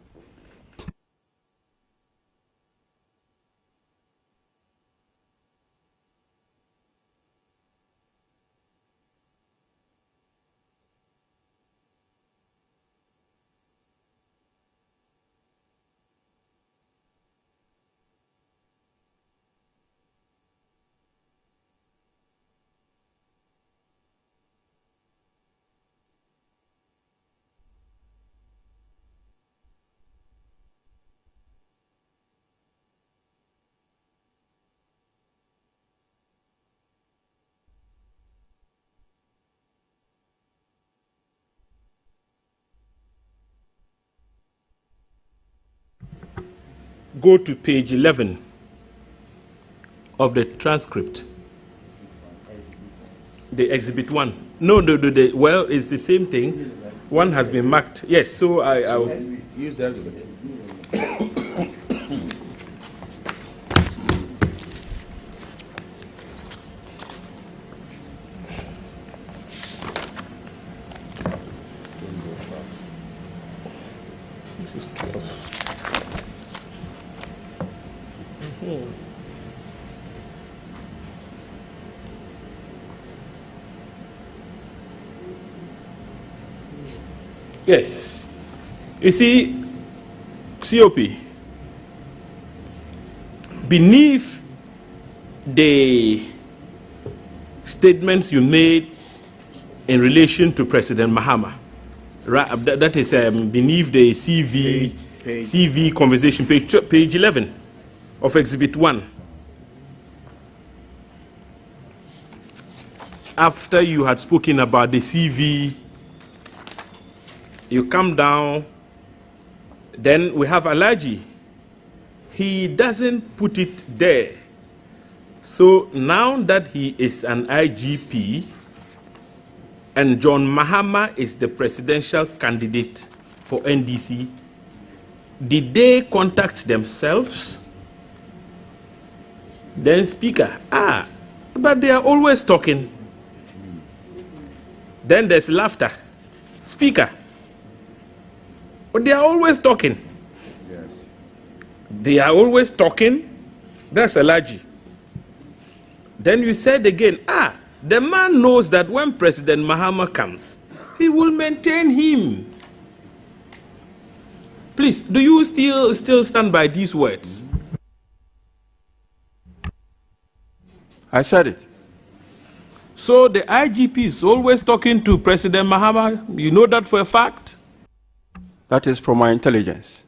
Go to page 11 of the transcript. The exhibit 1. No, well, it's the same thing. One has been marked. Yes, so I'll use the exhibit. This is 12. Yes. You see, COP, beneath the statements you made in relation to President Mahama, right, that is beneath the CV conversation, page 11 of Exhibit 1. After you had spoken about the CV, you come down, then we have Alaji. He doesn't put it there. So now that he is an IGP and John Mahama is the presidential candidate for NDC, did they contact themselves? Then Speaker, but they are always talking. Then there's laughter. Speaker, but they are always talking. Yes. They are always talking. That's Alaji. Then you said again, the man knows that when President Mahama comes, he will maintain him. Please, do you still stand by these words? I said it. So the IGP is always talking to President Mahama. You know that for a fact? That is from my intelligence.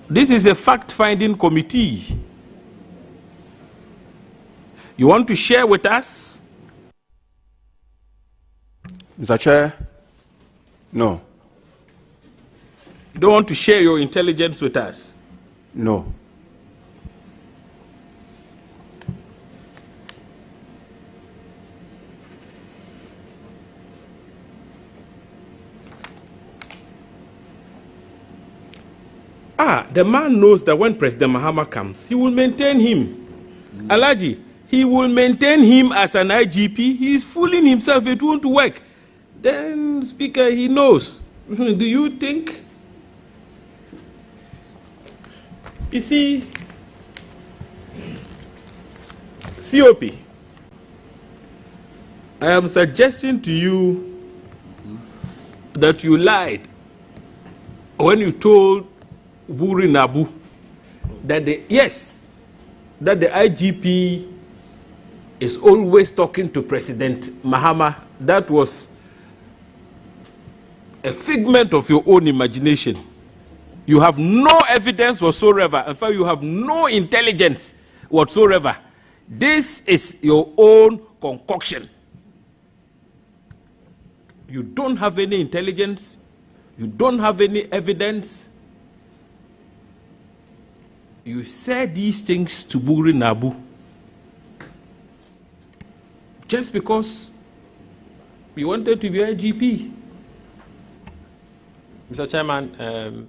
This is a fact-finding committee. You want to share with us? Mr. Chair, no. You don't want to share your intelligence with us? No. The man knows that when President Mahama comes, he will maintain him. Alaji, he will maintain him as an IGP. He is fooling himself. It won't work. Then, Speaker, he knows. Do you think? You see, COP, I am suggesting to you that you lied when you told Buri Nabu that the IGP is always talking to President Mahama. That was a figment of your own imagination. You have no evidence whatsoever. In fact, you have no intelligence whatsoever. This is your own concoction. You don't have any intelligence. You don't have any evidence. You said these things to Buri Nabu just because you wanted to be IGP. Mr. Chairman,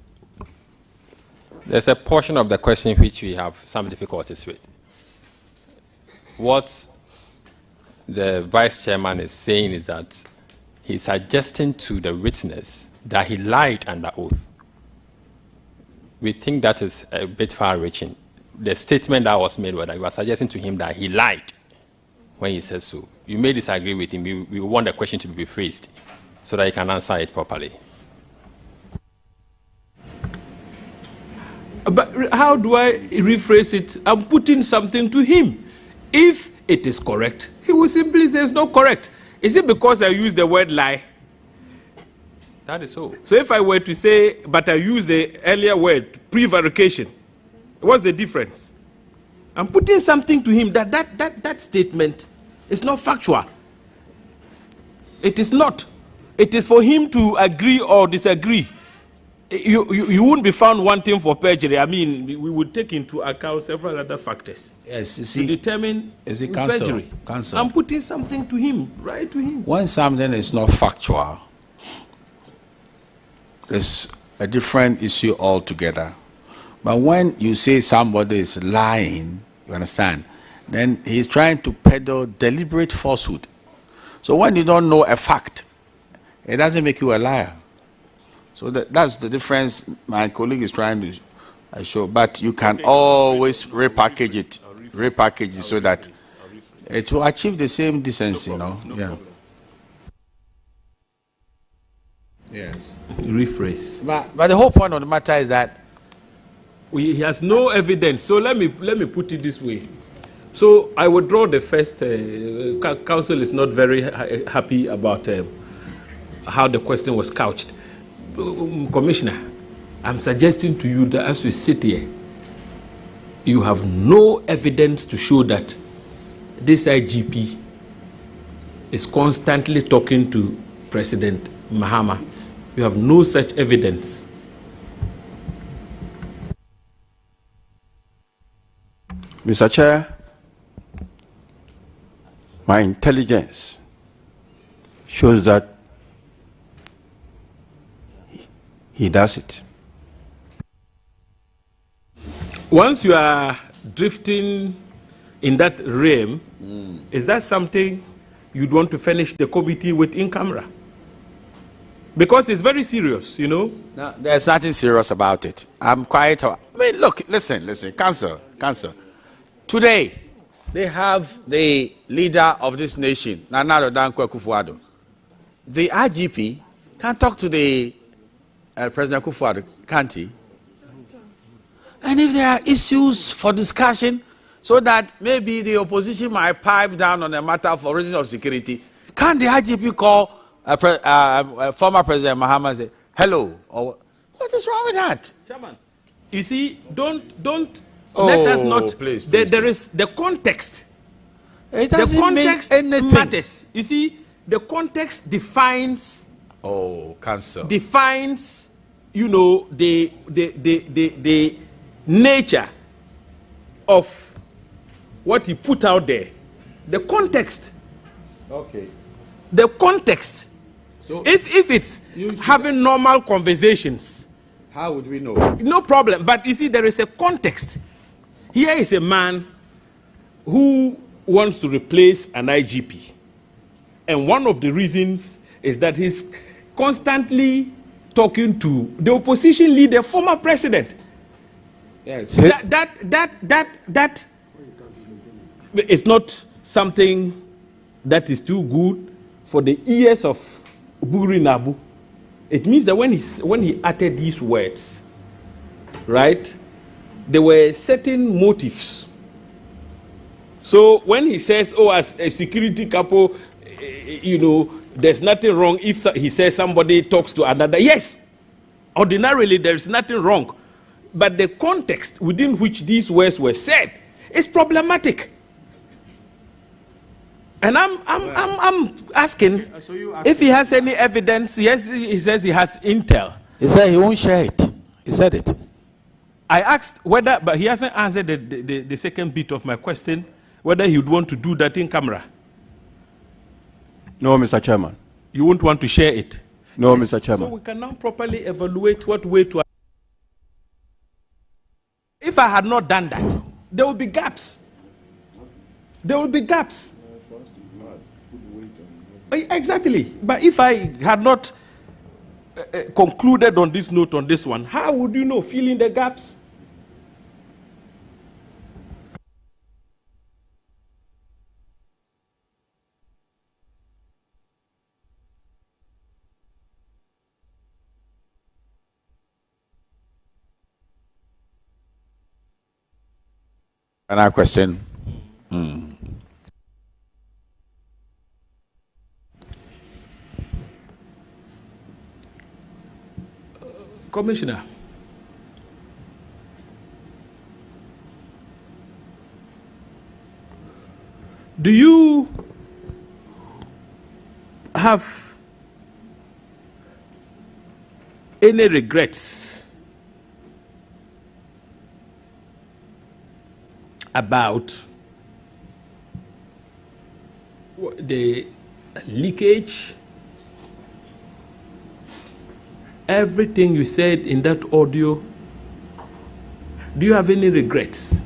there's a portion of the question which we have some difficulties with. What the Vice Chairman is saying is that he's suggesting to the witness that he lied under oath. We think that is a bit far-reaching. The statement that was made was that you were suggesting to him that he lied when he says so. You may disagree with him. We want the question to be rephrased so that he can answer it properly. But how do I rephrase it? I'm putting something to him. If it is correct, he will simply say it's not correct. Is it because I use the word lie? That is so. So if I were to say, but I use the earlier word, prevarication, what's the difference? I'm putting something to him that statement is not factual. It is not. It is for him to agree or disagree. You wouldn't be found wanting for perjury. I mean, we would take into account several other factors. Yes, you see, to determine perjury. Counsel. I'm putting something to him, right to him. When something is not factual, it's a different issue altogether. But when you say somebody is lying, you understand, then he's trying to peddle deliberate falsehood. So when you don't know a fact, it doesn't make you a liar. So that's the difference my colleague is trying to show. But you can always repackage it so that it will achieve the same decency, Yeah. Yes. Rephrase. But the whole point of the matter is that he has no evidence. So let me put it this way. So I withdraw the first. Council is not very happy about how the question was couched. Commissioner, I'm suggesting to you that as we sit here, you have no evidence to show that this IGP is constantly talking to President Mahama. You have no such evidence. Mr. Chair, my intelligence shows that he does it. Once you are drifting in that realm, is that something you'd want to finish the committee with in camera? Because it's very serious, No, there's nothing serious about it. I'm quite. I mean, look, listen, Council. Today, they have the leader of this nation, Nana Addo Akufo-Addo. The IGP can talk to the President Akufo-Addo, can't he? And if there are issues for discussion, so that maybe the opposition might pipe down on a matter for reasons of security, can't the IGP call former President Mahama and say, hello? Or what is wrong with that? Chairman, you see, don't let us not. Please, there is the context. It doesn't the context mean anything. matters. You see, the context defines. Council. Defines, the nature of what he put out there. The context. Okay. The context. So if it's having normal conversations, how would we know? No problem. But you see, there is a context. Here is a man who wants to replace an IGP. And one of the reasons is that he's constantly talking to the opposition leader, former president. Yes. That is not something that is too good for the ears of Buri Nabu. It means that when he uttered these words, right, there were certain motives. So when he says, as a security couple, There's nothing wrong if he says somebody talks to another. Yes, ordinarily there's nothing wrong. But the context within which these words were said is problematic. And I'm asking if he has any evidence. Yes, he says he has intel. He said he won't share it. He said it. I asked whether, but he hasn't answered the second bit of my question, whether he would want to do that in camera. No, Mr. Chairman. You won't want to share it? No, yes. Mr. Chairman. So we can now properly evaluate what way to. If I had not done that, there will be gaps. There will be gaps. Exactly. But if I had not concluded on this note on this one, how would you know? Fill in the gaps. Another question. Commissioner, do you have any regrets about the leakage? Everything you said in that audio, do you have any regrets?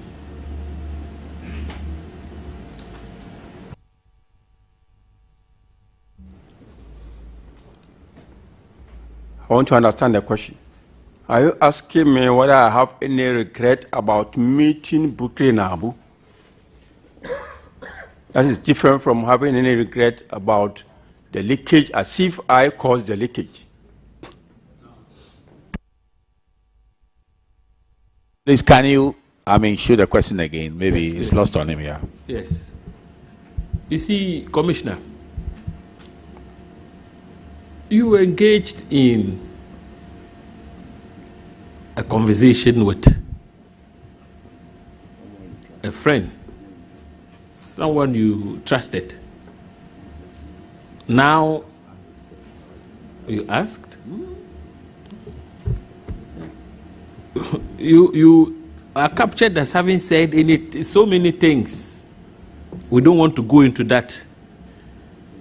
I want to understand the question. Are you asking me whether I have any regret about meeting Bukri Nabu? That is different from having any regret about the leakage, as if I caused the leakage. Please, can you, shoot the question again? Maybe yes, it's lost on him, yeah. Yes. You see, Commissioner, you were engaged in a conversation with a friend, someone you trusted. Now, you asked? You are captured as having said so many things. We don't want to go into that.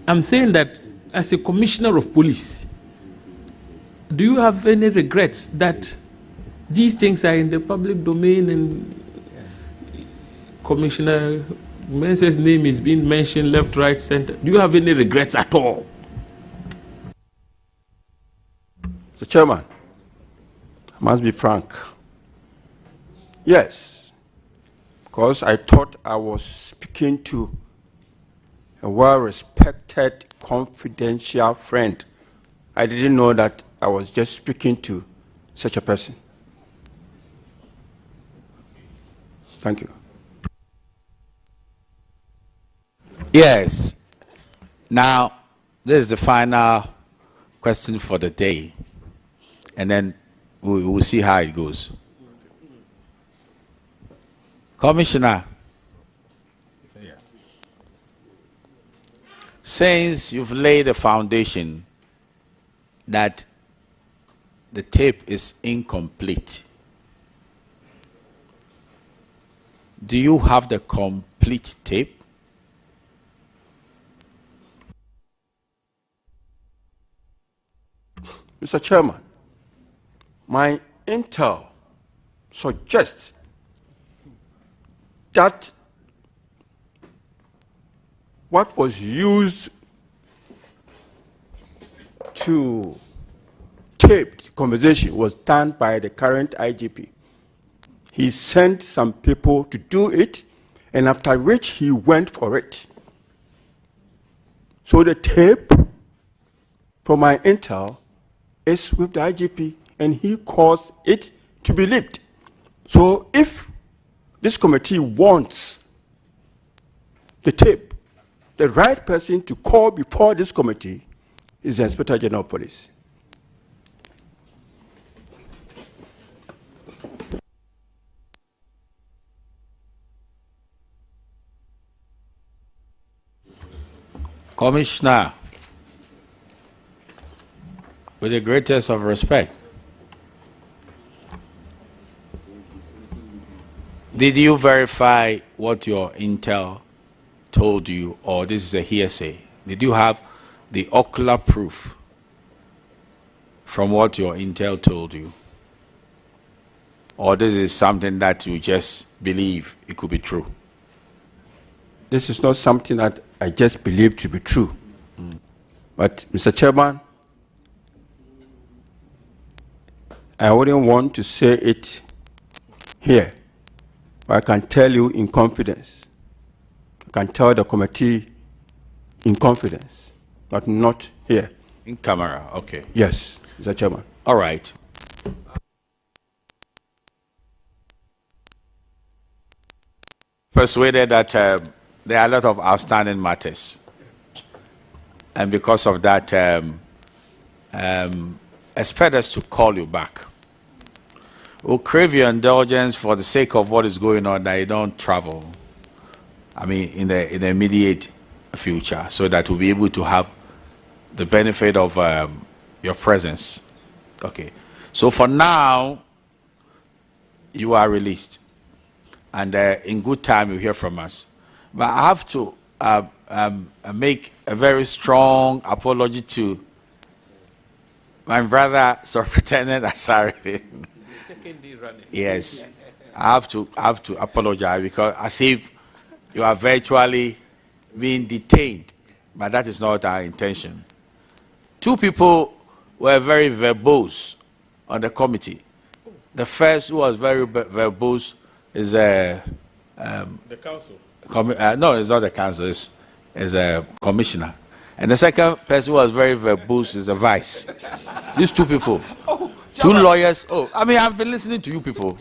I'm saying that as a commissioner of police, do you have any regrets that these things are in the public domain and Commissioner Mensah's name is being mentioned left, right, center? Do you have any regrets at all? Mr. Chairman, I must be frank. Yes, because I thought I was speaking to a well-respected, confidential friend. I didn't know that I was just speaking to such a person. Thank you. Yes. Now, this is the final question for the day. And then we'll see how it goes. Commissioner, since you've laid a foundation that the tape is incomplete, do you have the complete tape? Mr. Chairman, my intel suggests that what was used to tape the conversation was done by the current IGP. He sent some people to do it, and after which he went for it. So the tape, from my intel, is with the IGP, and he caused it to be leaked. So if this committee wants the tape, the right person to call before this committee is the Inspector General of Police. Commissioner, with the greatest of respect, did you verify what your intel told you, or this is a hearsay? Did you have the ocular proof from what your intel told you? Or this is something that you just believe it could be true? This is not something that I just believe to be true. But, Mr. Chairman, I wouldn't want to say it here, but I can tell you in confidence. I can tell the committee in confidence, but not here. In camera, okay. Yes, Mr. Chairman. All right. Persuaded that there are a lot of outstanding matters. And because of that, expect us to call you back. We'll crave your indulgence for the sake of what is going on, that you don't travel, I mean, in the immediate future, so that we'll be able to have the benefit of your presence. Okay. So for now, you are released. And in good time, you'll hear from us. But I have to make a very strong apology to my brother, Superintendent Asare. Yes, I have to apologize, because as if you are virtually being detained, but that is not our intention. Two people were very verbose on the committee. The first who was very verbose is the council. No, it's not the council. It's a commissioner. And the second person who was very verbose is the vice. These two people, two lawyers. Oh, I mean, I've been listening to you people.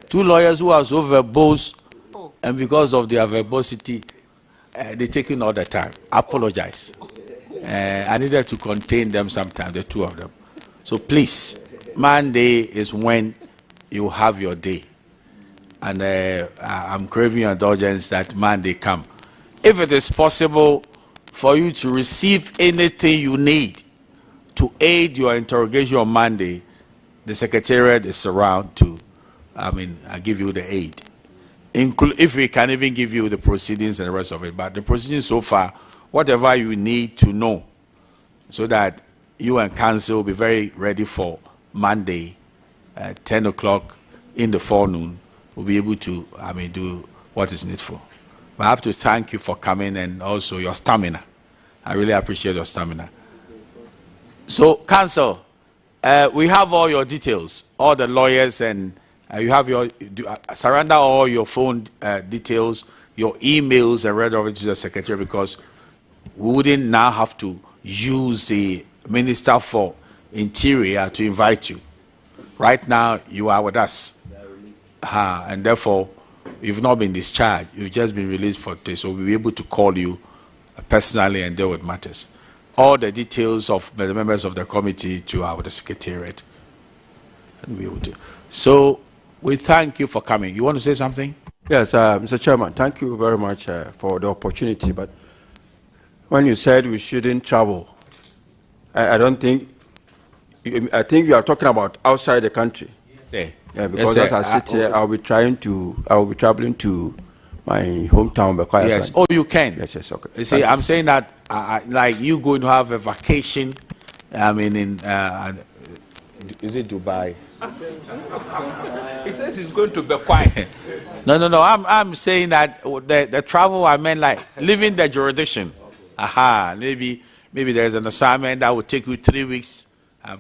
Two lawyers who are so verbose, and because of their verbosity, they're taking all the time. I apologize. I needed to contain them sometimes, the two of them. So please, Monday is when you have your day. And I'm craving your indulgence that Monday come. If it is possible for you to receive anything you need to aid your interrogation on Monday, the Secretariat is around to, give you the aid. If we can even give you the proceedings and the rest of it. But the proceedings so far, whatever you need to know, so that you and counsel will be very ready for Monday at 10 o'clock in the forenoon, we'll be able to, do what is needful. But I have to thank you for coming, and also your stamina. I really appreciate your stamina. So, counsel, we have all your details, all the lawyers, and you have surrender all your phone details, your emails, and read over to the secretary, because we wouldn't now have to use the Minister for Interior to invite you. Right now, you are with us. And therefore, you've not been discharged. You've just been released for today. So we'll be able to call you personally and deal with matters. All the details of the members of the committee to the Secretariat. And be able to. So we thank you for coming. You want to say something? Yes, Mr. Chairman, thank you very much for the opportunity. But when you said we shouldn't travel, I don't think, I think you are talking about outside the country. Yeah, because as I sit here, I'll be traveling to my hometown, Bekwai. Yes, oh, you can. Yes, yes, okay. You see, I'm saying that, like you going to have a vacation, in, is it Dubai? He says he's going to Bekwai. No, I'm saying that the travel, I meant like leaving the jurisdiction. Maybe there's an assignment that will take you 3 weeks,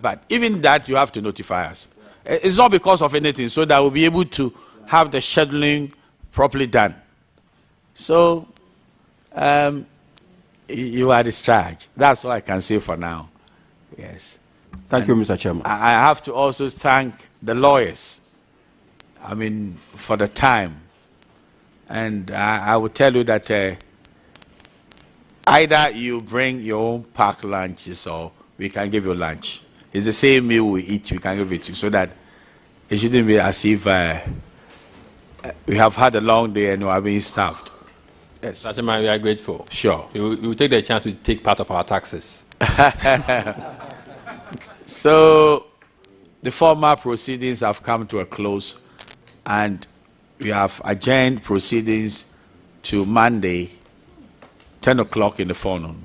but even that you have to notify us. It's not because of anything, so that we'll be able to have the scheduling properly done. So, you are discharged. That's all I can say for now. Yes. Thank you, Mr. Chairman. I have to also thank the lawyers, for the time. And I will tell you that either you bring your own packed lunches or we can give you lunch. It's the same meal we eat, we can give it to you, so that it shouldn't be as if we have had a long day and we are being starved. Yes. Mr. Chairman, we are grateful. Sure. We will take the chance to take part of our taxes. So, the formal proceedings have come to a close, and we have adjourned proceedings to Monday, 10 o'clock in the forenoon.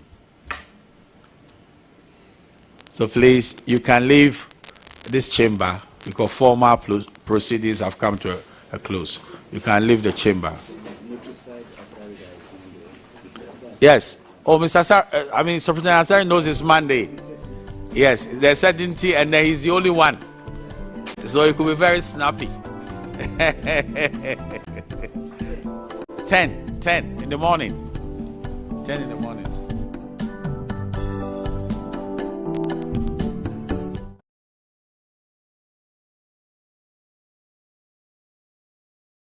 So please, you can leave this chamber because formal proceedings have come to a close. You can leave the chamber. Yes. Oh, Mr. Asare, Superintendent Asare knows it's Monday. Yes, there's certainty, and then he's the only one. So it could be very snappy. 10 in the morning. 10 in the morning.